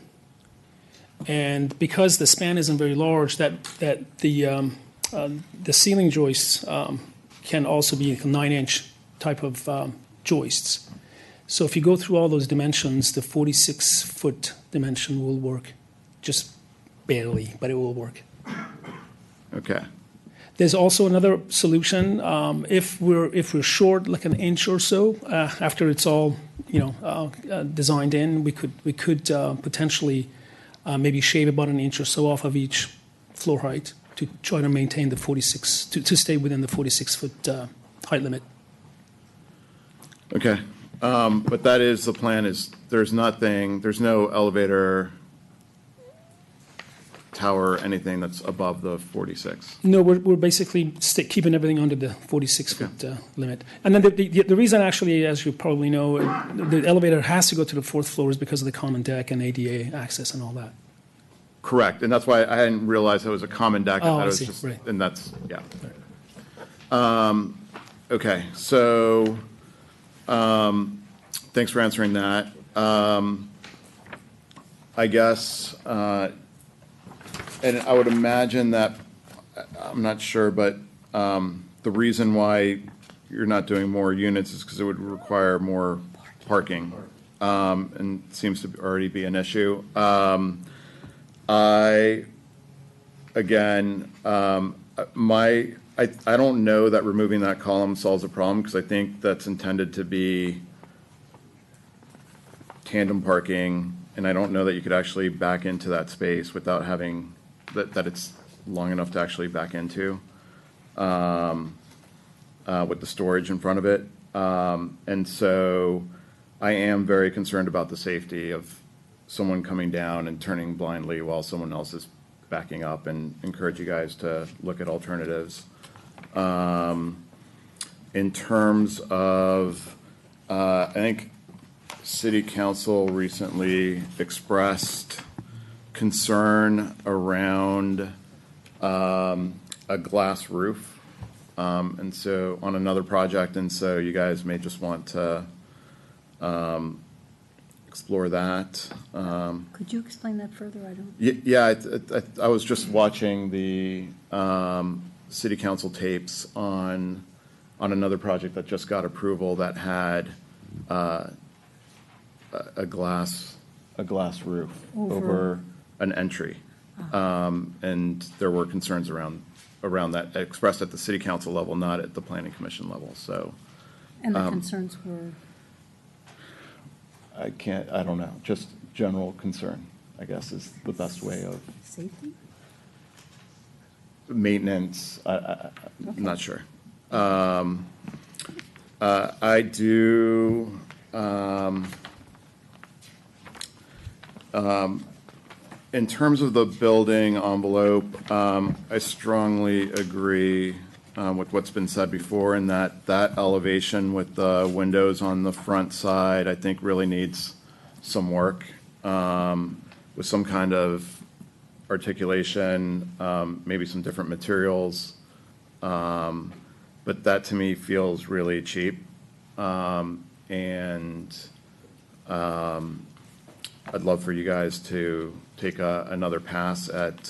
And because the span isn't very large, that the ceiling joists can also be 9-inch type of joists. So if you go through all those dimensions, the 46-foot dimension will work, just barely, but it will work. Okay. There's also another solution. If we're short like an inch or so after it's all designed in, we could potentially maybe shave about an inch or so off of each floor height to try to maintain the 46 to stay within the 46-foot height limit. Okay. But that is, the plan is, there's no elevator, tower, anything that's above the 46. No, we're basically keeping everything under the 46-foot limit. And then the reason, actually, as you probably know, the elevator has to go to the 4th floor is because of the common deck and ADA access and all that. Correct, and that's why I hadn't realized it was a common deck. Oh, I I was see, just, right. and that's, yeah. Okay, so, thanks for answering that. I guess, and I would imagine that, I'm not sure, but the reason why you're not doing more units is because it would require more parking, and it seems to already be an issue. I don't know that removing that column solves the problem, because I think that's intended to be tandem parking, and I don't know that you could actually back into that space without having, that it's long enough to actually back into, with the storage in front of it. And so I am very concerned about the safety of someone coming down and turning blindly while someone else is backing up, and encourage you guys to look at alternatives. In terms of, I think City Council recently expressed concern around a glass roof, and so on another project, and so you guys may just want to explore that. Could you explain that further? I don't. Yeah, I was just watching the City Council tapes on another project that just got approval that had a glass roof over an entry, and there were concerns around that expressed at the City Council level, not at the Planning Commission level. So, And the concerns were? I don't know, just general concern, I guess, is the best way of. Safety? Maintenance, I'm not sure. I do, in terms of the building envelope, I strongly agree with what's been said before, in that elevation with the windows on the front side, I think really needs some work, with some kind of articulation, maybe some different materials. But that to me feels really cheap. And I'd love for you guys to take another pass at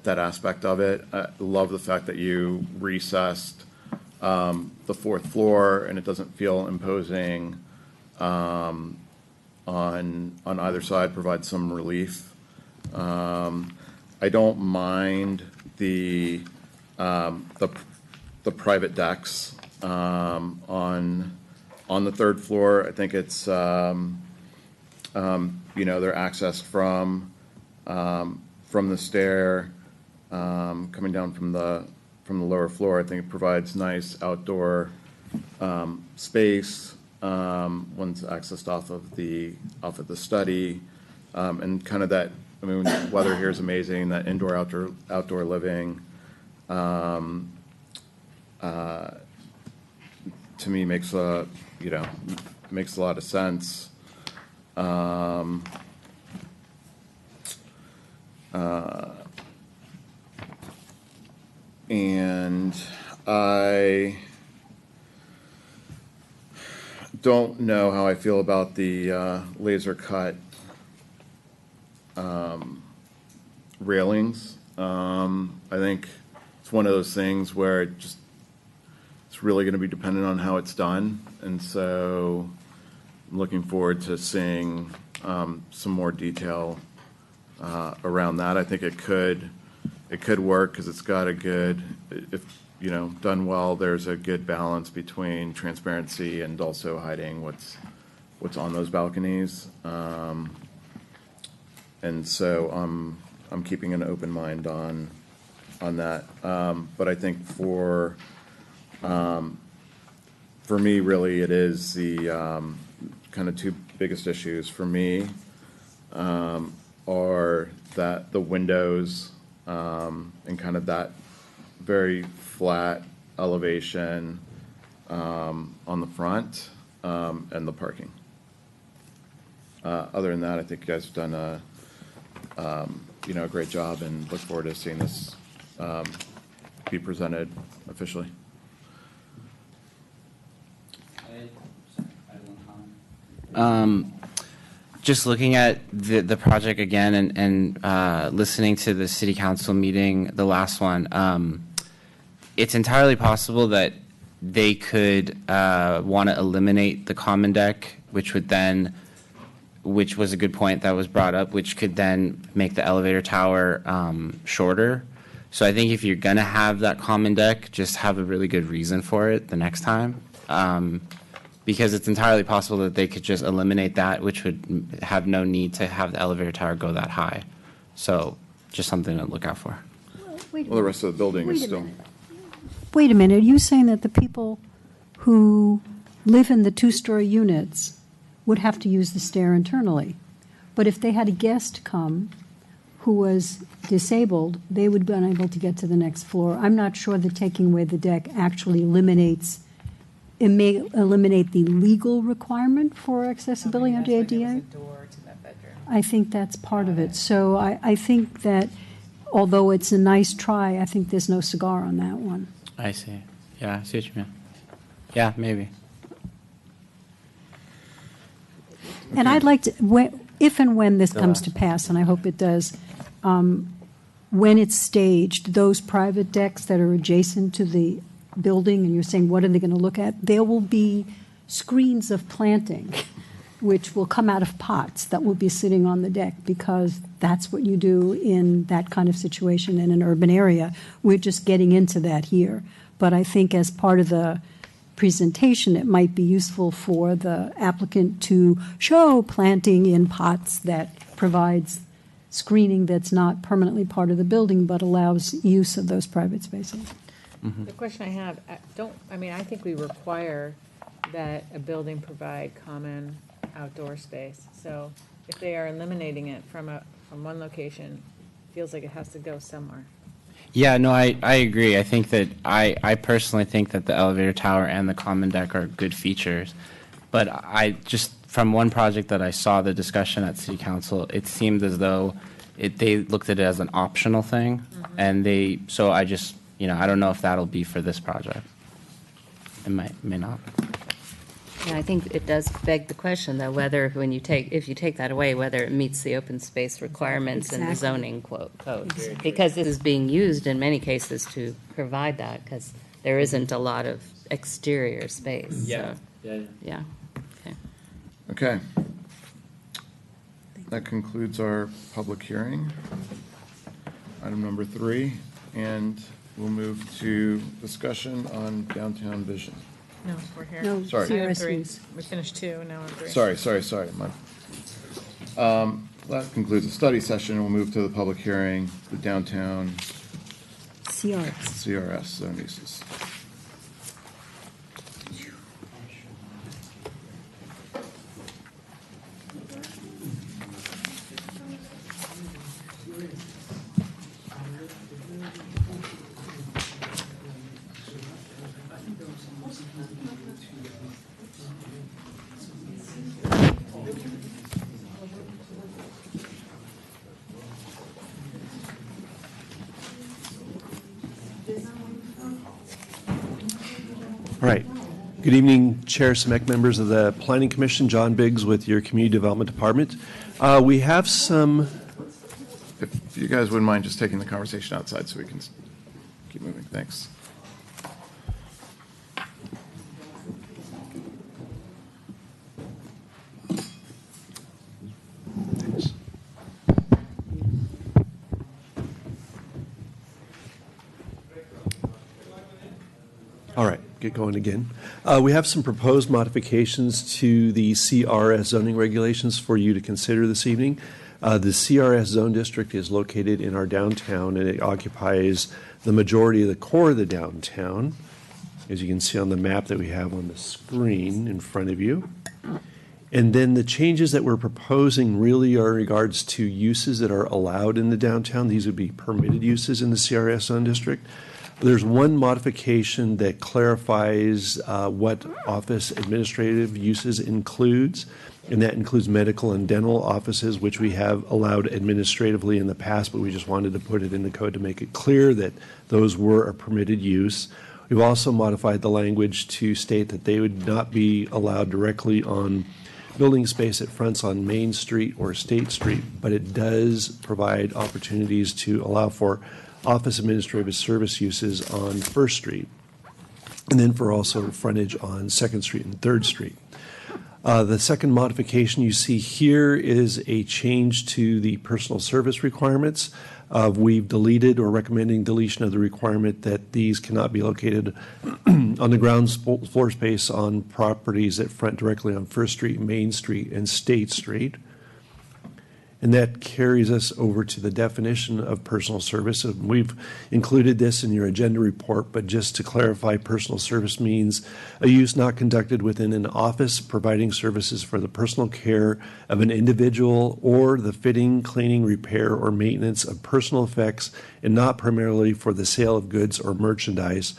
that aspect of it. I love the fact that you recessed the 4th floor, and it doesn't feel imposing on either side, provide some relief. I don't mind the private decks on the 3rd floor. I think it's they're accessed from the stair, coming down from the lower floor. I think it provides nice outdoor space. one's accessed off of the study, and kind of that, I mean, weather here is amazing, that indoor, outdoor living, to me makes a lot of sense. And I don't know how I feel about the laser cut railings. I think it's one of those things where it's really going to be dependent on how it's done, and so I'm looking forward to seeing some more detail around that. I think it could work because it's got a good, if done well, there's a good balance between transparency and also hiding what's on those balconies. And so I'm keeping an open mind on that. But I think for me, really, it is the kind of two biggest issues for me are that the windows and kind of that very flat elevation on the front and the parking. Other than that, I think you guys have done a great job, and look forward to seeing this be presented officially. Just looking at the project again and listening to the city council meeting, the last one, it's entirely possible that they could want to eliminate the common deck, which was a good point that was brought up, which could then make the elevator tower shorter. So I think if you're going to have that common deck, just have a really good reason for it the next time. Because it's entirely possible that they could just eliminate that, which would have no need to have the elevator tower go that high. So just something to look out for. Wait a Well, the rest of the building is still. Wait a minute, are you saying that the people who live in the two-story units would have to use the stair internally? But if they had a guest come who was disabled, they would be unable to get to the next floor. I'm not sure that taking away the deck actually eliminates, it may eliminate the legal requirement for accessibility under ADA. I think that's part of it. So I think that although it's a nice try, I think there's no cigar on that one. I see. Yeah, I see what you mean. Yeah, maybe. And I'd like to, if and when this comes to pass, and I hope it does, when it's staged, those private decks that are adjacent to the building, and you're saying, what are they going to look at? There will be screens of planting, which will come out of pots that will be sitting on the deck, because that's what you do in that kind of situation in an urban area. We're just getting into that here. But I think as part of the presentation, it might be useful for the applicant to show planting in pots that provides screening that's not permanently part of the building, but allows use of those private spaces. Mm-hmm. The question I have, I think we require that a building provide common outdoor space. So if they are eliminating it from one location, it feels like it has to go somewhere. Yeah, no, I agree. I think that I personally think that the elevator tower and the common deck are good features. But I just, from one project that I saw the discussion at City Council, it seemed as though they looked at it as an optional thing. Mm-hmm. And so I just, I don't know if that'll be for this project. It may not. Yeah, I think it does beg the question, though, whether if you take that away, whether it meets the open space requirements in the zoning code. Because this is being used in many cases to provide that, because there isn't a lot of exterior space. Yeah. So, yeah. Okay. Okay. That concludes our public hearing. Item number 3, and we'll move to discussion on downtown vision. No, we're here. No, Sorry. Item 3. CRSUs. We finished 2, now we're 3. Sorry. That concludes the study session. We'll move to the public hearing, the downtown CRS zone uses. All right. Good evening, Chair Semek, members of the Planning Commission. John Biggs with your Community Development Department. We have some. If you guys wouldn't mind just taking the conversation outside so we can keep moving. Thanks. Thanks. All right, get going again. We have some proposed modifications to the CRS zoning regulations for you to consider this evening. The CRS zone district is located in our downtown, and it occupies the majority of the core of the downtown, as you can see on the map that we have on the screen in front of you. And then the changes that we're proposing really are in regards to uses that are allowed in the downtown. These would be permitted uses in the CRS zone district. There's one modification that clarifies what office administrative uses includes, and that includes medical and dental offices, which we have allowed administratively in the past, but we just wanted to put it in the code to make it clear that those were a permitted use. We've also modified the language to state that they would not be allowed directly on building space that fronts on Main Street or State Street, but it does provide opportunities to allow for office administrative service uses on First Street, and then for also frontage on Second Street and Third Street. The second modification you see here is a change to the personal service requirements. We've deleted or recommending deletion of the requirement that these cannot be located on the ground floor space on properties that front directly on First Street, Main Street, and State Street. And that carries us over to the definition of personal service. We've included this in your agenda report, but just to clarify, personal service means a use not conducted within an office providing services for the personal care of an individual or the fitting, cleaning, repair, or maintenance of personal effects, and not primarily for the sale of goods or merchandise.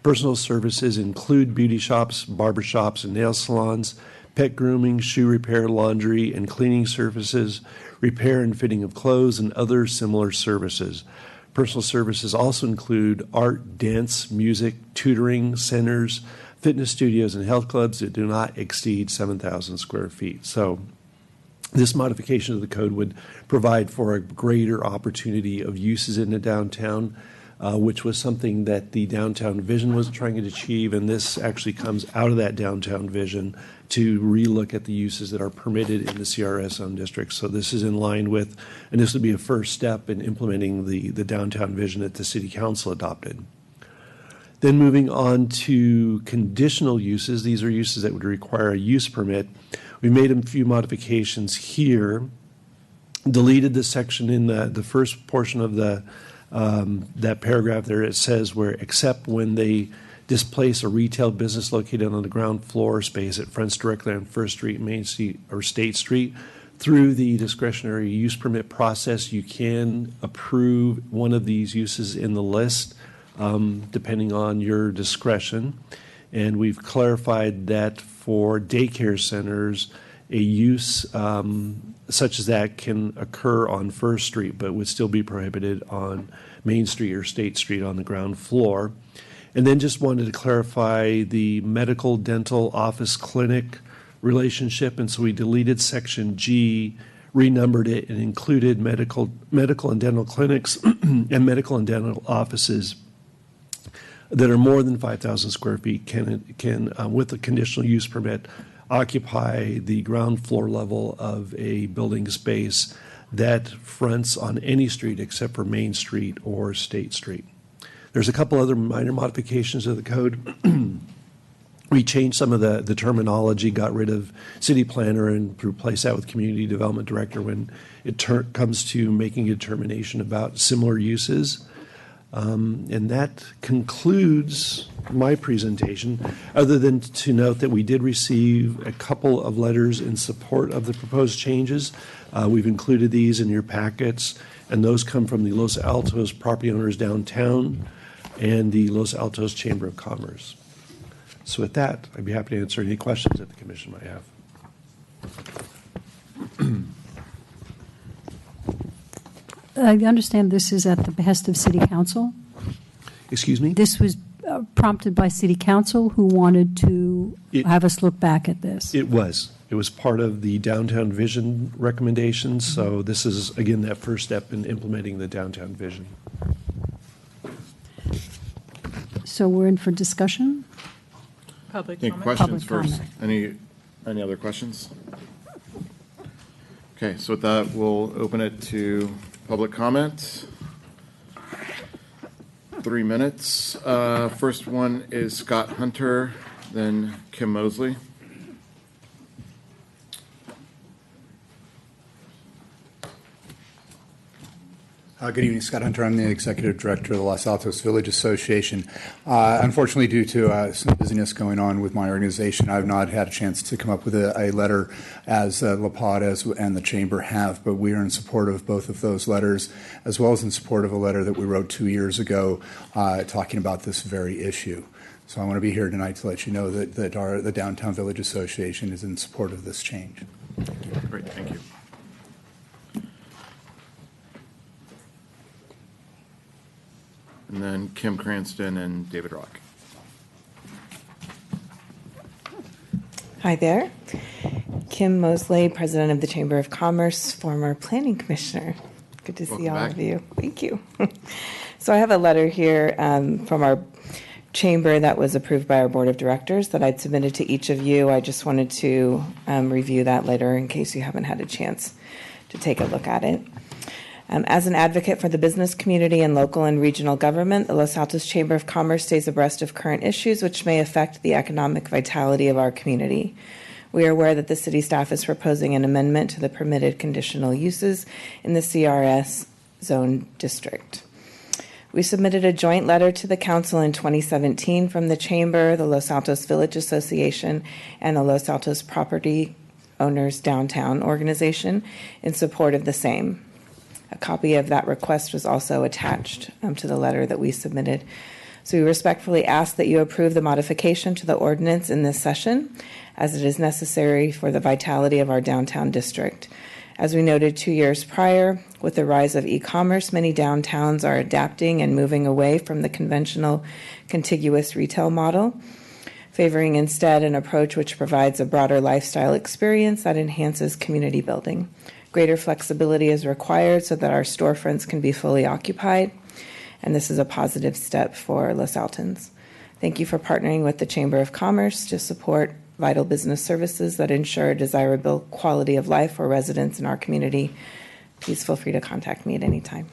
Personal services include beauty shops, barber shops, and nail salons, pet grooming, shoe repair, laundry, and cleaning services, repair and fitting of clothes, and other similar services. Personal services also include art, dance, music, tutoring centers, fitness studios, and health clubs that do not exceed 7,000 square feet. So this modification of the code would provide for a greater opportunity of uses in the downtown, which was something that the downtown vision was trying to achieve, and this actually comes out of that downtown vision to relook at the uses that are permitted in the CRS zone district. So this is in line with, and this would be a first step in implementing the downtown vision that the City Council adopted. Then moving on to conditional uses, these are uses that would require a use permit. We made a few modifications here, deleted the section in the first portion of that paragraph there. It says where except when they displace a retail business located on the ground floor space that fronts directly on First Street, Main Street, or State Street. Through the discretionary use permit process, you can approve one of these uses in the list, depending on your discretion. And we've clarified that for daycare centers, a use such as that can occur on First Street, but would still be prohibited on Main Street or State Street on the ground floor. And then just wanted to clarify the medical, dental, office, clinic relationship. And so we deleted section G, renumbered it, and included medical and dental clinics and medical and dental offices that are more than 5,000 square feet can with a conditional use permit, occupy the ground floor level of a building space that fronts on any street except for Main Street or State Street. There's a couple other minor modifications of the code. We changed some of the terminology, got rid of city planner and replaced that with community development director when it comes to making a determination about similar uses. And that concludes my presentation, other than to note that we did receive a couple of letters in support of the proposed changes. We've included these in your packets, and those come from the Los Altos property owners downtown and the Los Altos Chamber of Commerce. So with that, I'd be happy to answer any questions that the commission might have. I understand this is at the behest of City Council. Excuse me? This was prompted by City Council, who wanted to have us look back at this. It was. It was part of the downtown vision recommendations. So this is, again, that first step in implementing the downtown vision. So we're in for discussion? Public I think comment? questions Public first. comment. Any other questions? Okay, so with that, we'll open it to public comment. 3 minutes. First one is Scott Hunter, then Kim Mosley. Good evening, Scott Hunter. I'm the Executive Director of the Los Altos Village Association. Unfortunately, due to some busyness going on with my organization, I've not had a chance to come up with a letter as LaPod and the Chamber have, but we are in support of both of those letters, as well as in support of a letter that we wrote 2 years ago talking about this very issue. So I want to be here tonight to let you know that the Downtown Village Association is in support of this change. Great, thank you. And then Kim Cranston and David Rock. Hi there. Kim Mosley, President of the Chamber of Commerce, former Planning Commissioner. Good to see all of you. Thank you. So I have a letter here from our Chamber that was approved by our Board of Directors that I'd submitted to each of you. I just wanted to review that later in case you haven't had a chance to take a look at it. As an advocate for the business community and local and regional government, the Los Altos Chamber of Commerce stays abreast of current issues which may affect the economic vitality of our community. We are aware that the city staff is proposing an amendment to the permitted conditional uses in the CRS zone district. We submitted a joint letter to the council in 2017 from the Chamber, the Los Altos Village Association, and the Los Altos Property Owners Downtown Organization in support of the same. A copy of that request was also attached to the letter that we submitted. So we respectfully ask that you approve the modification to the ordinance in this session, as it is necessary for the vitality of our downtown district. As we noted 2 years prior, with the rise of e-commerce, many downtowns are adapting and moving away from the conventional contiguous retail model, favoring instead an approach which provides a broader lifestyle experience that enhances community building. Greater flexibility is required so that our storefronts can be fully occupied, and this is a positive step for Los Altons. Thank you for partnering with the Chamber of Commerce to support vital business services that ensure a desirable quality of life for residents in our community. Please feel free to contact me at any time.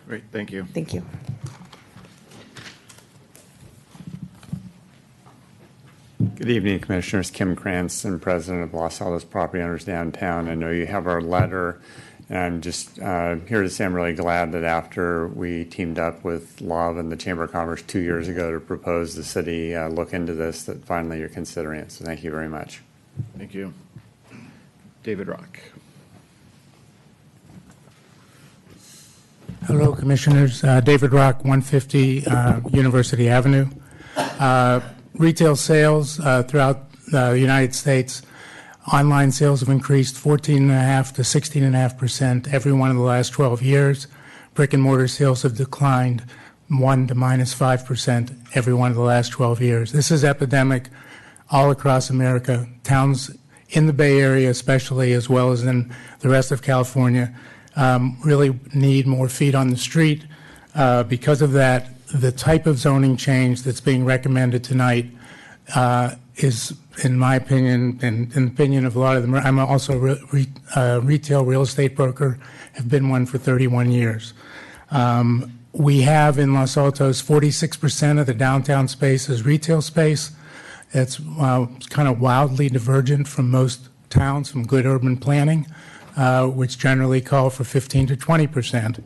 Great, thank you. Thank you. Good evening, Commissioners. Kim Cranston, President of Los Altos Property Owners Downtown. I know you have our letter, and I'm just here to say I'm really glad that after we teamed up with Love and the Chamber of Commerce 2 years ago to propose the city look into this, that finally you're considering it. So thank you very much. Thank you. David Rock. Hello, Commissioners. David Rock, 150 University Avenue. Retail sales throughout the United States, online sales have increased 14.5% to 16.5% every one of the last 12 years. Brick and mortar sales have declined 1% to -5% every one of the last 12 years. This is epidemic all across America. Towns in the Bay Area especially, as well as in the rest of California, really need more feet on the street. Because of that, the type of zoning change that's being recommended tonight is, in my opinion, and in the opinion of a lot of them, I'm also a retail real estate broker, have been one for 31 years. We have in Los Altos 46% of the downtown space is retail space. It's kind of wildly divergent from most towns, from good urban planning, which generally call for 15 to 20%.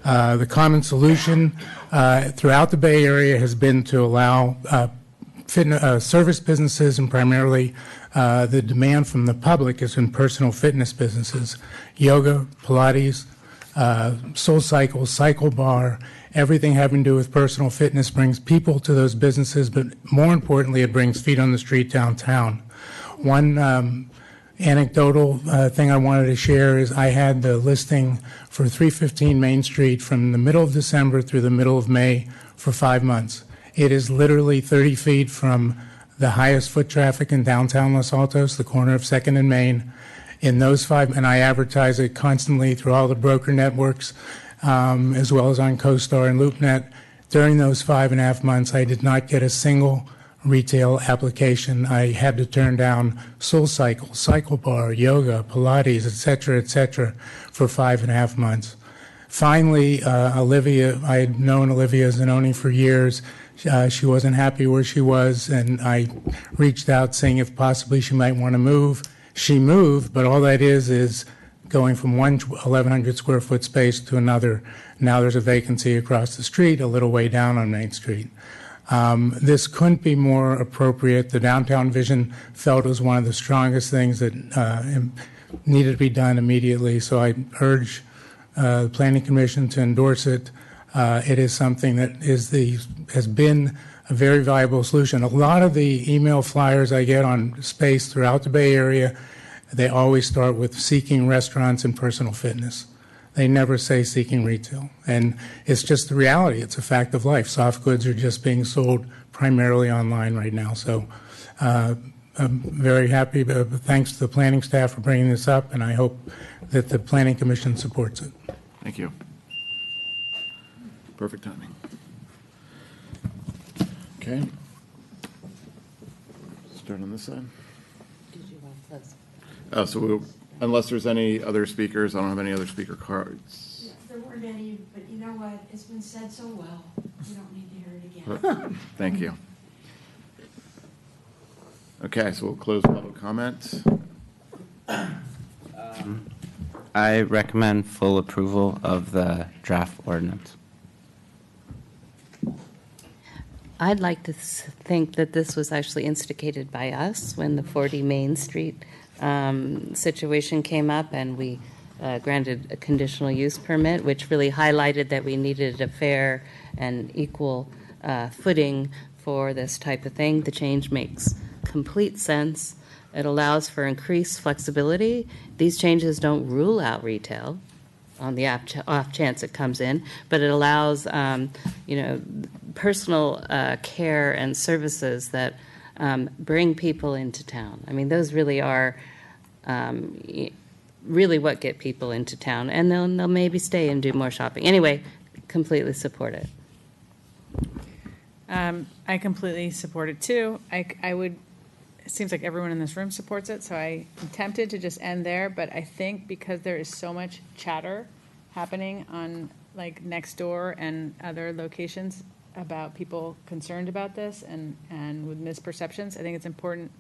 The common solution throughout the Bay Area has been to allow service businesses, and primarily the demand from the public is in personal fitness businesses. Yoga, Pilates, SoulCycle, Cycle Bar, everything having to do with personal fitness brings people to those businesses, but more importantly, it brings feet on the street downtown. One anecdotal thing I wanted to share is I had the listing for 315 Main Street from the middle of December through the middle of May for 5 months. It is literally 30 feet from the highest foot traffic in downtown Los Altos, the corner of 2nd and Main. In those 5, and I advertise it constantly through all the broker networks, as well as on CoStar and LoopNet. During those 5.5 months, I did not get a single retail application. I had to turn down SoulCycle, Cycle Bar, yoga, Pilates, et cetera, for 5.5 months. Finally, Olivia, I had known Olivia Zanoni for years. She wasn't happy where she was, and I reached out saying if possibly she might want to move. She moved, but all that is going from one 1,100 square foot space to another. Now there's a vacancy across the street, a little way down on Main Street. This couldn't be more appropriate. The downtown vision felt was one of the strongest things that needed to be done immediately, so I urge the Planning Commission to endorse it. It is something that has been a very viable solution. A lot of the email flyers I get on space throughout the Bay Area, they always start with seeking restaurants and personal fitness. They never say seeking retail. And it's just the reality. It's a fact of life. Soft goods are just being sold primarily online right now. So I'm very happy. Thanks to the planning staff for bringing this up, and I hope that the Planning Commission supports it. Thank you. Perfect timing. Okay. Start on this side. Did you want to close? Oh, so unless there's any other speakers, I don't have any other speaker cards. There weren't any, but you know what? It's been said so well. You don't need to hear it again. Thank you. Okay, so we'll close public comment. I recommend full approval of the draft ordinance. I'd like to think that this was actually instigated by us when the 40 Main Street situation came up, and we granted a conditional use permit, which really highlighted that we needed a fair and equal footing for this type of thing. The change makes complete sense. It allows for increased flexibility. These changes don't rule out retail on the off chance it comes in, but it allows, personal care and services that bring people into town. I mean, those really are really what get people into town, and they'll maybe stay and do more shopping. Anyway, completely support it. I completely support it too. I would. It seems like everyone in this room supports it, so I'm tempted to just end there. But I think because there is so much chatter happening on like next door and other locations about people concerned about this and with misperceptions, I think it's important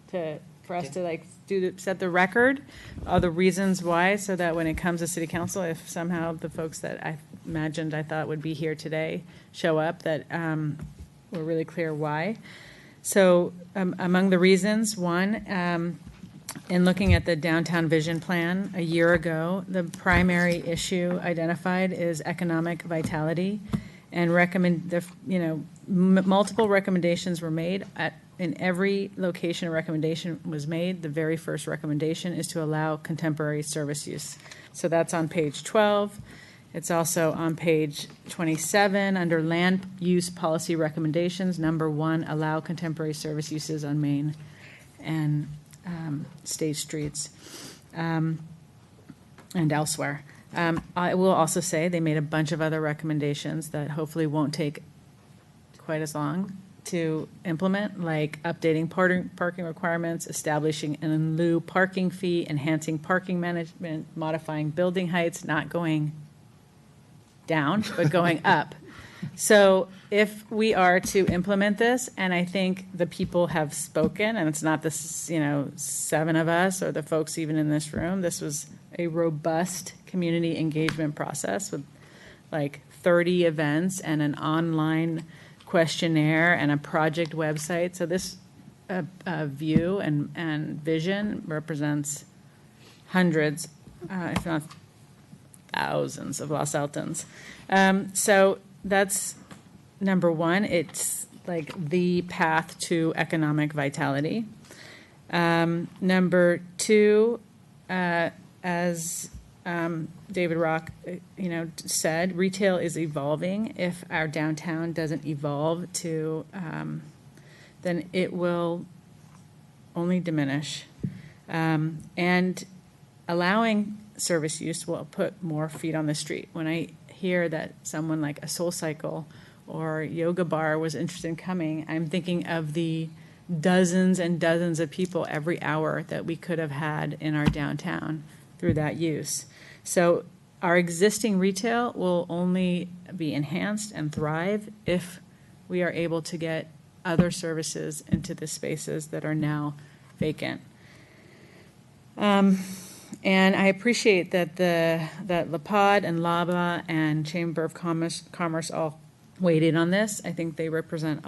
for us to set the record, all the reasons why, so that when it comes to City Council, if somehow the folks that I imagined I thought would be here today show up, that we're really clear why. So among the reasons, one, in looking at the downtown vision plan a year ago, the primary issue identified is economic vitality, and multiple recommendations were made. In every location a recommendation was made, the very first recommendation is to allow contemporary service use. So that's on page 12. It's also on page 27 under land use policy recommendations. Number 1, allow contemporary service uses on Main and State Streets and elsewhere. I will also say they made a bunch of other recommendations that hopefully won't take quite as long to implement, like updating parking requirements, establishing an in lieu parking fee, enhancing parking management, modifying building heights, not going down, but going up. So if we are to implement this, and I think the people have spoken, and it's not the 7 of us or the folks even in this room, this was a robust community engagement process with like 30 events and an online questionnaire and a project website. So this view and vision represents hundreds, if not thousands of Los Altans. So that's number 1. It's like the path to economic vitality. Number Two, as David Rock, said, retail is evolving. If our downtown doesn't evolve to, then it will only diminish. And allowing service use will put more feet on the street. When I hear that someone like a Soul Cycle or Yoga Bar was interested in coming, I'm thinking of the dozens and dozens of people every hour that we could have had in our downtown through that use. So our existing retail will only be enhanced and thrive if we are able to get other services into the spaces that are now vacant. And I appreciate that that LaPod and LABA and Chamber of Commerce all weighed in on this. I think they represent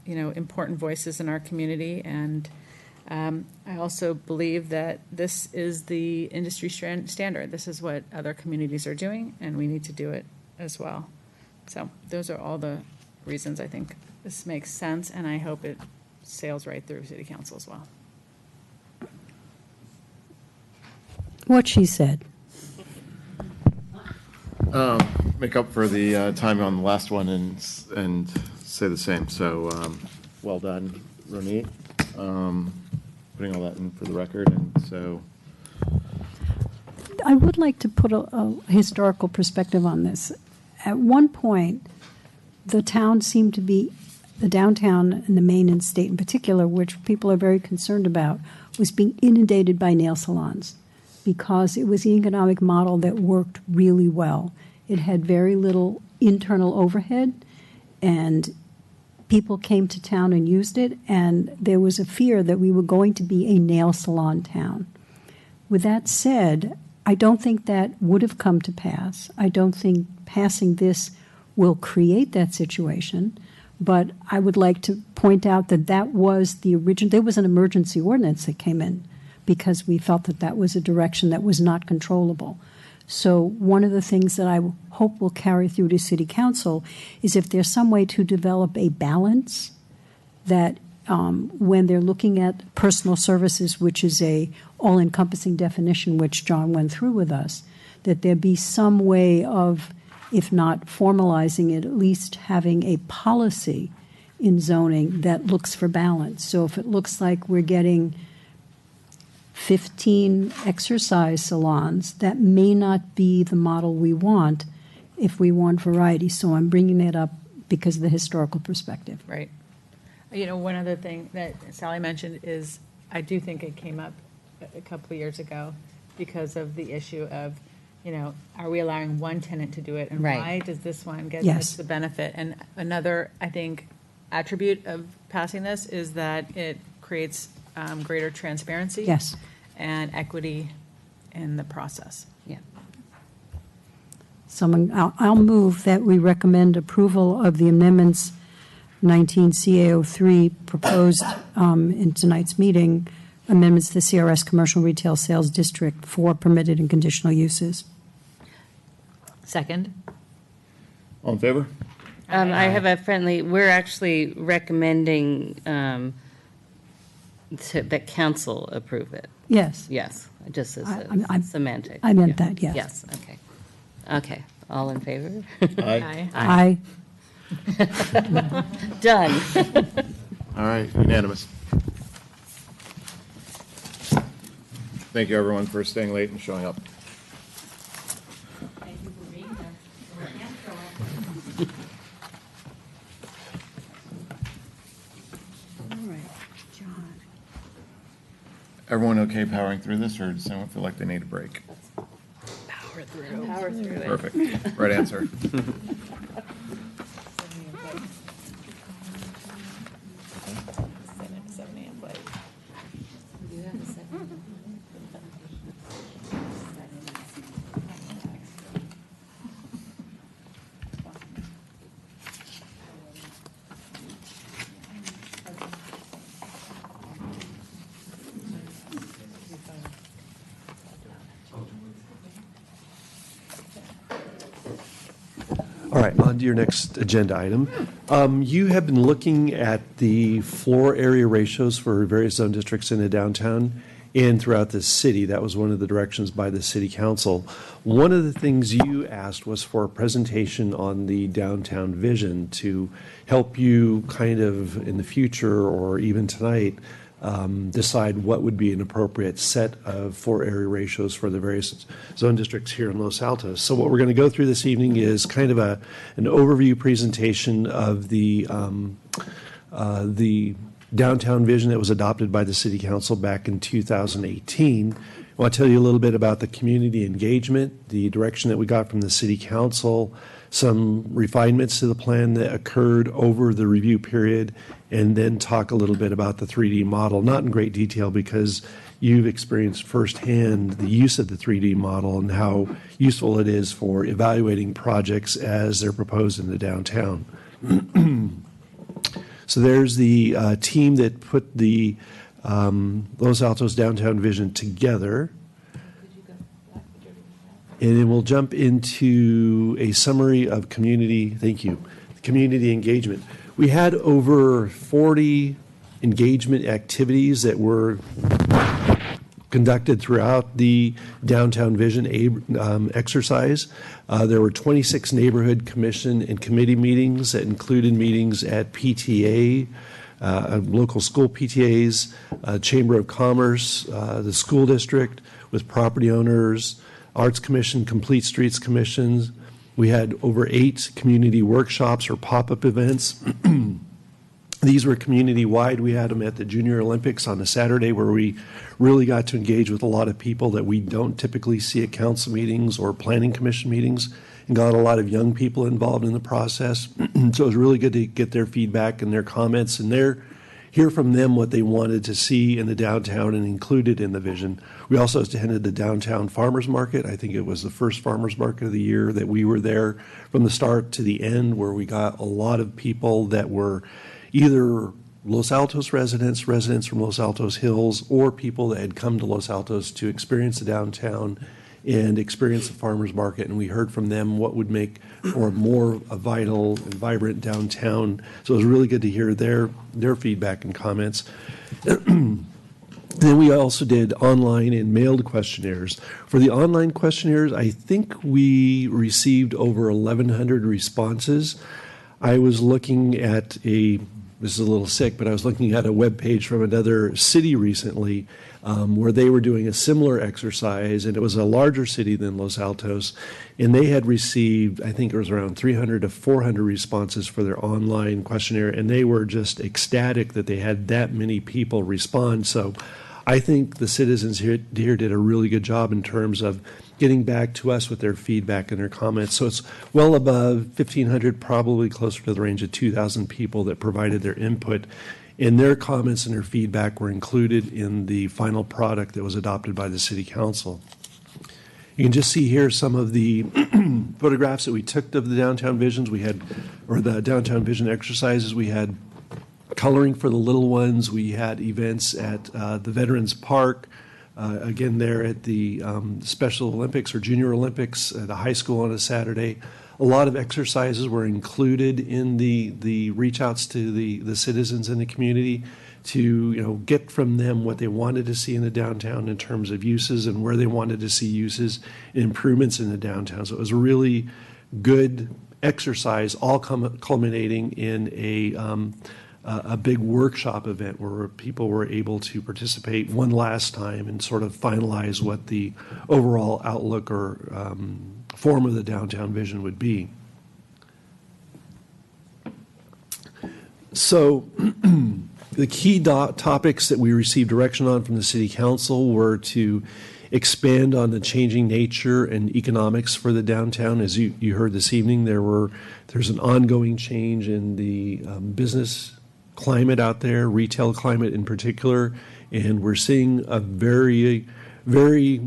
important voices in our community, and I also believe that this is the industry standard. This is what other communities are doing, and we need to do it as well. So those are all the reasons I think this makes sense, and I hope it sails right through City Council as well. What she said. Make up for the time on the last one and say the same. So, well done, Ronit, putting all that in for the record. And so, I would like to put a historical perspective on this. At one point, the town seemed to be, the downtown and the Main and State in particular, which people are very concerned about, was being inundated by nail salons because it was the economic model that worked really well. It had very little internal overhead, and people came to town and used it, and there was a fear that we were going to be a nail salon town. With that said, I don't think that would have come to pass. I don't think passing this will create that situation, but I would like to point out that that was the original, there was an emergency ordinance that came in because we felt that that was a direction that was not controllable. So one of the things that I hope will carry through to City Council is if there's some way to develop a balance that when they're looking at personal services, which is a all-encompassing definition, which John went through with us, that there be some way of, if not formalizing it, at least having a policy in zoning that looks for balance. So if it looks like we're getting 15 exercise salons, that may not be the model we want if we want variety. So I'm bringing that up because of the historical perspective. Right. One other thing that Sally mentioned is I do think it came up a couple of years ago because of the issue of, are we allowing one tenant to do it? And Right. why does this one get Yes. the benefit? And another, I think, attribute of passing this is that it creates greater transparency. Yes. And equity in the process. Yeah. I'll move that we recommend approval of the amendments 19 CA03 proposed in tonight's meeting, amendments to the CRS Commercial Retail Sales District for permitted and conditional uses. Second. all in favor? I have a friendly, we're actually recommending that council approve it. Yes. Yes, just as I'm- semantic. I meant that, yes. Yes, okay. Okay, all in favor? Aye. Aye. Done. All right, unanimous. Thank you, everyone, for staying late and showing up. Thank you for being here. All right, John. Everyone okay powering through this, or does anyone feel like they need a break? Power through. Power through it. Perfect. Right answer. All right, on to your next agenda item. You have been looking at the floor area ratios for various zone districts in the downtown, and throughout the city. That was one of the directions by the city council. One of the things you asked was for a presentation on the downtown vision to help you kind of in the future or even tonight decide what would be an appropriate set of floor area ratios for the various zone districts here in Los Altos. So what we're going to go through this evening is kind of an overview presentation of the downtown vision that was adopted by the City Council back in 2018. I want to tell you a little bit about the community engagement, the direction that we got from the City Council, some refinements to the plan that occurred over the review period, and then talk a little bit about the 3D model, not in great detail because you've experienced firsthand the use of the 3D model and how useful it is for evaluating projects as they're proposed in the downtown. So there's the team that put the Los Altos downtown vision together. And then we'll jump into a summary of community engagement. We had over 40 engagement activities that were conducted throughout the downtown vision exercise. There were 26 neighborhood commission and committee meetings that included meetings at PTA, local school PTAs, Chamber of Commerce, the school district with property owners, Arts Commission, Complete Streets Commissions. We had over 8 community workshops or pop-up events. These were community-wide. We had them at the Junior Olympics on a Saturday where we really got to engage with a lot of people that we don't typically see at council meetings or planning commission meetings, and got a lot of young people involved in the process. So it was really good to get their feedback and their comments and hear from them what they wanted to see in the downtown and include it in the vision. We also attended the downtown farmers market. I think it was the first farmers market of the year that we were there from the start to the end, where we got a lot of people that were either Los Altos residents from Los Altos Hills, or people that had come to Los Altos to experience the downtown and experience the farmers market. And we heard from them what would make for a vital and vibrant downtown. So it was really good to hear their feedback and comments. Then we also did online and mailed questionnaires. For the online questionnaires, I think we received over 1,100 responses. I was looking at this is a little sick, but I was looking at a web page from another city recently where they were doing a similar exercise, and it was a larger city than Los Altos, and they had received, I think it was around 300 to 400 responses for their online questionnaire, and they were just ecstatic that they had that many people respond. So I think the citizens here did a really good job in terms of getting back to us with their feedback and their comments. So it's well above 1,500, probably closer to the range of 2,000 people that provided their input. And their comments and their feedback were included in the final product that was adopted by the City Council. You can just see here some of the photographs that we took of the downtown visions. The downtown vision exercises. We had coloring for the little ones. We had events at the Veterans Park. Again, there at the Special Olympics or Junior Olympics at the high school on a Saturday. A lot of exercises were included in the reach outs to the citizens in the community to get from them what they wanted to see in the downtown in terms of uses and where they wanted to see uses and improvements in the downtown. So it was a really good exercise, all culminating in a big workshop event where people were able to participate one last time and sort of finalize what the overall outlook or form of the downtown vision would be. So the key topics that we received direction on from the City Council were to expand on the changing nature and economics for the downtown. As you heard this evening, there's an ongoing change in the business climate out there, retail climate in particular, and we're seeing a very, very,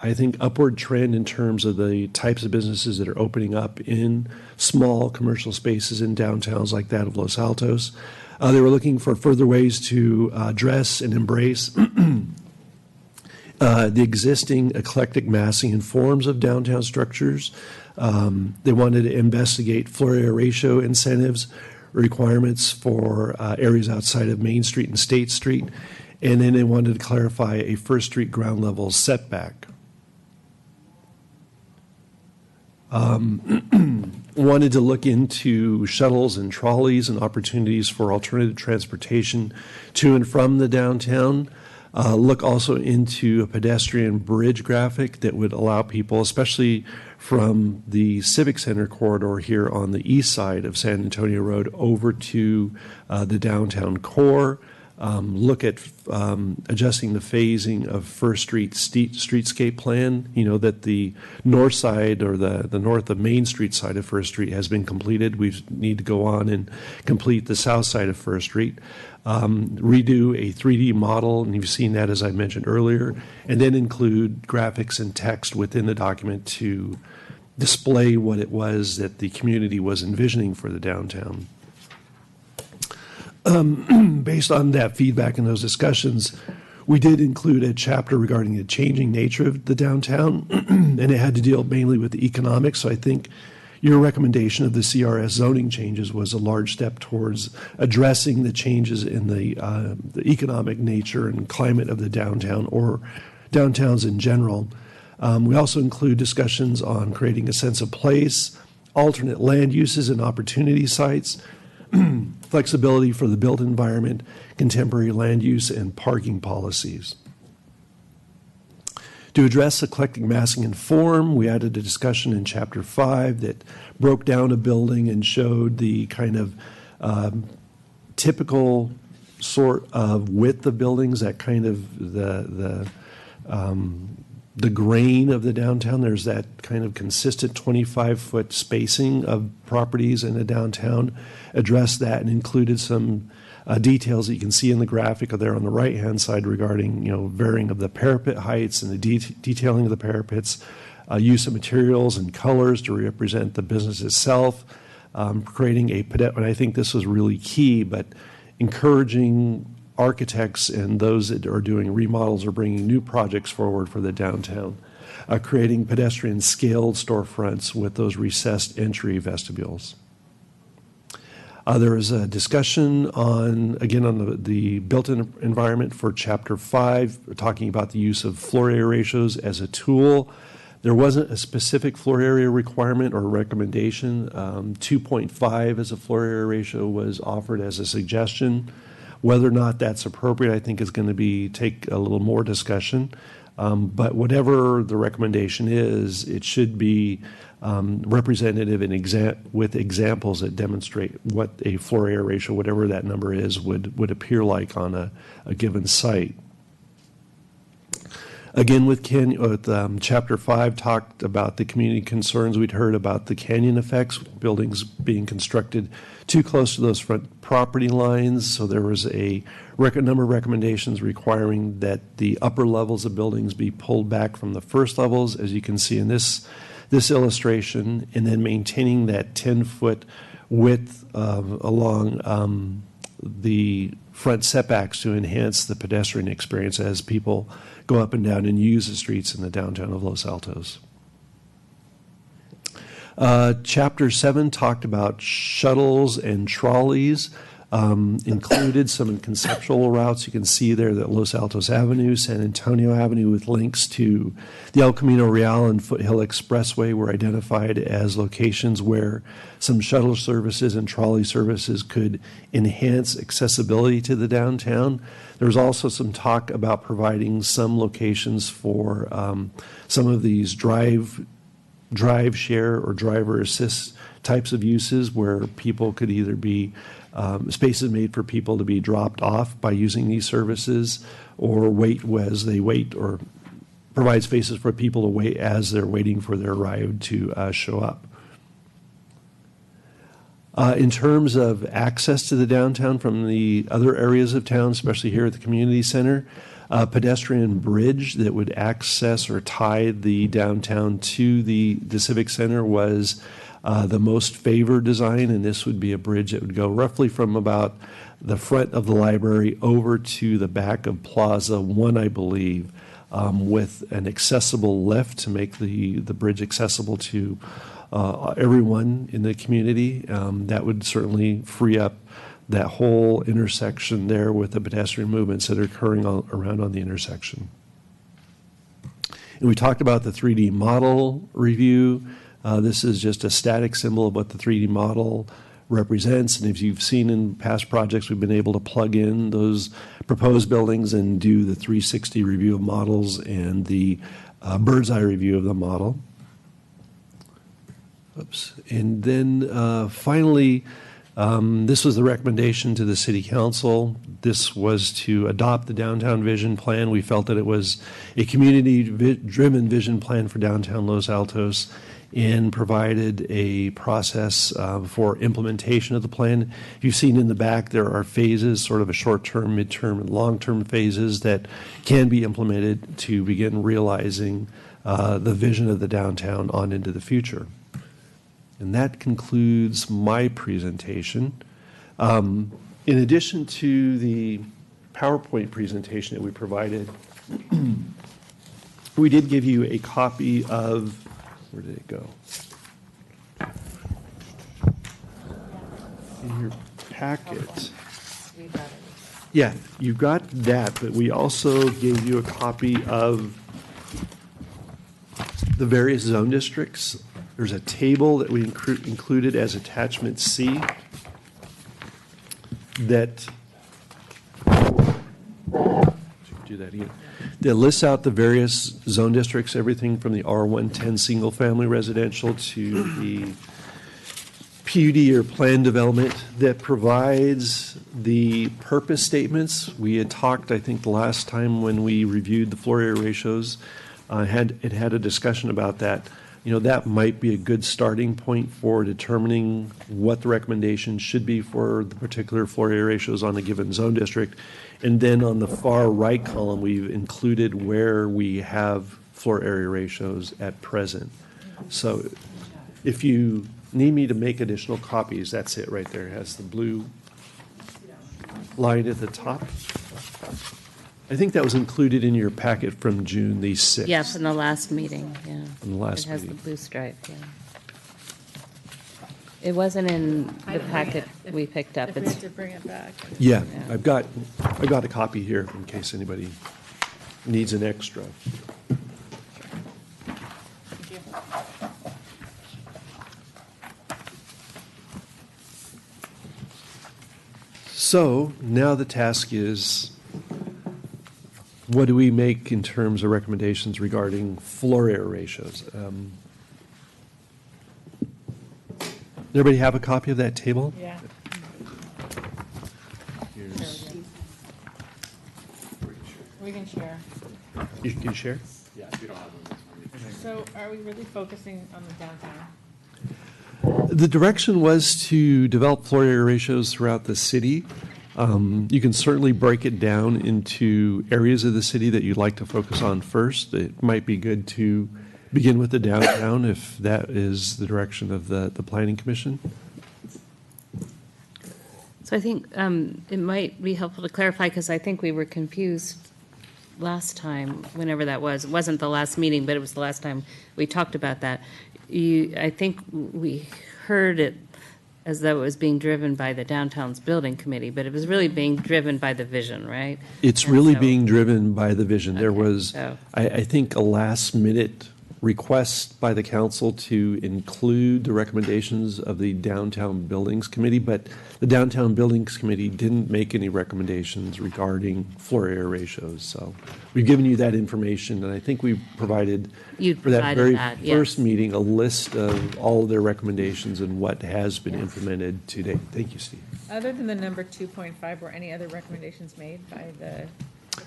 I think, upward trend in terms of the types of businesses that are opening up in small commercial spaces in downtowns like that of Los Altos. They were looking for further ways to address and embrace the existing eclectic massing and forms of downtown structures. They wanted to investigate floor area ratio incentives, requirements for areas outside of Main Street and State Street. And then they wanted to clarify a First Street ground level setback. Wanted to look into shuttles and trolleys and opportunities for alternative transportation to and from the downtown. Look also into a pedestrian bridge graphic that would allow people, especially from the Civic Center corridor here on the east side of San Antonio Road, over to the downtown core. Look at adjusting the phasing of First Street streetscape plan. You know that the north side, or the north of Main Street side of First Street has been completed. We need to go on and complete the south side of First Street. Redo a 3D model, and you've seen that as I mentioned earlier, and then include graphics and text within the document to display what it was that the community was envisioning for the downtown. Based on that feedback and those discussions, we did include a chapter regarding the changing nature of the downtown, and it had to deal mainly with the economics. So I think your recommendation of the CRS zoning changes was a large step towards addressing the changes in the economic nature and climate of the downtown, or downtowns in general. We also include discussions on creating a sense of place, alternate land uses and opportunity sites, flexibility for the built environment, contemporary land use, and parking policies. To address eclectic massing and form, we added a discussion in Chapter 5 that broke down a building and showed the kind of typical sort of width of buildings, that kind of the grain of the downtown. There's that kind of consistent 25-foot spacing of properties in the downtown. Addressed that and included some details that you can see in the graphic there on the right-hand side regarding, varying of the parapet heights and the detailing of the parapets, use of materials and colors to represent the business itself, creating and I think this was really key, but encouraging architects and those that are doing remodels or bringing new projects forward for the downtown, creating pedestrian scaled storefronts with those recessed entry vestibules. There was a discussion on the built-in environment for Chapter 5, talking about the use of floor area ratios as a tool. There wasn't a specific floor area requirement or recommendation. 2.5 as a floor area ratio was offered as a suggestion. Whether or not that's appropriate, I think, is going to take a little more discussion. But whatever the recommendation is, it should be representative and with examples that demonstrate what a floor area ratio, whatever that number is, would appear like on a given site. Again, with Chapter 5 talked about the community concerns we'd heard about the canyon effects, buildings being constructed too close to those front property lines. So there was a number of recommendations requiring that the upper levels of buildings be pulled back from the first levels, as you can see in this illustration, and then maintaining that 10-foot width along the front setbacks to enhance the pedestrian experience as people go up and down and use the streets in the downtown of Los Altos. Chapter 7 talked about shuttles and trolleys, included some conceptual routes. You can see there that Los Altos Avenue, San Antonio Avenue, with links to the El Camino Real and Foothill Expressway, were identified as locations where some shuttle services and trolley services could enhance accessibility to the downtown. There was also some talk about providing some locations for some of these drive share or driver assist types of uses, where people could either be spaces made for people to be dropped off by using these services, or wait as they wait, or provide spaces for people to wait as they're waiting for their ride to show up. In terms of access to the downtown from the other areas of town, especially here at the community center, a pedestrian bridge that would access or tie the downtown to the Civic Center was the most favored design, and this would be a bridge that would go roughly from about the front of the library over to the back of Plaza 1, I believe, with an accessible lift to make the bridge accessible to everyone in the community. That would certainly free up that whole intersection there with the pedestrian movements that are occurring around on the intersection. And we talked about the 3D model review. This is just a static symbol of what the 3D model represents. And if you've seen in past projects, we've been able to plug in those proposed buildings and do the 360 review of models and the bird's eye review of the model. Oops. And then finally, this was the recommendation to the City Council. This was to adopt the Downtown Vision Plan. We felt that it was a community-driven vision plan for downtown Los Altos and provided a process for implementation of the plan. You've seen in the back there are phases, sort of a short-term, mid-term, and long-term phases that can be implemented to begin realizing the vision of the downtown on into the future. And that concludes my presentation. In addition to the PowerPoint presentation that we provided, we did give you a copy of, where did it go? In your packet. Yeah, you got that, but we also gave you a copy of the various zone districts. There's a table that we included as attachment C that do that again. That lists out the various zone districts, everything from the R110 single-family residential to the PUD or plan development, that provides the purpose statements. We had talked, I think, the last time when we reviewed the floor area ratios, had a discussion about that. You know, that might be a good starting point for determining what the recommendation should be for the particular floor area ratios on a given zone district. And then on the far right column, we've included where we have floor area ratios at present. So if you need me to make additional copies, that's it right there. It has the blue line at the top. I think that was included in your packet from June the 6th. Yeah, from the last meeting, yeah. From the last It has meeting. the blue stripe, yeah. It wasn't in the packet we picked up. If we It's have to bring it back. Yeah, I've got a copy here in case anybody needs an extra. So now the task is, what do we make in terms of recommendations regarding floor area ratios? Everybody have a copy of that table? Yeah. We can share. You can share? Yeah, if you don't have them. So are we really focusing on the downtown? The direction was to develop floor area ratios throughout the city. You can certainly break it down into areas of the city that you'd like to focus on first. It might be good to begin with the downtown if that is the direction of the Planning Commission. So I think it might be helpful to clarify, because I think we were confused last time, whenever that was. It wasn't the last meeting, but it was the last time we talked about that. I think we heard it as though it was being driven by the Downtown's Building Committee, but it was really being driven by the vision, right? It's really being driven by the vision. There was, so- I think, a last-minute request by the council to include the recommendations of the Downtown Buildings Committee, but the Downtown Buildings Committee didn't make any recommendations regarding floor area ratios. So we've given you that information, and I think we provided, You'd for that provided very that, yes. first meeting, a list of all of their recommendations and what has been implemented to date. Thank you, Steve. Other than the number 2.5, were any other recommendations made by the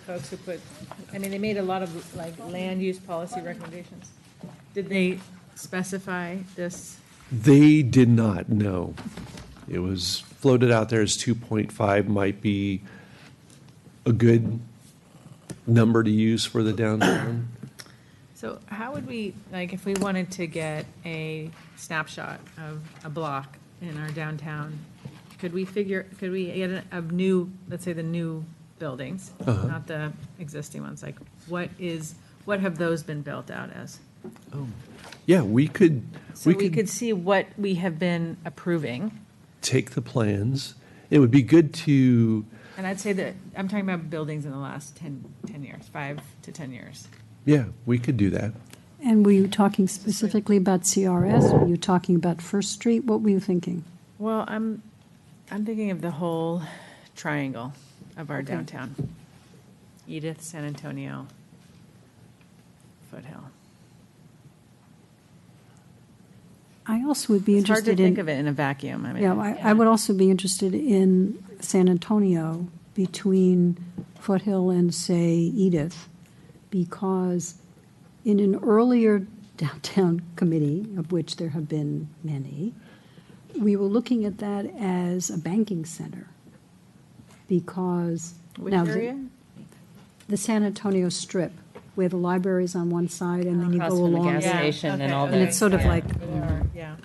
folks who put, I mean, they made a lot of like land use policy recommendations. Did they specify this? They did not, no. It was floated out there as 2.5 might be a good number to use for the downtown. So how would we, like, if we wanted to get a snapshot of a block in our downtown, could we get a new, let's say the new buildings, Uh-huh. not the existing ones, like what have those been built out as? Yeah, we could So we could see what we have been approving. take the plans It would be good to, And I'd say that, I'm talking about buildings in the last 10 years, 5 to 10 years. yeah, we could do that. And were you talking specifically about CRS? Were you talking about First Street? What were you thinking? Well, I'm thinking of the whole triangle of our Okay. downtown. Edith, San Antonio, Foothill. I also would be It's hard to interested in. think of it in a vacuum. I mean, Yeah, I would also be interested in San Antonio between Foothill and, say, Edith, because in an earlier downtown committee, of which there have been many, we were looking at that as a banking center. Because Which now area? the San Antonio Strip, where the library is on one side and then you Across go from the along. gas station and all And that. it's sort of Yeah. like, Yeah.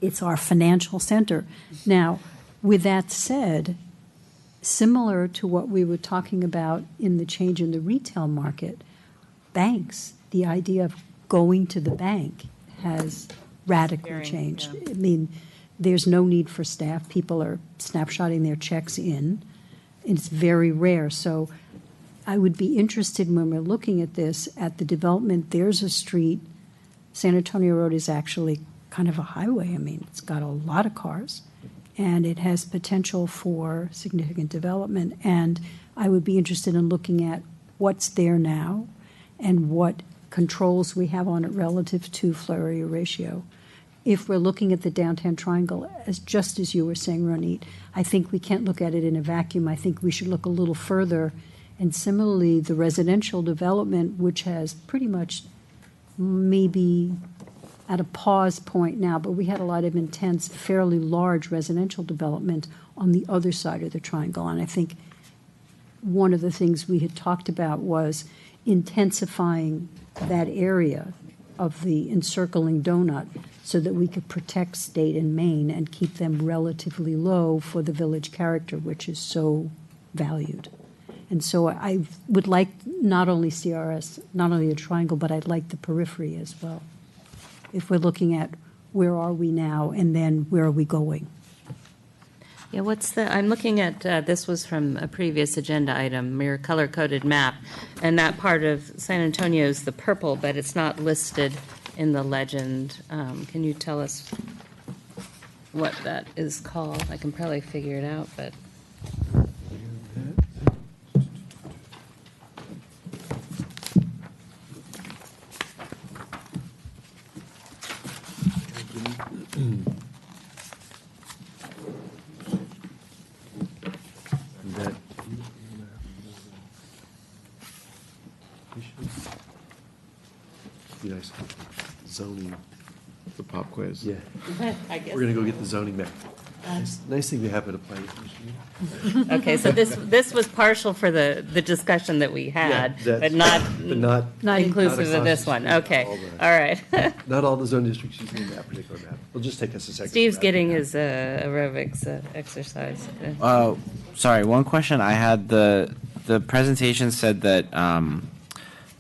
it's our financial center. Now, with that said, similar to what we were talking about in the change in the retail market, banks, the idea of going to the bank has radically Very, changed. yeah. I mean, there's no need for staff. People are snapshotting their checks in. It's very rare. So I would be interested when we're looking at this, at the development, there's a street, San Antonio Road is actually kind of a highway. I mean, it's got a lot of cars, and it has potential for significant development. And I would be interested in looking at what's there now and what controls we have on it relative to floor area ratio. If we're looking at the downtown triangle, as just as you were saying, Ronit, I think we can't look at it in a vacuum. I think we should look a little further. And similarly, the residential development, which has pretty much maybe at a pause point now, but we had a lot of intense, fairly large residential development on the other side of the triangle. And I think one of the things we had talked about was intensifying that area of the encircling donut so that we could protect State and Main and keep them relatively low for the village character, which is so valued. And so I would like not only CRS, not only the triangle, but I'd like the periphery as well. If we're looking at where are we now and then where are we going? Yeah, I'm looking at, this was from a previous agenda item, your color-coded map, and that part of San Antonio is the purple, but it's not listed in the legend. Can you tell us what that is called? I can probably figure it out, but. That, be nice. Zoning. The pop quiz. Yeah. I guess. We're gonna go get the zoning map. Nice thing to have at a planning commission. Okay, so this was partial for the discussion that we had, Yeah, but not not inclusive of this one. Okay, all right. Not all the zone districts using that particular map. It'll just take us a second. Steve's getting his aerobics exercise. Sorry, one question I had, the presentation said that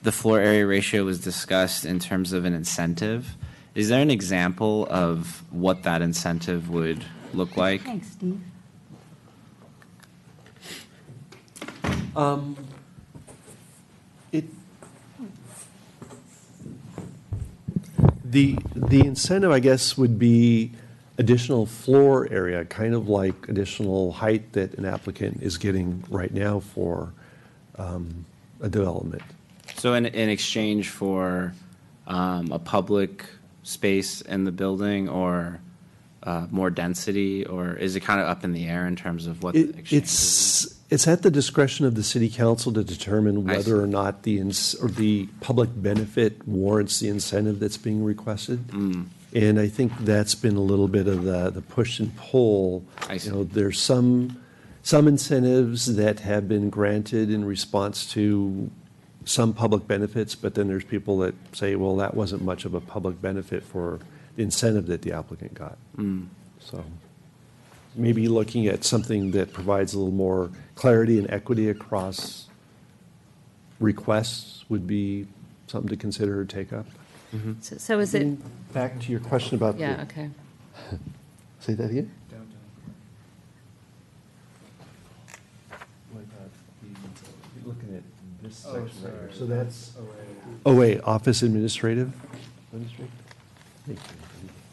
the floor area ratio was discussed in terms of an incentive. Is there an example of what that incentive would look like? Thanks, Steve. The incentive, I guess, would be additional floor area, kind of like additional height that an applicant is getting right now for a development. So in exchange for a public space in the building or more density, or is it kind of up in the air in terms of what the exchange is? It's at the discretion of the city council to determine whether or not the public benefit warrants the incentive that's being requested. And I think that's been a little bit of the push and pull. There's some incentives that have been granted in response to some public benefits, but then there's people that say, well, that wasn't much of a public benefit for the incentive that the applicant got. So maybe looking at something that provides a little more clarity and equity across requests would be something to consider or take up. So is it? Back to your question about. Yeah, okay. Say that again? this section right here. So that's OA, Office Administrative. Thank you.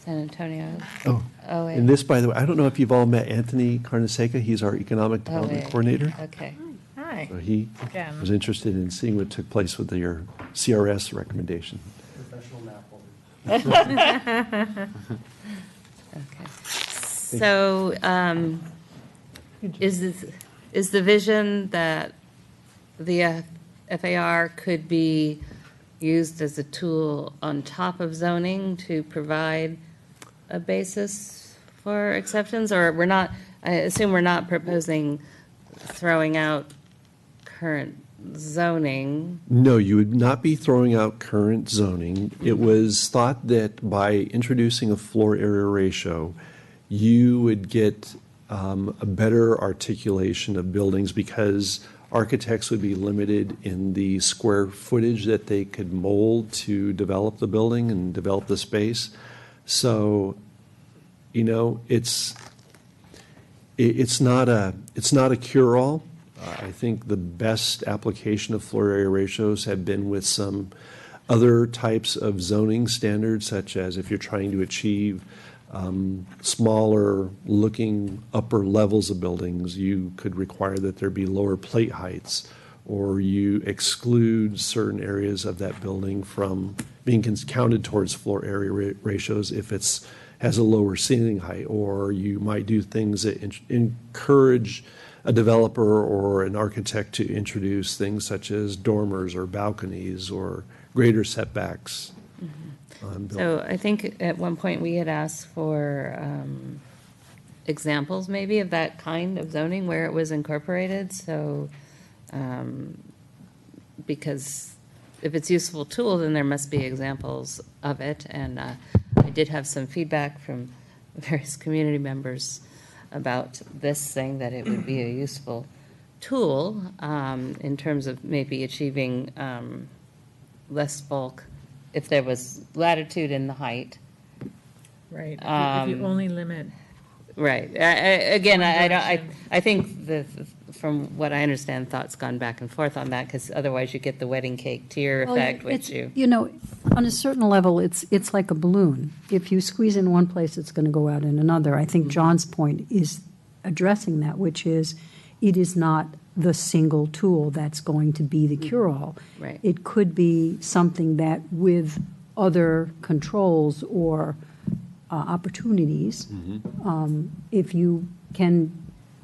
San Antonio. Oh, OA. and this, by the way, I don't know if you've all met Anthony Carneseca. He's our Economic Development OA. Coordinator. Okay. Hi. So he Again. was interested in seeing what took place with your CRS recommendation. Professional map holder. Okay. So, is the vision that the FAR could be used as a tool on top of zoning to provide a basis for exceptions? Or we're not, I assume we're not proposing throwing out current zoning? No, you would not be throwing out current zoning. It was thought that by introducing a floor area ratio, you would get a better articulation of buildings because architects would be limited in the square footage that they could mold to develop the building and develop the space. So, you know, it's not a cure-all. I think the best application of floor area ratios have been with some other types of zoning standards, such as if you're trying to achieve smaller looking upper levels of buildings, you could require that there be lower plate heights, or you exclude certain areas of that building from being counted towards floor area ratios if it's has a lower ceiling height, or you might do things that encourage a developer or an architect to introduce things such as dormers or balconies or greater setbacks. So I think at one point we had asked for examples maybe of that kind of zoning where it was incorporated. So because if it's a useful tool, then there must be examples of it. And I did have some feedback from various community members about this thing, that it would be a useful tool in terms of maybe achieving less bulk if there was latitude in the height. Right, if you only limit. Right. Again, I think from what I understand, thought's gone back and forth on that, because otherwise you get the wedding cake tier effect, which You know, on a certain level, it's like a balloon. If you squeeze in one place, it's going to go out in another. I think John's point is addressing that, which is it is not the single tool that's going to be the cure-all. Right. It could be something that with other controls or opportunities, if you can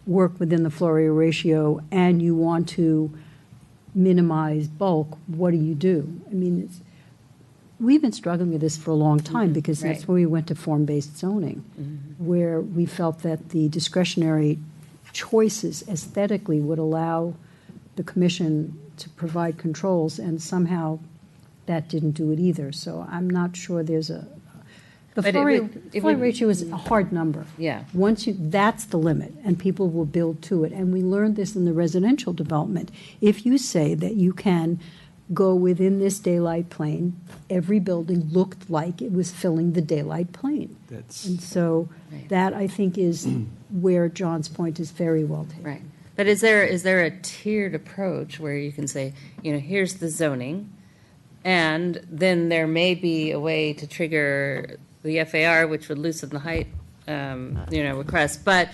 work within the floor area ratio and you want to minimize bulk, what do you do? I mean, we've been struggling with this for a long time because that's Right. where we went to form-based zoning, where we felt that the discretionary choices aesthetically would allow the commission to provide controls, and somehow that didn't do it either. So I'm not sure there's the But it floor would- ratio is a hard number. Yeah. That's the limit, and people will build to it. And we learned this in the residential development. If you say that you can go within this daylight plane, every building looked like it was filling the daylight plane. And so that, I think, is where John's point is very well taken. Right. But is there a tiered approach where you can say, you know, here's the zoning, and then there may be a way to trigger the FAR, which would loosen the height, request, but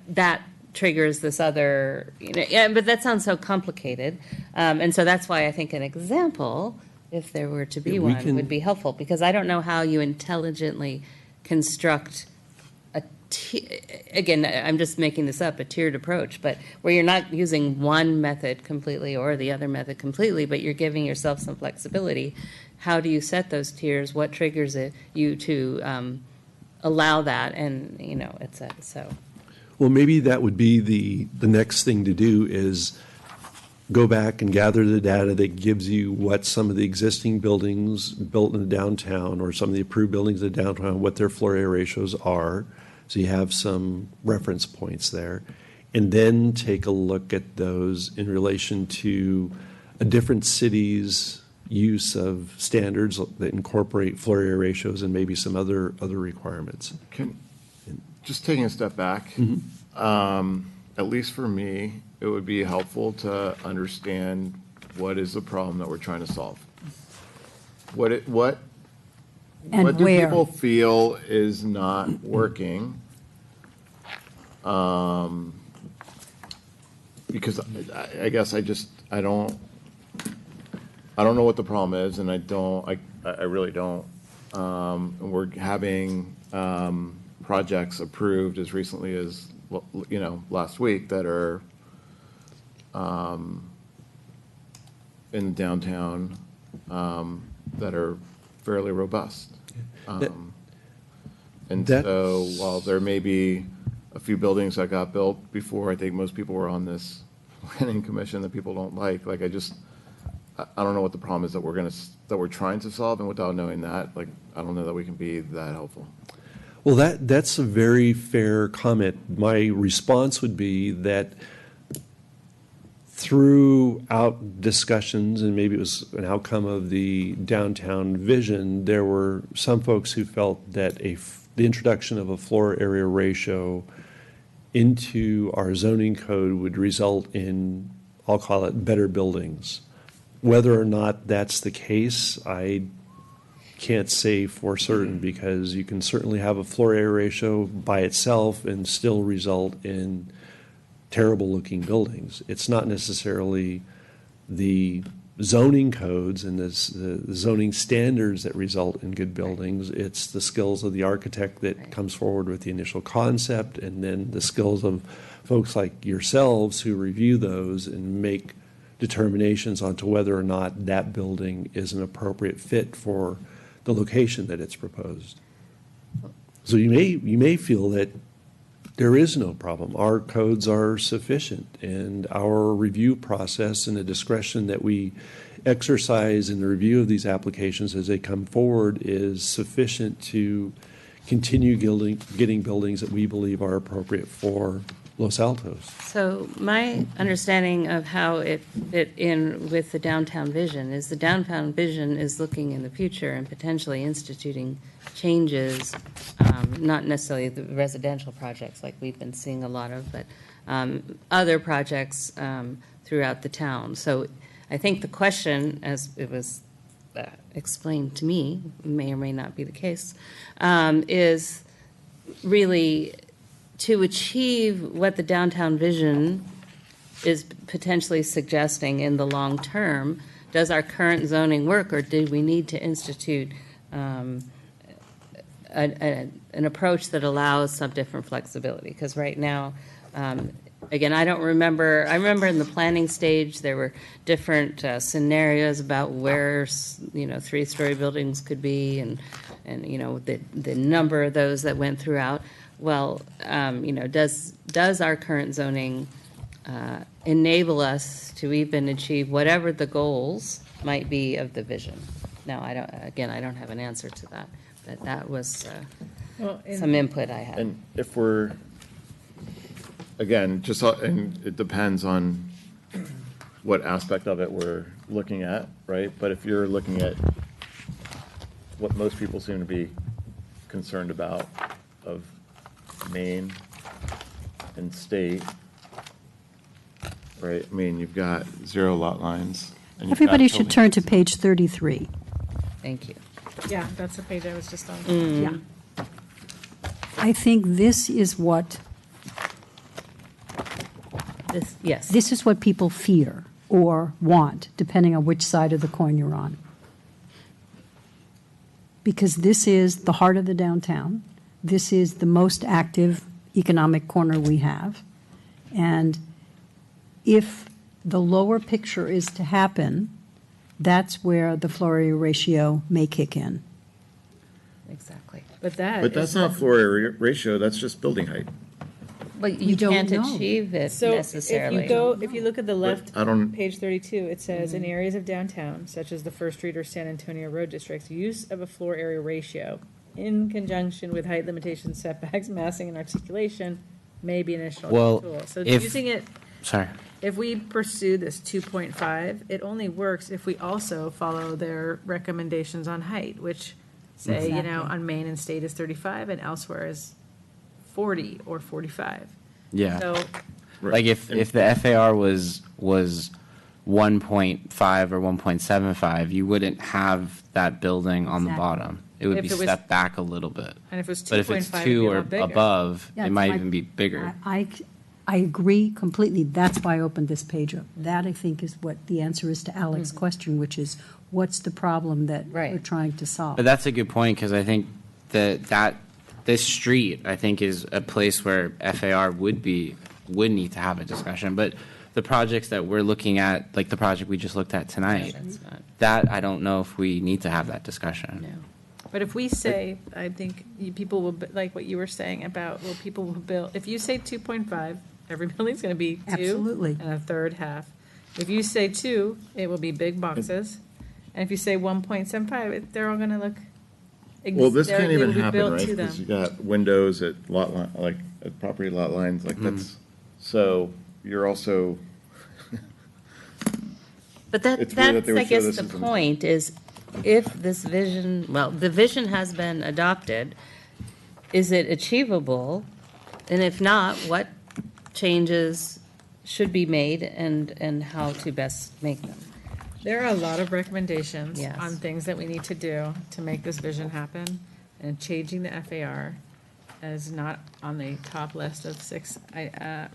that triggers this other, but that sounds so complicated. And so that's why I think an example, if there were to be Yeah, we one, can- would be helpful, because I don't know how you intelligently construct again, I'm just making this up, a tiered approach, but where you're not using one method completely or the other method completely, but you're giving yourself some flexibility. How do you set those tiers? What triggers you to allow that? And, so. Well, maybe that would be the next thing to do is go back and gather the data that gives you what some of the existing buildings built in the downtown or some of the approved buildings in the downtown, what their floor area ratios are. So you have some reference points there. And then take a look at those in relation to a different city's use of standards that incorporate floor area ratios and maybe some other requirements. Just taking a step back, at least for me, it would be helpful to understand what is the problem that we're trying to solve? What And what do where? people feel is not working? Because I guess I don't know what the problem is, and I really don't. And we're having projects approved as recently as, last week that are in downtown that are fairly robust. And so while there may be a few buildings that got built before, I think most people were on this planning commission that people don't like, I don't know what the problem is that we're trying to solve, and without knowing that, I don't know that we can be that helpful. Well, that's a very fair comment. My response would be that throughout discussions, and maybe it was an outcome of the downtown vision, there were some folks who felt that the introduction of a floor area ratio into our zoning code would result in, I'll call it, better buildings. Whether or not that's the case, I can't say for certain, because you can certainly have a floor area ratio by itself and still result in terrible looking buildings. It's not necessarily the zoning codes and the zoning standards that result in good buildings. It's the skills of the architect that comes forward with the initial concept, and then the skills of folks like yourselves who review those and make determinations onto whether or not that building is an appropriate fit for the location that it's proposed. So you may feel that there is no problem. Our codes are sufficient, and our review process and the discretion that we exercise in the review of these applications as they come forward is sufficient to continue getting buildings that we believe are appropriate for Los Altos. So my understanding of how it fit in with the downtown vision is the downtown vision is looking in the future and potentially instituting changes, not necessarily the residential projects like we've been seeing a lot of, but other projects throughout the town. So I think the question, as it was explained to me, may or may not be the case, is really to achieve what the downtown vision is potentially suggesting in the long term. Does our current zoning work, or do we need to institute an approach that allows some different flexibility? Because right now, again, I remember in the planning stage, there were different scenarios about where, three-story buildings could be, and the number of those that went throughout. Well, does our current zoning enable us to even achieve whatever the goals might be of the vision? Now, I don't have an answer to that, but that was some input I had. And if we're, again, and it depends on what aspect of it we're looking at, right? But if you're looking at what most people seem to be concerned about of Maine and state, right? I mean, you've got 0 lot lines. And you've got Everybody should buildings. turn to page 33. Thank you. Yeah, that's the page I was just on. Yeah. I think this is what Yes. This is what people fear or want, depending on which side of the coin you're on. Because this is the heart of the downtown. This is the most active economic corner we have. And if the lower picture is to happen, that's where the floor area ratio may kick in. Exactly. But that's not floor area ratio, that's just building height. But you don't can't know. achieve it So necessarily. if you look at the left, I don't- page 32, it says, in areas of downtown, such as the First Street or San Antonio Road districts, use of a floor area ratio in conjunction with height limitations, setbacks, massing, and articulation may be an additional Well, tool. So if- using it, Sorry. if we pursue this 2.5, it only works if we also follow their recommendations on height, which say, Exactly. on Main and State is 35 and elsewhere is 40 or 45. Yeah. So Like if the FAR was 1.5 or 1.75, you wouldn't have that building on the Exactly. bottom. It would If be it was- stepped back a little bit. And if it was But if it's 2.5, it'd 2 be a or lot bigger. above, Yeah, it it's might like- even be bigger. I agree completely. That's why I opened this page up. That, I think, is what the answer is to Alex's question, which is, what's the problem that we're trying to solve? But that's a good point, because I think that this street, I think, is a place where FAR would need to have a discussion. But the projects that we're looking at, like the project we just looked at tonight, that I don't know if we need to have that discussion. But if we say, I think people will, like what you were saying about, well, people will build, if you say 2.5, every building's going to be 2. Absolutely. And a third half. If you say 2, it will be big boxes. And if you say 1.75, they're all going to look. Well, this they're- can't they even will be happen, built right? to Because them. you got windows at lot line, like at property lot lines, like that's, so you're also. But It's weird that that's, they would I show guess, this the as an- point is, if this vision, well, the vision has been adopted, is it achievable? And if not, what changes should be made and how to best make them? There are a lot of recommendations Yes. on things that we need to do to make this vision happen, and changing the FAR is not on the top list of 6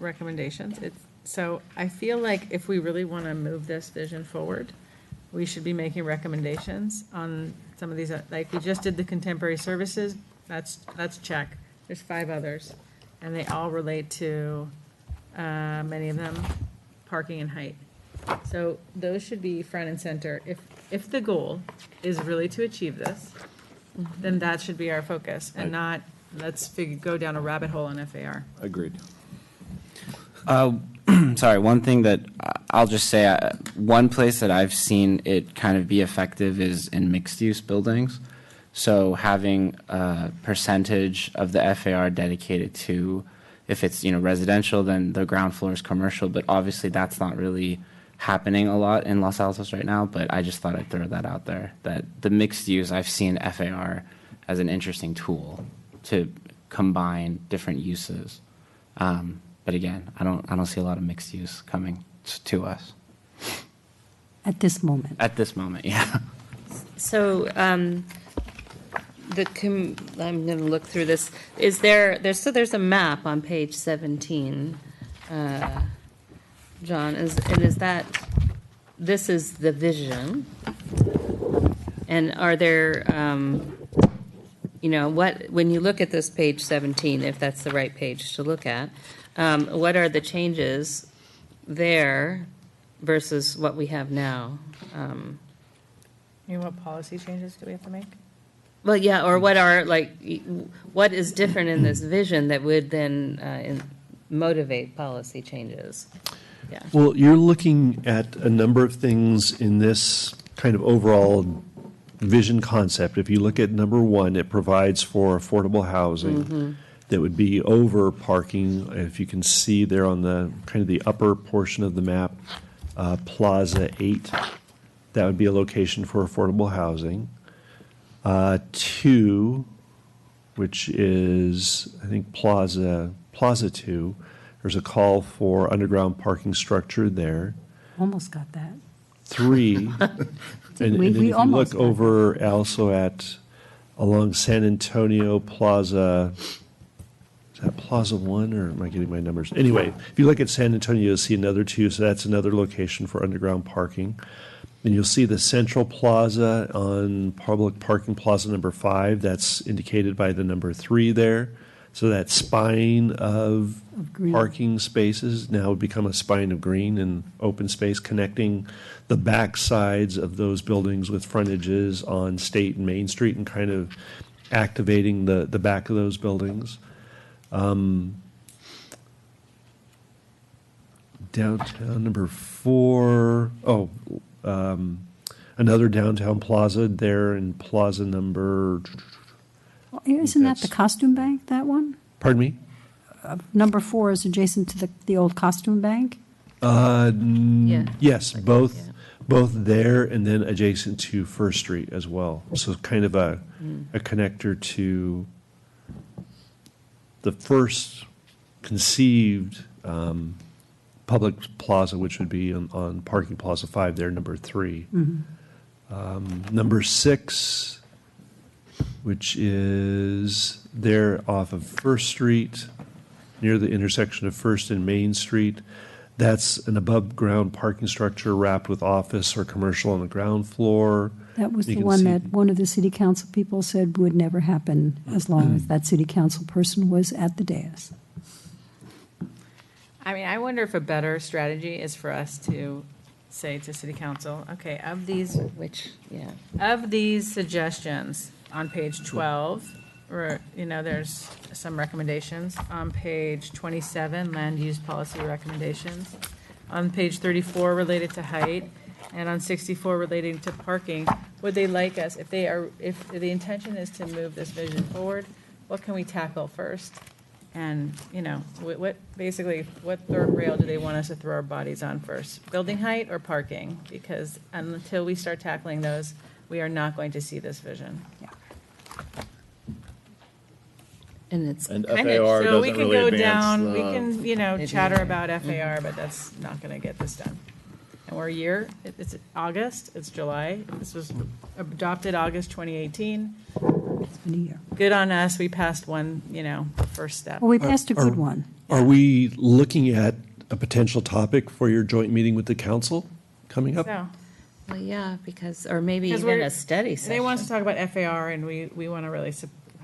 recommendations. So I feel like if we really want to move this vision forward, we should be making recommendations on some of these, like we just did the contemporary services, that's check. There's 5 others, and they all relate to, many of them, parking and height. So those should be front and center. If the goal is really to achieve this, then that should be our focus, and not, let's go down a rabbit hole on FAR. Agreed. Sorry, one thing that I'll just say, one place that I've seen it kind of be effective is in mixed-use buildings. So having a percentage of the FAR dedicated to, if it's, residential, then the ground floor is commercial, but obviously that's not really happening a lot in Los Altos right now, but I just thought I'd throw that out there, that the mixed use, I've seen FAR as an interesting tool to combine different uses. But again, I don't see a lot of mixed use coming to us. At this moment. At this moment, yeah. So, I'm going to look through this. Is there's a map on page 17, John, this is the vision? And are there, when you look at this page 17, if that's the right page to look at, what are the changes there versus what we have now? What policy changes do we have to make? Well, yeah, or what is different in this vision that would then motivate policy changes? Yeah. Well, you're looking at a number of things in this kind of overall vision concept. If you look at number 1, it provides for affordable housing that would be over parking. If you can see there on the kind of the upper portion of the map, Plaza 8, that would be a location for affordable housing. 2, which is, I think, Plaza 2, there's a call for underground parking structure there. Almost got that. 3, and then if you almost look got over also along San Antonio Plaza, is that Plaza 1, or am I getting my numbers? Anyway, if you look at San Antonio, you'll see another 2, so that's another location for underground parking. And you'll see the Central Plaza on Public Parking Plaza number 5, that's indicated by the number 3 there. So that spine of green. parking spaces now would become a spine of green and open space, connecting the back sides of those buildings with frontages on State and Main Street and kind of activating the back of those buildings. Downtown number 4, another downtown plaza there in plaza number, Isn't that the costume bank, that one? pardon me? Number 4 is adjacent to the old costume bank? Yes, both there and then adjacent to First Street as well. So kind of a connector to the first conceived Public Plaza, which would be on Parking Plaza 5 there, number 3. Number 6, which is there off of First Street, near the intersection of First and Main Street. That's an above-ground parking structure wrapped with office or commercial on the ground floor. That was You the can one see- that one of the city council people said would never happen as long as that city council person was at the dais. I mean, I wonder if a better strategy is for us to say to city council, okay, of these suggestions on page 12, or, there's some recommendations. On page 27, land use policy recommendations. On page 34, related to height, and on 64, relating to parking. Would they like us, if the intention is to move this vision forward, what can we tackle first? And, what third rail do they want us to throw our bodies on first? Building height or parking? Because until we start tackling those, we are not going to see this vision. And it's And kind FAR of, So we doesn't can really go advance down, we the- can, Maybe chatter yeah. about FAR, but that's not going to get this done. And we're a year, it's August, it's July. This was adopted August 2018. It's been a year. Good on us, we passed one, the first step. Well, we passed a good one. Are we looking at a potential topic for your joint meeting with the council coming up? So, well, yeah, because, or maybe because even we're, a study they session. want us to talk about FAR, and we want to really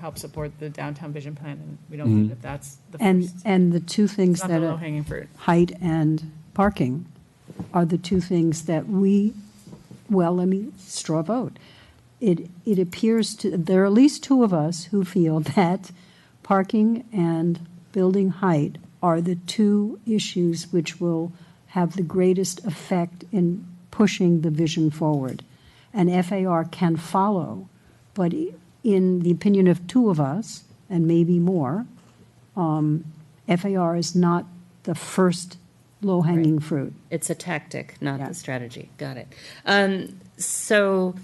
help support the downtown vision plan, and we don't think that that's the first. And the two things It's not the that are low-hanging fruit. height and parking are the two things that let me straw vote. It appears there are at least two of us who feel that parking and building height are the two issues which will have the greatest effect in pushing the vision forward. And FAR can follow, but in the opinion of two of us, and maybe more, FAR is not the first low-hanging fruit. It's a tactic, not the strategy. Got it. So,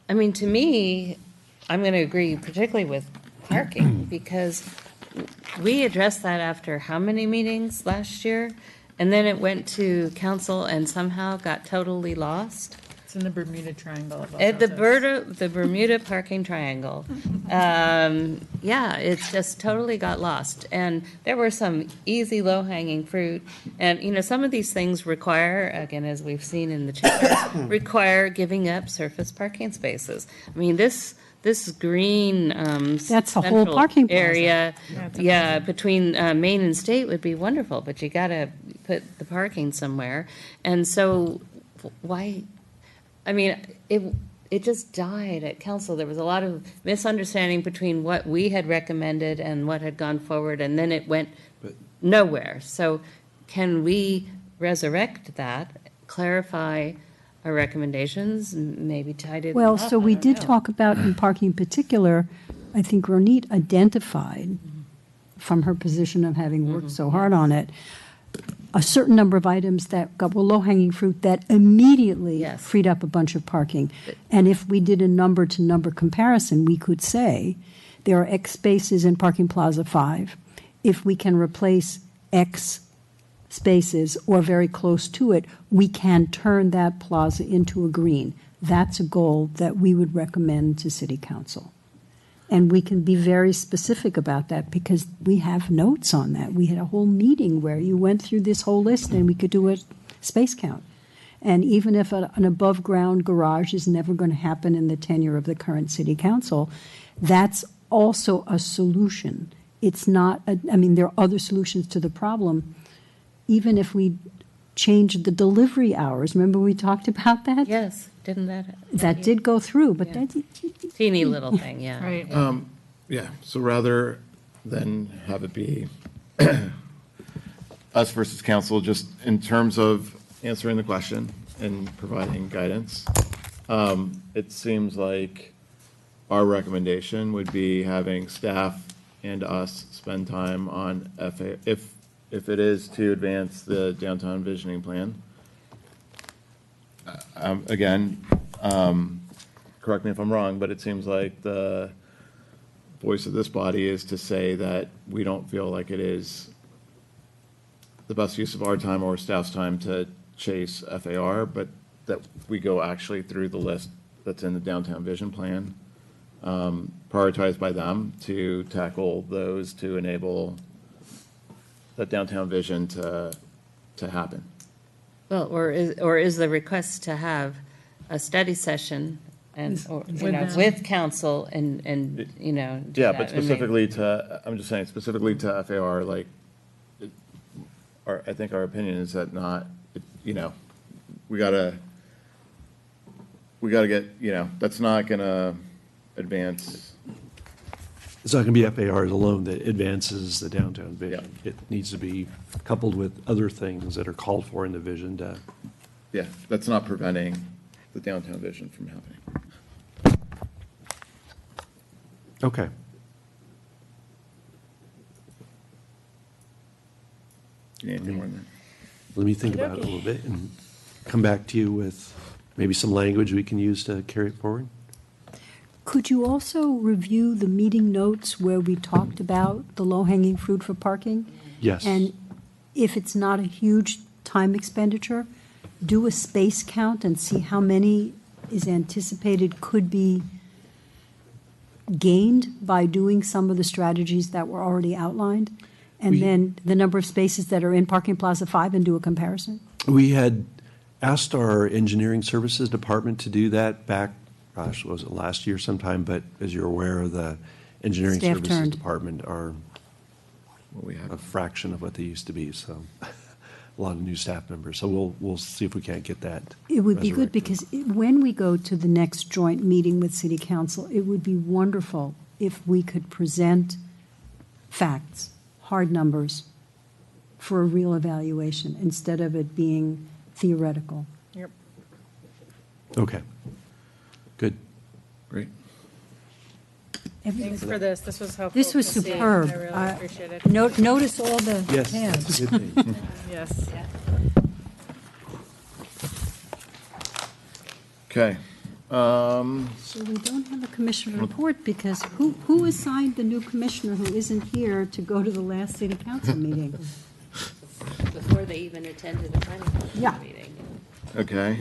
I mean, to me, I'm going to agree particularly with parking because we addressed that after how many meetings last year? And then it went to council and somehow got totally lost. It's in the Bermuda Triangle. Of Los At the Altos. the Bermuda parking triangle. It just totally got lost. And there were some easy, low-hanging fruit. And, some of these things require, again, as we've seen in the chamber, require giving up surface parking spaces. I mean, this green That's the whole central parking plaza. area, Yeah, it's between Main and State would be wonderful, but you got to put the parking somewhere. And so why... I mean, it just died at council. There was a lot of misunderstanding between what we had recommended and what had gone forward, and then it went nowhere. So can we resurrect that, clarify our recommendations, maybe tidy them Well, up? so I we don't did know. talk about in parking in particular, I think Ronit identified from her position of having worked so hard on it, a certain number of items that were low-hanging fruit that immediately freed up a bunch of parking. And if we did a number-to-number comparison, we could say there are X spaces in Parking Plaza 5. If we can replace X spaces or very close to it, we can turn that plaza into a green. That's a goal that we would recommend to City Council. And we can be very specific about that because we have notes on that. We had a whole meeting where you went through this whole list and we could do a space count. And even if an above-ground garage is never going to happen in the tenure of the current City Council, that's also a solution. It's not, there are other solutions to the problem. Even if we changed the delivery hours, remember we talked about that? Yes, didn't that? That did go through, but Yeah. that Teeny little thing, yeah. Right. So rather than have it be us versus council, just in terms of answering the question and providing guidance, it seems like our recommendation would be having staff and us spend time on if it is to advance the downtown visioning plan. Again, correct me if I'm wrong, but it seems like the voice of this body is to say that we don't feel like it is the best use of our time or staff's time to chase FAR, but that we go actually through the list that's in the downtown vision plan, prioritized by them to tackle those to enable that downtown vision to happen. Well, or is the request to have a study session and, or, you know, with council and, you know. do Yeah, that? but I mean- specifically to, I'm just saying, specifically to FAR, like, I think our opinion is that not, you know, we gotta get, you know, that's not gonna advance. It's not going to be FARs alone that advances the downtown vision. It needs to be coupled with other things that are called for in the vision to. Yeah, that's not preventing the downtown vision from happening. Okay. You need anything more than that? Let me think about it a little bit and come back to you with maybe some language we can use to carry it forward. Could you also review the meeting notes where we talked about the low-hanging fruit for parking? Yes. And if it's not a huge time expenditure, do a space count and see how many is anticipated could be gained by doing some of the strategies that were already outlined? And then the number of spaces that are in Parking Plaza 5 and do a comparison? We had asked our engineering services department to do that back, gosh, was it last year sometime? But as you're aware, the engineering Staff services turned. department are What we have. a fraction of what they used to be, so a lot of new staff members. So we'll see if we can't get that. It would be good resurrected. because when we go to the next joint meeting with City Council, it would be wonderful if we could present facts, hard numbers, for a real evaluation instead of it being theoretical. Yep. Okay. Good. Great. Thanks for this. This was helpful. This was to see. superb. I really appreciate it. Notice all the Yes, tabs. that's a good thing. Yes. Okay. So we don't have a commissioner report because who assigned the new commissioner who isn't here to go to the last City Council meeting? Before they even attended the planning Yeah. commission meeting. Okay.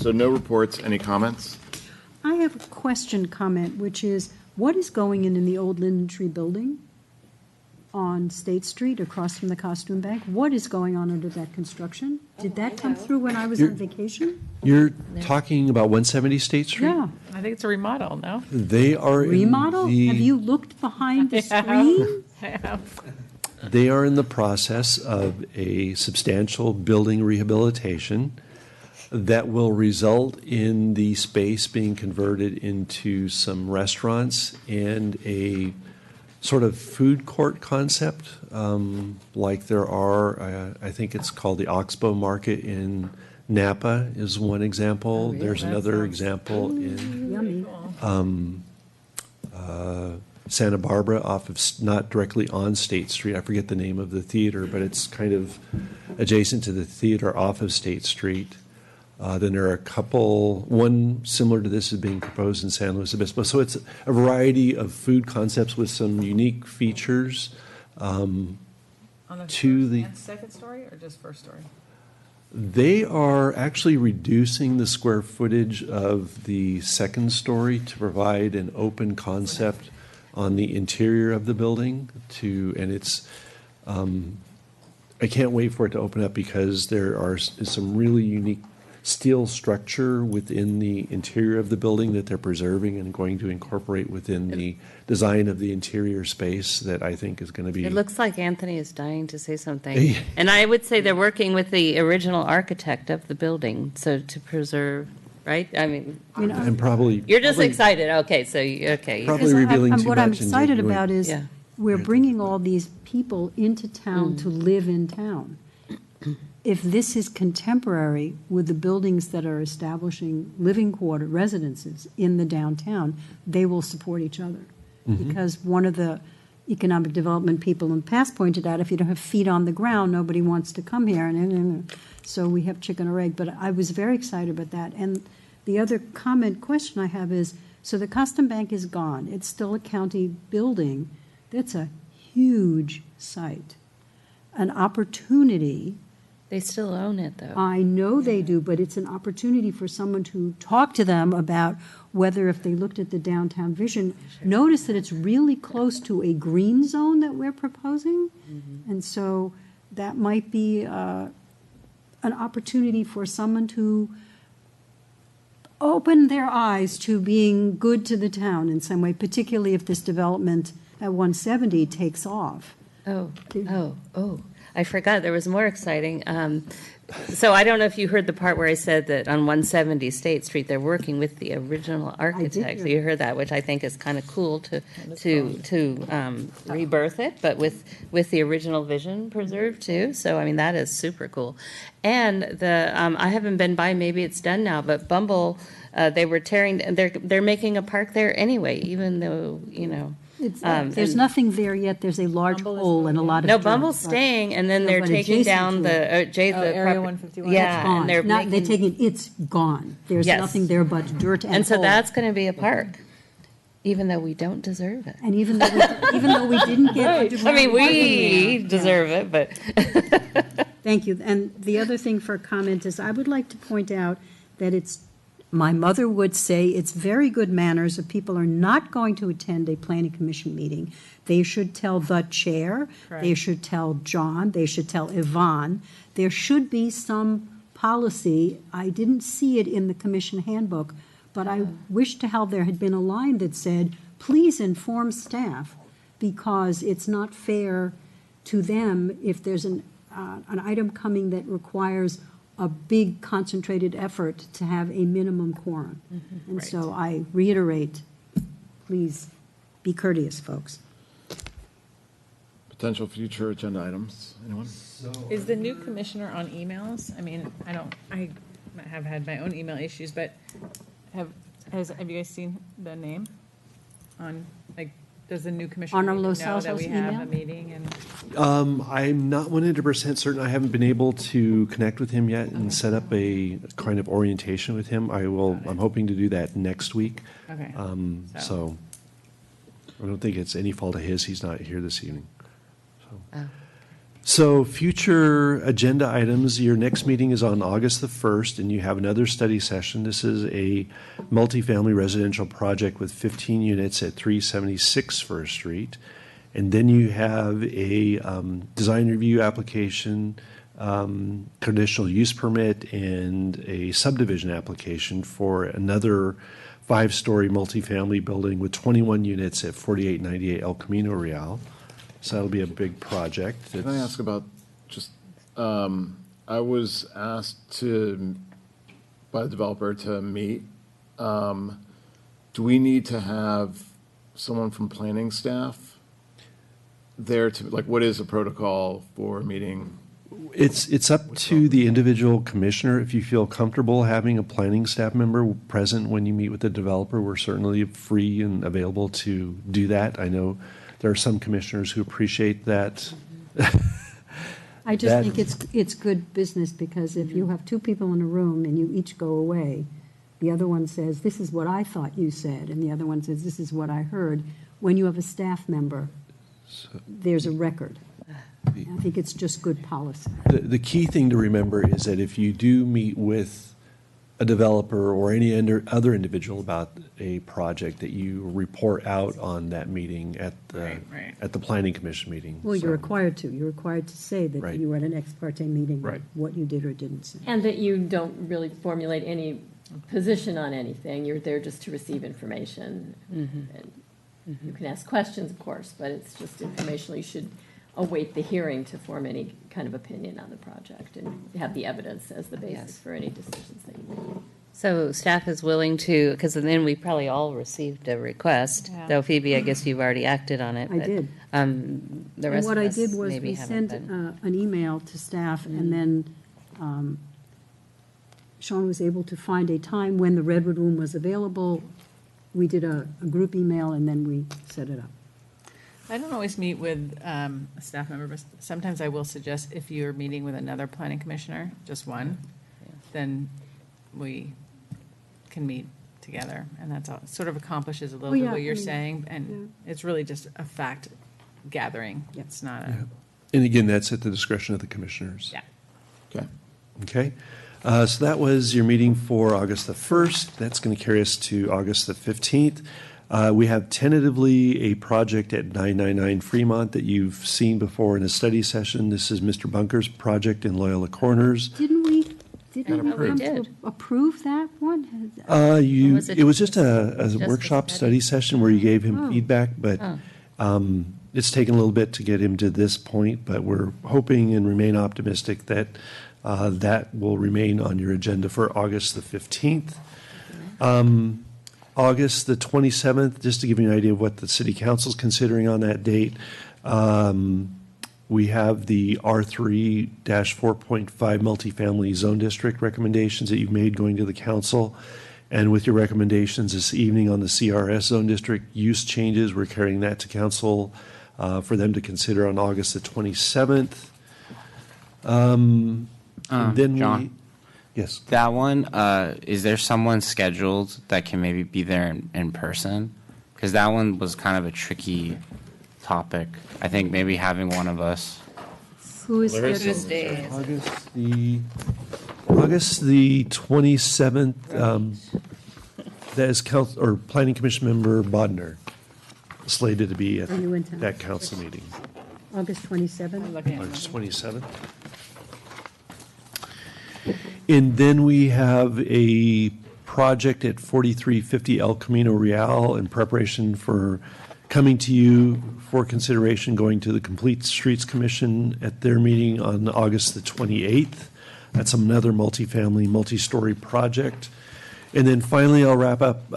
So no reports, any comments? I have a question comment, which is, what is going in the old Linden Tree building on State Street across from the Costume Bank? What is going on under that construction? Did that come through when I was on vacation? You're talking about 170 State Street? Yeah. I think it's a remodel, no? They are in Remodel? the- Have you looked behind the I screen? have. They are in the process of a substantial building rehabilitation that will result in the space being converted into some restaurants and a sort of food court concept, like there are, I think it's called the Oxbow Market in Napa is one example. There's another example in Yummy. Santa Barbara off of, not directly on State Street. I forget the name of the theater, but it's kind of adjacent to the theater off of State Street. Then there are a couple, one similar to this is being proposed in San Luis Obispo. So it's a variety of food concepts with some unique features. On the To first the- and second story or just first story? They are actually reducing the square footage of the second story to provide an open concept on the interior of the building and it's, I can't wait for it to open up because there are some really unique steel structure within the interior of the building that they're preserving and going to incorporate within the design of the interior space that I think is going to be. It looks like Anthony is dying to say something. And I would say they're working with the original architect of the building, so to preserve, right? I mean, And probably. you're just probably- excited, okay, so, okay. Probably revealing too What I'm much into excited doing- about is, Yeah. we're bringing all these people into town to live in town. If this is contemporary with the buildings that are establishing living quarter residences in the downtown, they will support each other. Because one of the economic development people in the past pointed out, if you don't have feet on the ground, nobody wants to come here. And so we have chicken or egg. But I was very excited about that. And the other question I have is, so the Custom Bank is gone. It's still a county building. That's a huge site. an opportunity. They still own it, though. I know they do, but it's an opportunity for someone to talk to them about whether, if they looked at the downtown vision, notice that it's really close to a green zone that we're proposing. And so that might be an opportunity for someone to open their eyes to being good to the town in some way, particularly if this development at 170 takes off. Oh, I forgot, there was more exciting. So I don't know if you heard the part where I said that on 170 State Street, they're working with the original architect. So you heard that, which I think is kind of cool to rebirth it, but with the original vision preserved too. So, I mean, that is super cool. And I haven't been by, maybe it's done now, but Bumble, they're making a park there anyway, even though, you know. There's nothing there yet. There's a large hole and a lot of No, dirt, Bumble's but- staying, and then No, they're but taking adjacent down to the, it. the Area proper- 151. Yeah, It's gone. and they're Not, they're making, taking, it's gone. There's Yes. nothing there but dirt and and so hole. that's going to be a park, even though we don't deserve it. And even though we didn't get I underground mean, water we there. deserve it, but. Thank you. And the other thing for comment is I would like to point out that my mother would say it's very good manners if people are not going to attend a planning commission meeting. They should tell the chair, they Correct. should tell John, they should tell Yvonne. There should be some policy. I didn't see it in the commission handbook, but I wish to how there had been a line that said, please inform staff, because it's not fair to them if there's an item coming that requires a big concentrated effort to have a minimum quorum. And so I reiterate, please be courteous, folks. Potential future agenda items, anyone? Is the new commissioner on emails? I mean, I have had my own email issues, but have you guys seen the name on, like, does the new commissioner On our know Los that Altos we have email? a meeting and? I'm not 100% certain. I haven't been able to connect with him yet and set up a kind of orientation with him. I'm hoping to do that next week. Okay. So I don't think it's any fault of his. He's not here this evening. So future agenda items, your next meeting is on August the 1st, and you have another study session. This is a multifamily residential project with 15 units at 376 First Street. And then you have a design review application, conditional use permit, and a subdivision application for another 5-story multifamily building with 21 units at 4898 El Camino Real. So that'll be a big project. Can I ask about just, I was asked by the developer to meet. Do we need to have someone from planning staff there to, like, what is the protocol for meeting? It's up to the individual commissioner. If you feel comfortable having a planning staff member present when you meet with the developer, we're certainly free and available to do that. I know there are some commissioners who appreciate that. I just think it's good business, because if you have two people in a room and you each go away, the other one says, this is what I thought you said, and the other one says, this is what I heard. When you have a staff member, there's a record. I think it's just good policy. The key thing to remember is that if you do meet with a developer or any other individual about a project, that you report out on that meeting at the planning commission meeting. Well, you're So- required to. You're required to say that Right. you were at an ex parte meeting, Right. what you did or didn't say. And that you don't really formulate any position on anything. You're there just to receive information. And you can ask questions, of course, but it's just informational. You should await the hearing to form any kind of opinion on the project and have the evidence as the basis Yes. for any decisions that you make. So staff is willing to, because then we probably all received a request. Yeah. Though Phoebe, I guess you've already acted on it. I but, did. The And rest what of I us did was maybe we haven't sent been. an email to staff, and then Sean was able to find a time when the Redwood Room was available. We did a group email, and then we set it up. I don't always meet with a staff member, but sometimes I will suggest if you're meeting with another planning commissioner, just one, then we can meet together, and that's all, sort of accomplishes a little bit yeah, what you're I mean, saying, and it's really just a fact gathering. It's not a, And again, that's at the discretion of the commissioners. Yeah. Okay. Okay. So that was your meeting for August the 1st. That's going to carry us to August the 15th. We have tentatively a project at 999 Fremont that you've seen before in a study session. This is Mr. Bunker's project in Loyola Corners. Didn't we come approved. to approve that one? It was just a Just a workshop study? study session where you gave him Oh. feedback, but Oh. it's taken a little bit to get him to this point, but we're hoping and remain optimistic that that will remain on your agenda for August the 15th. August the 27th, just to give you an idea of what the city council's considering on that date, we have the R3-4.5 multifamily zone district recommendations that you've made going to the council. And with your recommendations this evening on the CRS zone district use changes, we're carrying that to council for them to consider on August the 27th. And then John? Yes. That one, is there someone scheduled that can maybe be there in person? Because that one was kind of a tricky topic. I think maybe having one of us. Who is Tuesday. August the 27th, that is Planning Commission member Bodnar slated to be at Are you in town? that council meeting. August 27th? August 27th. And then we have a project at 4350 El Camino Real in preparation for coming to you for consideration, going to the Complete Streets Commission at their meeting on August the 28th. That's another multifamily, multi-story project. And then finally, I'll wrap up.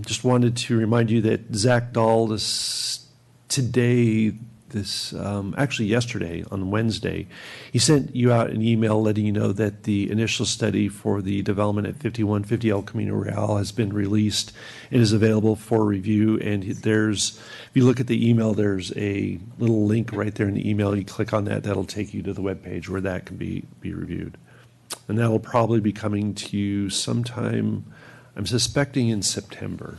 Just wanted to remind you that Zach Dahl actually yesterday on Wednesday, he sent you out an email letting you know that the initial study for the development at 5150 El Camino Real has been released and is available for review. And if you look at the email, there's a little link right there in the email. You click on that, that'll take you to the webpage where that can be reviewed. And that'll probably be coming to you sometime, I'm suspecting in September,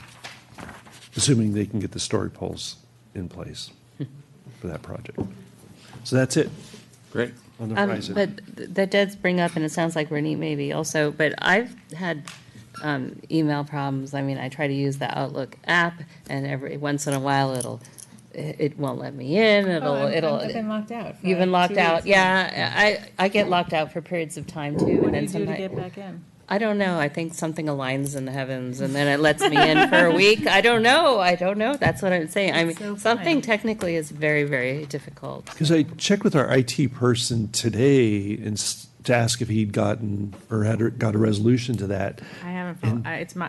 assuming they can get the story polls in place for that project. So that's it. Great. On the horizon. But that does bring up, and it sounds like Renee maybe also, but I've had email problems. I mean, I try to use the Outlook app, and every once in a while it won't let me in. I've been locked out. for You've been like locked 2 out. weeks now. Yeah, I get locked out for periods of time too. What and do then you do to sometimes get back in? I don't know. I think something aligns in the heavens, and then it lets me in for a week. I don't know. That's what I'm saying. I mean, so something fine. technically is very, very difficult. Because I checked with our IT person today to ask if he'd gotten or got a resolution to that. I haven't, it's my,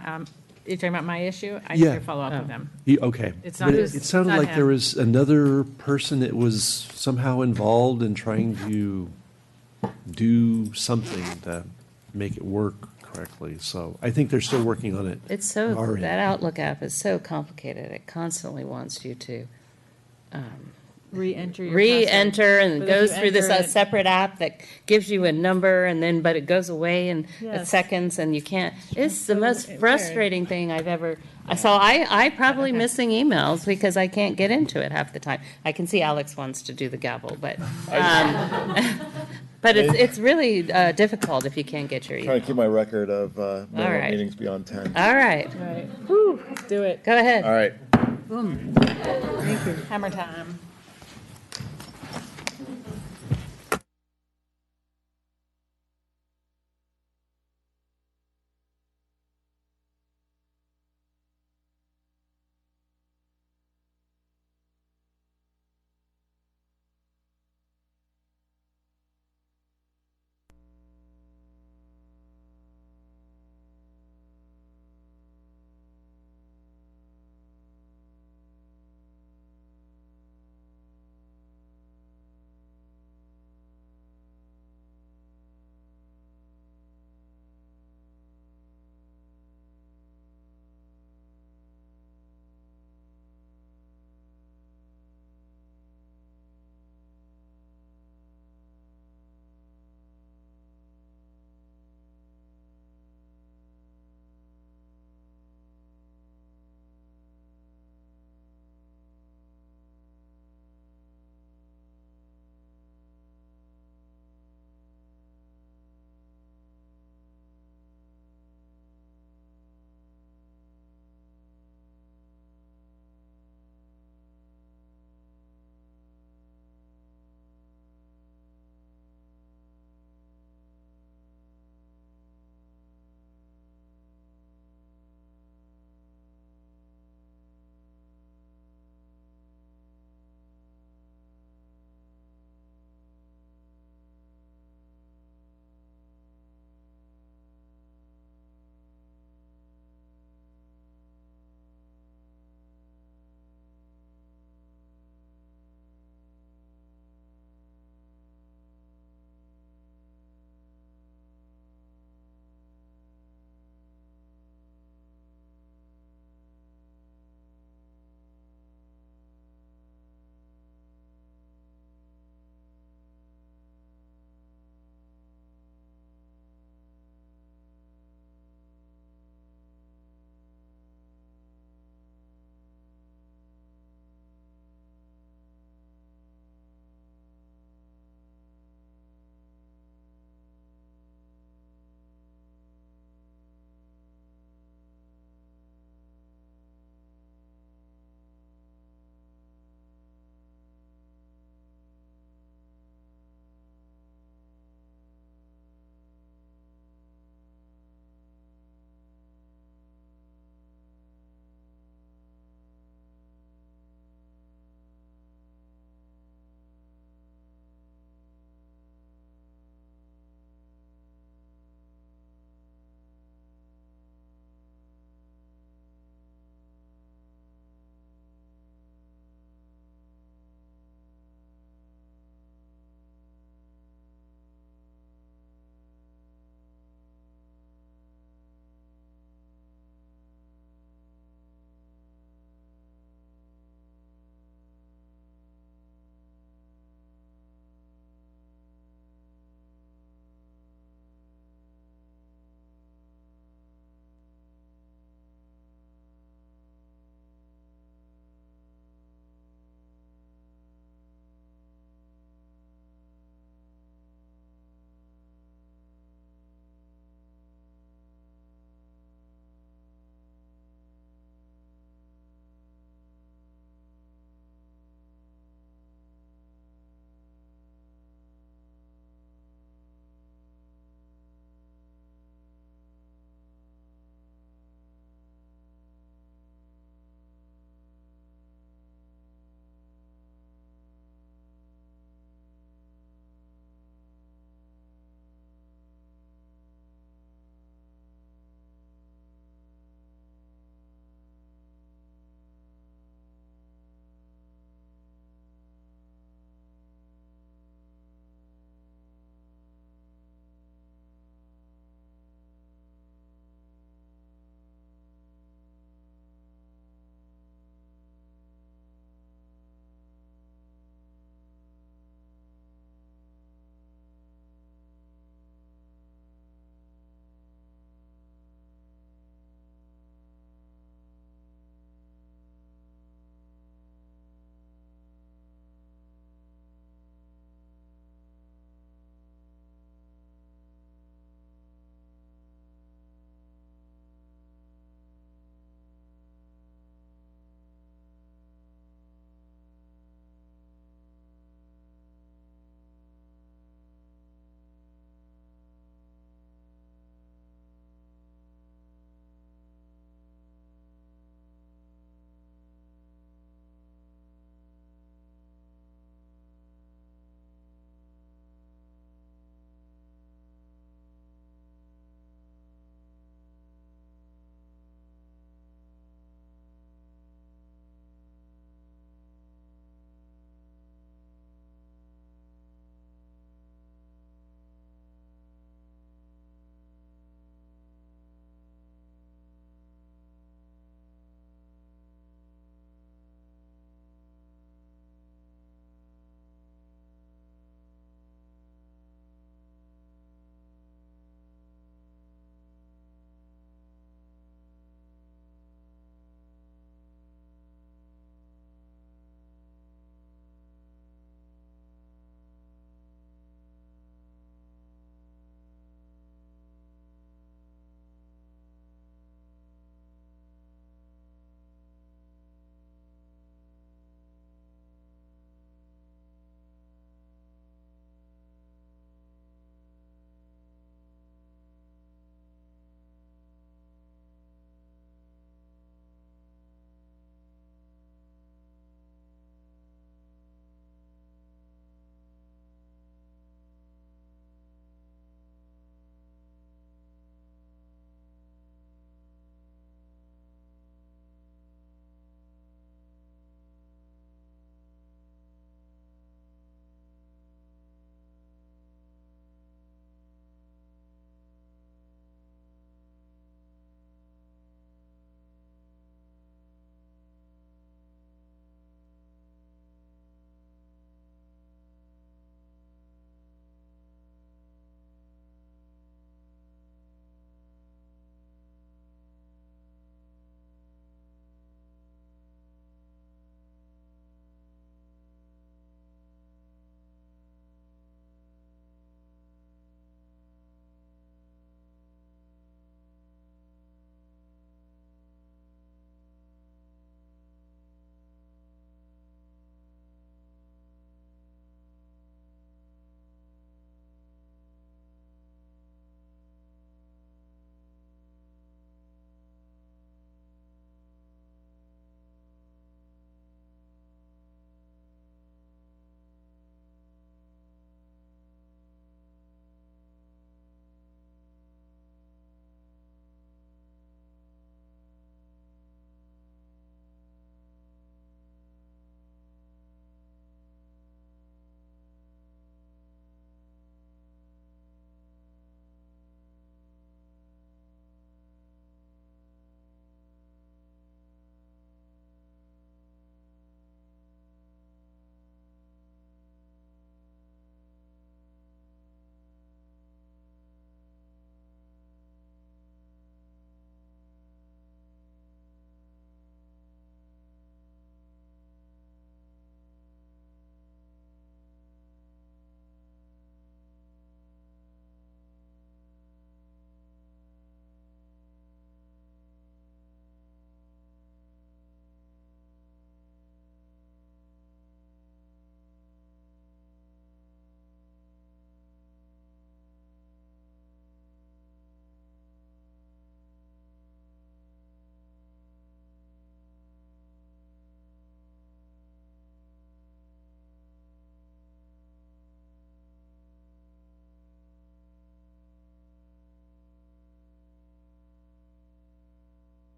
you're talking about my issue? I Yeah. need to follow up with them. Okay. It's But not it sounded not like him. there was another person that was somehow involved in trying to do something to make it work correctly. So I think they're still working on it. It's on so, our end. that Outlook app is so complicated. It constantly wants you to Re-enter your re-enter, password. and But it if goes you through this enter it- separate app that gives you a number, and then, but it goes away in Yes. seconds, and you can't, it's the so most weird. frustrating thing I've ever, so I probably missing emails because I can't get into it half the time. I can see Alex wants to do the gavel, but, but it's really difficult if you can't get your Trying email. to keep my record of All minimum right. meetings beyond 10. All right, Right. Whew, let's do it. go ahead. All right. Boom. Hammer time.